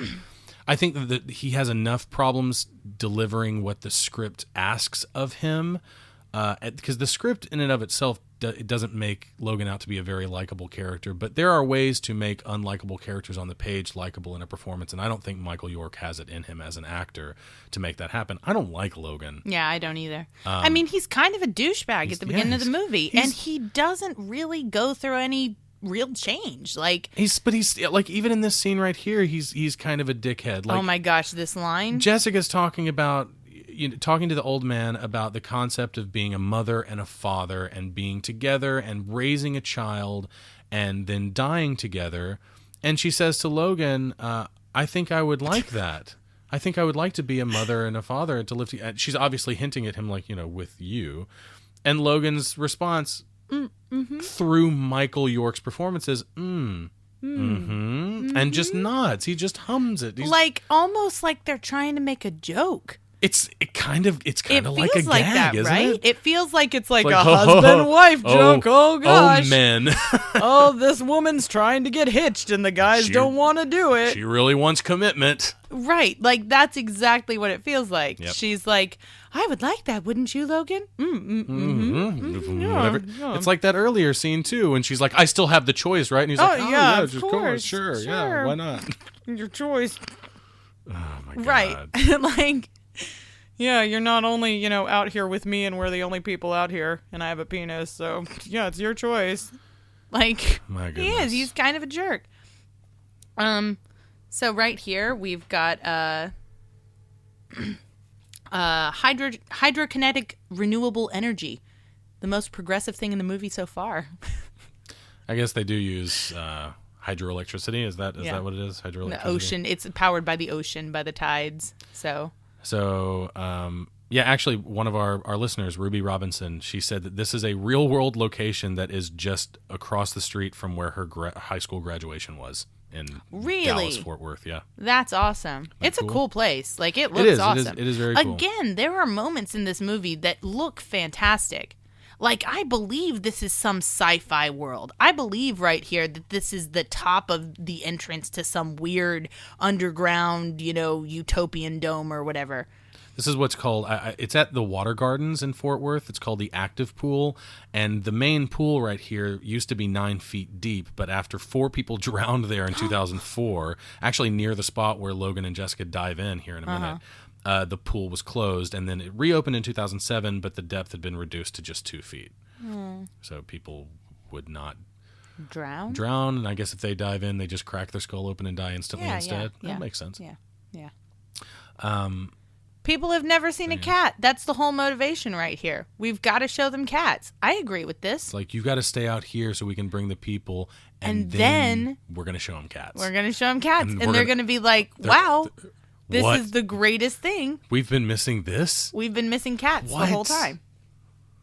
Speaker 1: I think that he has enough problems delivering what the script asks of him, because the script in and of itself it doesn't make Logan out to be a very likable character, but there are ways to make unlikable characters on the page likable in a performance, and I don't think Michael York has it in him as an actor to make that happen. I don't like Logan.
Speaker 2: Yeah, I don't either. I mean, he's kind of a douchebag at the beginning of the movie, and he doesn't really go through any real change. Like
Speaker 1: he's like, even in this scene right here, he's kind of a dickhead. Like,
Speaker 2: oh my gosh, this line.
Speaker 1: Jessica's talking to the old man about the concept of being a mother and a father and being together and raising a child and then dying together. And she says to Logan, I think I would like that. I think I would like to be a mother and a father and to live together. She's obviously hinting at him like, with you. And Logan's response through Michael York's performance is, and just nods. He just hums it.
Speaker 2: Like almost like they're trying to make a joke.
Speaker 1: It's kind of like a
Speaker 2: feels like
Speaker 1: gag,
Speaker 2: that,
Speaker 1: isn't
Speaker 2: right?
Speaker 1: it?
Speaker 2: It feels like it's like a husband-wife joke. Oh gosh.
Speaker 1: Oh, men.
Speaker 2: Oh, this woman's trying to get hitched and the guys don't want to do it.
Speaker 1: She really wants commitment.
Speaker 2: Right. Like that's exactly what it feels like.
Speaker 1: Yep.
Speaker 2: She's like, I would like that, wouldn't you, Logan?
Speaker 1: Whatever. It's like that earlier scene too, when she's like, I still have the choice, right? And he's like,
Speaker 2: yeah, of
Speaker 1: just
Speaker 2: course,
Speaker 1: sure, yeah, why not?
Speaker 2: Your choice.
Speaker 1: Oh my god.
Speaker 2: Right. Like, yeah, you're not only, out here with me and we're the only people out here and I have a penis, so yeah, it's your choice. Like,
Speaker 1: my goodness.
Speaker 2: he is. He's kind of a jerk. So right here we've got hydrokinetic renewable energy, the most progressive thing in the movie so far.
Speaker 1: I guess they do use hydroelectricity. Is that what it is? Hydroelectricity.
Speaker 2: The ocean. It's powered by the ocean, by the tides. So
Speaker 1: yeah, actually, one of our listeners, Ruby Robinson, she said that this is a real world location that is just across the street from where her high school graduation was in Dallas, Fort Worth. Yeah,
Speaker 2: that's awesome. It's
Speaker 1: cool?
Speaker 2: A cool place. Like it looks awesome.
Speaker 1: It is very cool.
Speaker 2: Again, there are moments in this movie that look fantastic. Like, I believe this is some sci-fi world. I believe right here that this is the top of the entrance to some weird underground, utopian dome or whatever.
Speaker 1: This is what's called, it's at the Water Gardens in Fort Worth. It's called the Active Pool. And the main pool right here used to be 9 feet deep, but after 4 people drowned there in 2004, actually near the spot where Logan and Jessica dive in here in a minute, the pool was closed, and then it reopened in 2007, but the depth had been reduced to just 2 feet. So people would not drown, and I guess if they dive in, they just crack their skull open and die instantly instead. That makes sense.
Speaker 2: Yeah. People have never seen a cat. That's the whole motivation right here. We've got to show them cats. I agree with this.
Speaker 1: It's like, you've got to stay out here so we can bring the people, and then we're going to show them cats.
Speaker 2: We're going to show them cats, and they're going to be like, wow. This is the greatest thing.
Speaker 1: We've been missing this?
Speaker 2: We've been missing cats the whole time.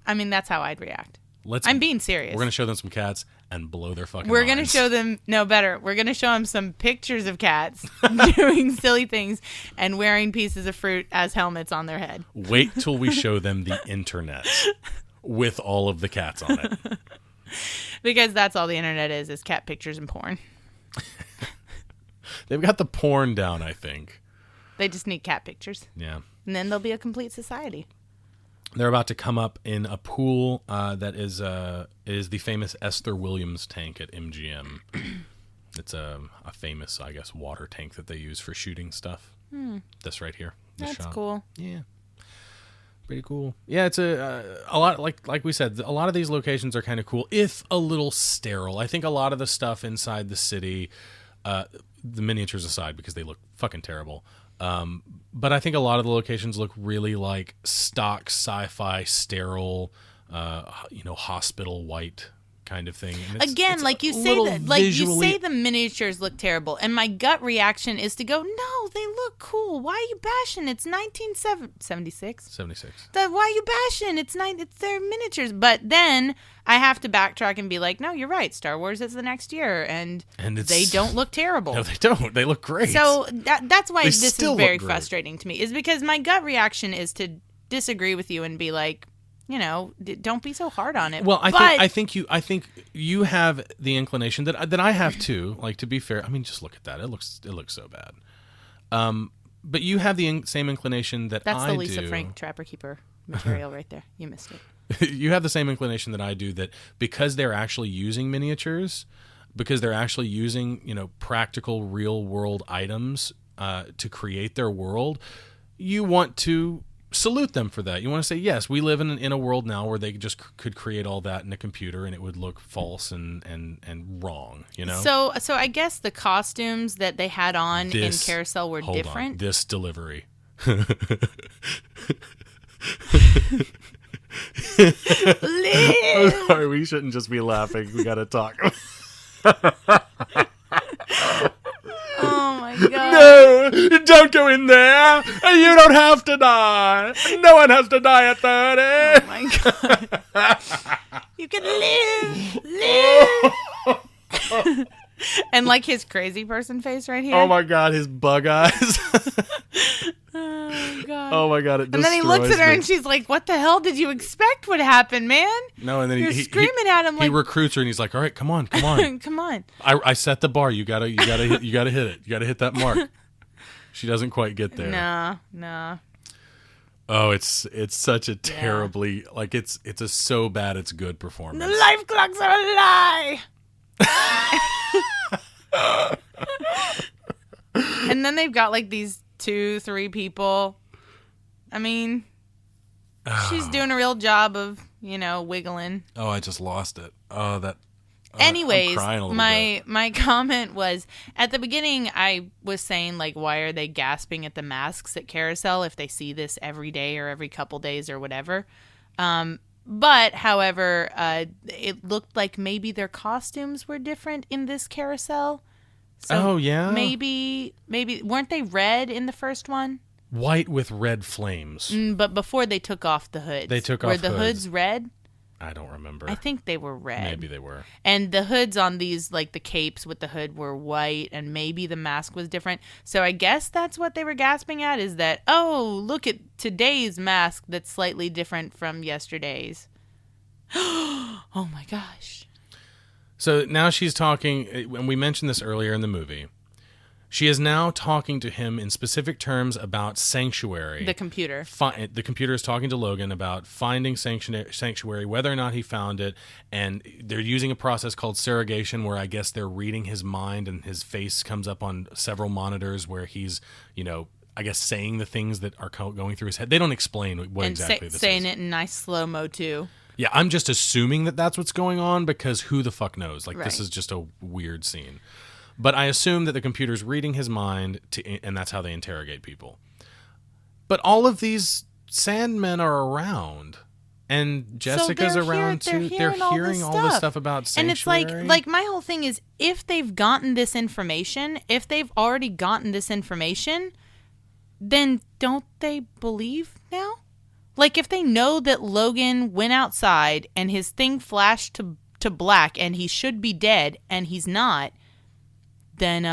Speaker 2: I mean, that's how I'd react. I'm being serious.
Speaker 1: We're going to show them some cats and blow their fucking
Speaker 2: We're
Speaker 1: minds.
Speaker 2: going to show them, we're going to show them some pictures of cats doing silly things and wearing pieces of fruit as helmets on their head.
Speaker 1: Wait till we show them the internet with all of the cats on it.
Speaker 2: Because that's all the internet is cat pictures and porn.
Speaker 1: They've got the porn down, I think.
Speaker 2: They just need cat pictures.
Speaker 1: Yeah.
Speaker 2: And then they'll be a complete society.
Speaker 1: They're about to come up in a pool that is the famous Esther Williams tank at MGM. It's a famous, I guess, water tank that they use for shooting stuff. This right here. This
Speaker 2: That's
Speaker 1: shot.
Speaker 2: cool.
Speaker 1: Yeah. Pretty cool. Yeah, it's a lot like we said. A lot of these locations are kind of cool, if a little sterile. I think a lot of the stuff inside the city, the miniatures aside, because they look fucking terrible. But I think a lot of the locations look really like stock sci-fi, sterile, hospital white kind of thing. And
Speaker 2: again,
Speaker 1: it's
Speaker 2: like you say
Speaker 1: little
Speaker 2: that, like
Speaker 1: visually...
Speaker 2: you say the miniatures look terrible, and my gut reaction is to go, no, they look cool. Why are you bashing? It's 1976.
Speaker 1: 76.
Speaker 2: Why are you bashing? It's their miniatures. But then I have to backtrack and be like, no, you're right. Star Wars is the next year, and they don't look terrible.
Speaker 1: No, they don't. They look great.
Speaker 2: So that's why this is very
Speaker 1: great.
Speaker 2: frustrating to me, is because my gut reaction is to disagree with you and be like, don't be so hard on it.
Speaker 1: Well, I think you have the inclination that I have too. Like, to be fair, I mean, just look at that. It looks so bad. But you have the same inclination that I do.
Speaker 2: That's the Lisa Frank Trapper Keeper material right there. You missed it.
Speaker 1: You have the same inclination that I do, that because they're actually using miniatures, because they're actually using practical real world items to create their world, you want to salute them for that. You want to say, yes, we live in a world now where they just could create all that in a computer and it would look false and wrong,
Speaker 2: So I guess the costumes that they had on in Carousel were different.
Speaker 1: This delivery. I'm sorry, we shouldn't just be laughing. We got to talk.
Speaker 2: Oh my god.
Speaker 1: No, don't go in there. You don't have to die. No one has to die at 30.
Speaker 2: Oh my god. You can live. And like his crazy person face right here.
Speaker 1: Oh my god, his bug eyes.
Speaker 2: Oh god.
Speaker 1: Oh my god, it
Speaker 2: and then he looks at her and she's like, what the hell did you expect would happen, man?
Speaker 1: No, and then
Speaker 2: You're screaming at him like,
Speaker 1: he recruits her and he's like, all right, come on.
Speaker 2: Come on.
Speaker 1: I set the bar. You gotta hit it. You gotta hit that mark. She doesn't quite get there.
Speaker 2: No.
Speaker 1: Oh, it's such a terribly it's a so bad it's good performance.
Speaker 2: The life clocks are a lie. And then they've got like these 2-3 people. I mean, she's doing a real job of, wiggling.
Speaker 1: Oh, I just lost it. Oh, that.
Speaker 2: Anyways,
Speaker 1: I'm crying a little bit.
Speaker 2: my comment was, at the beginning I was saying, like, why are they gasping at the masks at Carousel if they see this every day or every couple days or whatever? But, however, it looked like maybe their costumes were different in this Carousel. So maybe weren't they red in the first one?
Speaker 1: White with red flames.
Speaker 2: But before they took off the hoods. Were the hoods red?
Speaker 1: I don't remember.
Speaker 2: I think they were red.
Speaker 1: Maybe they were.
Speaker 2: And the hoods on these, like the capes with the hood, were white, and maybe the mask was different. So I guess that's what they were gasping at, is that, oh, look at today's mask that's slightly different from yesterday's. Oh my gosh.
Speaker 1: So now she's talking, and we mentioned this earlier in the movie. She is now talking to him in specific terms about Sanctuary.
Speaker 2: The computer.
Speaker 1: The computer is talking to Logan about finding Sanctuary, whether or not he found it. And they're using a process called surrogation, where I guess they're reading his mind and his face comes up on several monitors where he's, I guess saying the things that are going through his head. They don't explain what exactly this is.
Speaker 2: Saying it in nice slow-mo, too.
Speaker 1: Yeah, I'm just assuming that that's what's going on, because who the fuck knows? Like,
Speaker 2: right.
Speaker 1: This is just a weird scene. But I assume that the computer's reading his mind, and that's how they interrogate people. But all of these Sandmen are around, and Jessica's around too. They're hearing all this stuff about Sanctuary.
Speaker 2: And it's like my whole thing is, if they've gotten this information, if they've already gotten this information, then don't they believe now? Like, if they know that Logan went outside and his thing flashed to black and he should be dead and he's not, then,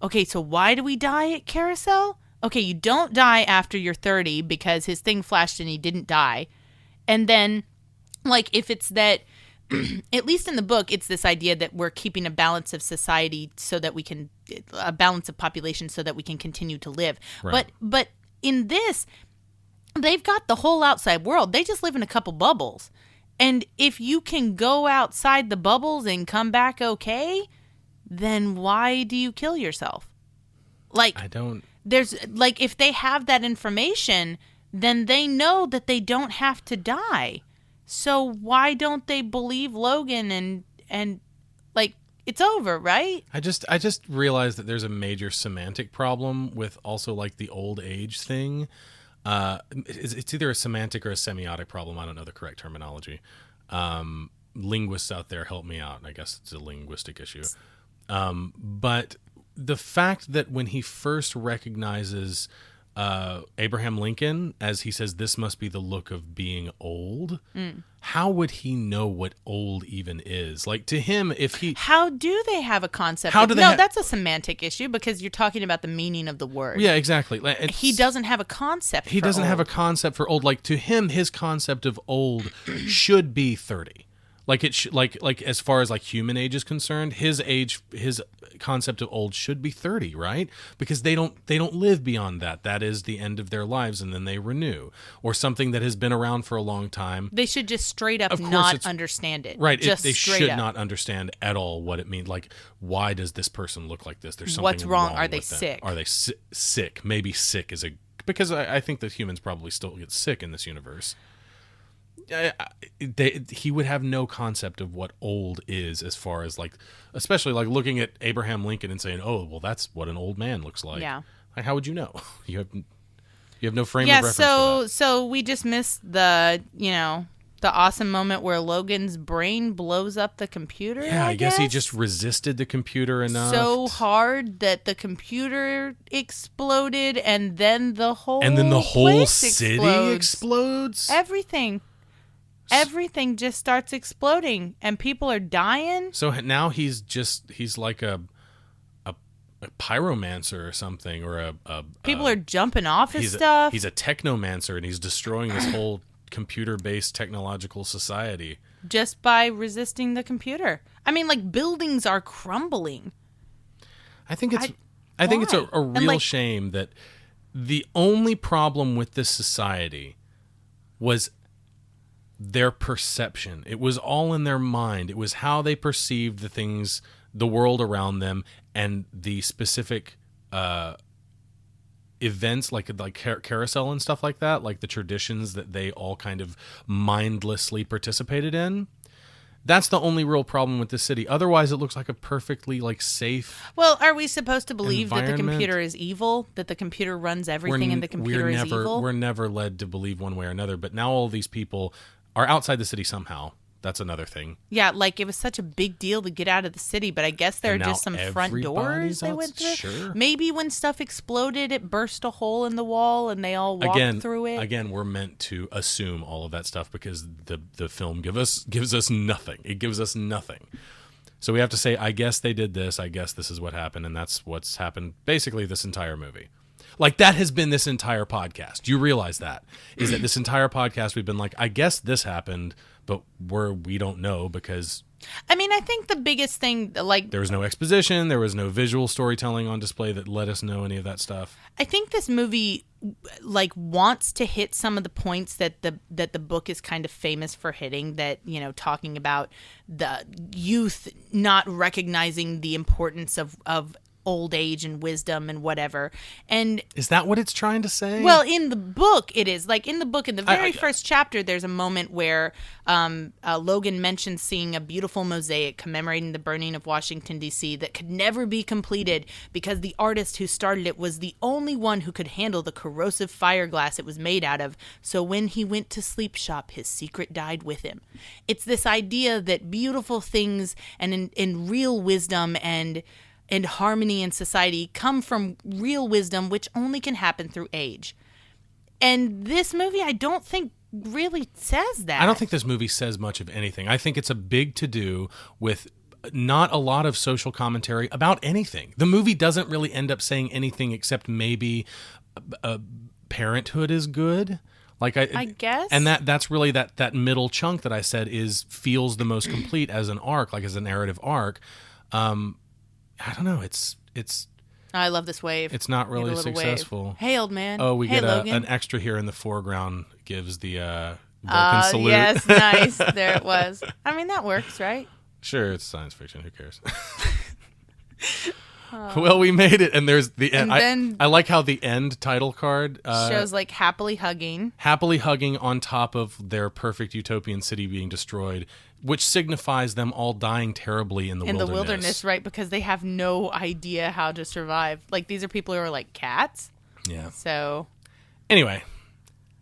Speaker 2: okay, so why do we die at Carousel? Okay, you don't die after you're 30 because his thing flashed and he didn't die. And then, like, if it's that, at least in the book, it's this idea that we're keeping a balance of society so that we can, a balance of population so that we can continue to live.
Speaker 1: Right.
Speaker 2: But in this, they've got the whole outside world. They just live in a couple bubbles. And if you can go outside the bubbles and come back okay, then why do you kill yourself? Like,
Speaker 1: I don't.
Speaker 2: There's, like, if they have that information, then they know that they don't have to die. So why don't they believe Logan and like it's over, right?
Speaker 1: I just realized that there's a major semantic problem with also like the old age thing. It's either a semantic or a semiotic problem. I don't know the correct terminology. Linguists out there, help me out. I guess it's a linguistic issue. But the fact that when he first recognizes Abraham Lincoln, as he says, this must be the look of being old. How would he know what old even is? Like, to him, if he...
Speaker 2: How do they have a concept? That's a semantic issue because you're talking about the meaning of the word.
Speaker 1: Yeah, exactly.
Speaker 2: He doesn't have a concept
Speaker 1: He doesn't have a concept for old. Like, to him, his concept of old should be 30. Like like as far as like human age is concerned, his concept of old should be 30, right? Because they don't live beyond that. That is the end of their lives, and then they renew, or something that has been around for a long time.
Speaker 2: They should just straight up not understand it.
Speaker 1: Right.
Speaker 2: Just
Speaker 1: they should
Speaker 2: up.
Speaker 1: not understand at all what it means. Like, why does this person look like this? There's something
Speaker 2: What's wrong? Are they
Speaker 1: with them.
Speaker 2: sick?
Speaker 1: Are they sick? Maybe sick is because I think that humans probably still get sick in this universe. He would have no concept of what old is, as far as like, especially like looking at Abraham Lincoln and saying, "Oh, well, that's what an old man looks like."
Speaker 2: Yeah.
Speaker 1: Like, how would you know? You have no frame of reference.
Speaker 2: Yeah. So we just missed the awesome moment where Logan's brain blows up the computer.
Speaker 1: Yeah,
Speaker 2: I
Speaker 1: guess he just resisted the computer enough.
Speaker 2: So hard that the computer exploded, and then the whole
Speaker 1: city explodes.
Speaker 2: Everything just starts exploding, and people are dying.
Speaker 1: So now he's like a pyromancer or something, or
Speaker 2: people are jumping off his
Speaker 1: stuff. He's a technomancer, and he's destroying this whole computer-based technological society
Speaker 2: just by resisting the computer. I mean, like, buildings are crumbling.
Speaker 1: I think it's a real shame that the only problem with this society was their perception. It was all in their mind. It was how they perceived the things, the world around them, and the specific events like carousel and stuff like that, like the traditions that they all kind of mindlessly participated in. That's the only real problem with this city. Otherwise, it looks like a perfectly like safe.
Speaker 2: Well, are we supposed to believe that the computer is evil? That the computer runs everything, and the computer is evil?
Speaker 1: We're never led to believe one way or another. But now all these people are outside the city somehow. That's another thing.
Speaker 2: Yeah, like it was such a big deal to get out of the city, but I guess there are just some front doors they went through.
Speaker 1: Sure.
Speaker 2: Maybe when stuff exploded, it burst a hole in the wall and they all walked through it.
Speaker 1: Again, we're meant to assume all of that stuff because the film gives us nothing. It gives us nothing. So we have to say, I guess they did this. I guess this is what happened, and that's what's happened basically this entire movie. Like, that has been this entire podcast. You realize that? Is that this entire podcast we've been like, I guess this happened, but we don't know because...
Speaker 2: I mean, I think the biggest thing, like...
Speaker 1: There was no exposition. There was no visual storytelling on display that let us know any of that stuff.
Speaker 2: I think this movie, like, wants to hit some of the points that the book is kind of famous for hitting, that, you know, talking about the youth not recognizing the importance of old age and wisdom and whatever. And
Speaker 1: is that what it's trying to say?
Speaker 2: Well, in the book it is. Like, in the book, in the very first chapter, there's a moment where Logan mentions seeing a beautiful mosaic commemorating the burning of Washington, D.C. that could never be completed because the artist who started it was the only one who could handle the corrosive fire glass it was made out of. So when he went to sleep shop, his secret died with him. It's this idea that beautiful things and in real wisdom and harmony in society come from real wisdom, which only can happen through age. And this movie, I don't think really says that.
Speaker 1: I don't think this movie says much of anything. I think it's a big to-do with not a lot of social commentary about anything. The movie doesn't really end up saying anything except maybe parenthood is good. Like I
Speaker 2: guess.
Speaker 1: And that's really that middle chunk that I said feels the most complete as an arc, like as a narrative arc. I don't know. It's.
Speaker 2: I love this wave.
Speaker 1: It's not really successful.
Speaker 2: Wave. Hey, old man.
Speaker 1: Oh, we get an extra here in the foreground. Gives the Vulcan salute.
Speaker 2: Yes, nice. There it was. I mean, that works, right?
Speaker 1: Sure, it's science fiction. Who cares? Well, we made it, and there's the end.
Speaker 2: And then-
Speaker 1: I like how the end title card
Speaker 2: Shows like happily hugging.
Speaker 1: happily hugging on top of their perfect utopian city being destroyed, which signifies them all dying terribly in the wilderness.
Speaker 2: Right? Because they have no idea how to survive. Like, these are people who are like cats.
Speaker 1: Yeah.
Speaker 2: So,
Speaker 1: Anyway,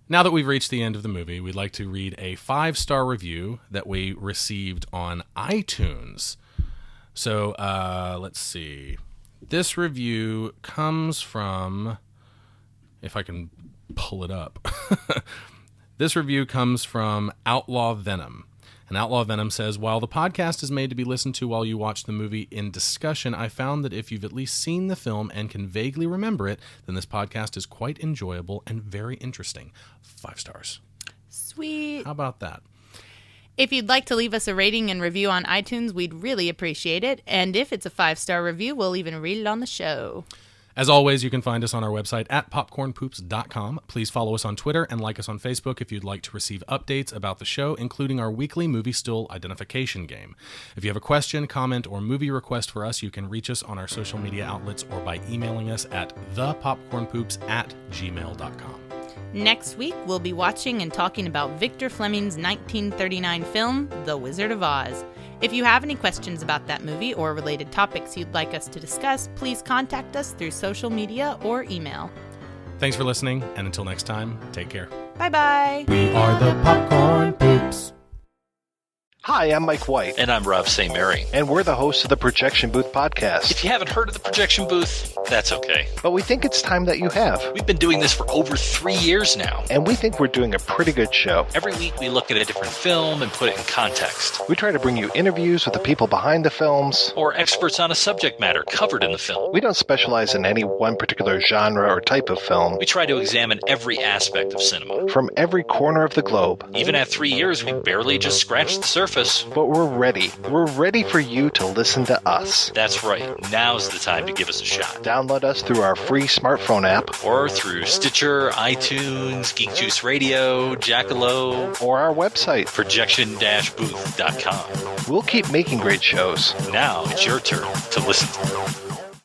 Speaker 1: now that we've reached the end of the movie, we'd like to read a 5-star review that we received on iTunes. So, let's see. This review comes from, if I can pull it up. This review comes from Outlaw Venom. And Outlaw Venom says, while the podcast is made to be listened to while you watch the movie in discussion, I found that if you've at least seen the film and can vaguely remember it, then this podcast is quite enjoyable and very interesting. 5 stars.
Speaker 2: sweet.
Speaker 1: How about that?
Speaker 2: If you'd like to leave us a rating and review on iTunes, we'd really appreciate it. And if it's a 5-star review, we'll even read it on the show.
Speaker 1: As always, you can find us on our website at popcornpoops.com. Please follow us on Twitter and like us on Facebook if you'd like to receive updates about the show, including our weekly movie still identification game. If you have a question, comment, or movie request for us, you can reach us on our social media outlets or by emailing us at thepopcornpoops@gmail.com.
Speaker 2: Next week, we'll be watching and talking about Victor Fleming's 1939 film, The Wizard of Oz. If you have any questions about that movie or related topics you'd like us to discuss, please contact us through social media or email.
Speaker 1: Thanks for listening, and until next time, take care.
Speaker 2: Bye-bye.
Speaker 1: We are the Popcorn Poops.
Speaker 4: Hi, I'm Mike White,
Speaker 5: And I'm Rob St. Mary.
Speaker 4: and we're the hosts of the Projection Booth podcast.
Speaker 5: If you haven't heard of the Projection Booth, that's okay.
Speaker 4: But we think it's time that you have,
Speaker 5: We've been doing this for over 3 years now.
Speaker 4: and we think we're doing a pretty good show.
Speaker 5: Every week we look at a different film and put it in context.
Speaker 4: We try to bring you interviews with the people behind the films.
Speaker 5: Or experts on a subject matter covered in the film.
Speaker 4: We don't specialize in any one particular genre or type of film.
Speaker 5: We try to examine every aspect of cinema.
Speaker 4: From every corner of the globe.
Speaker 5: Even at 3 years, we barely just scratched the surface.
Speaker 4: But we're ready. We're ready for you to listen to us.
Speaker 5: That's right. Now's the time to give us a shot.
Speaker 4: Download us through our free smartphone app
Speaker 5: Or through Stitcher, iTunes, Geek Juice Radio, Jackalow,
Speaker 4: or our website.
Speaker 5: projection-booth.com.
Speaker 4: We'll keep making great shows.
Speaker 5: Now it's your turn to listen to them.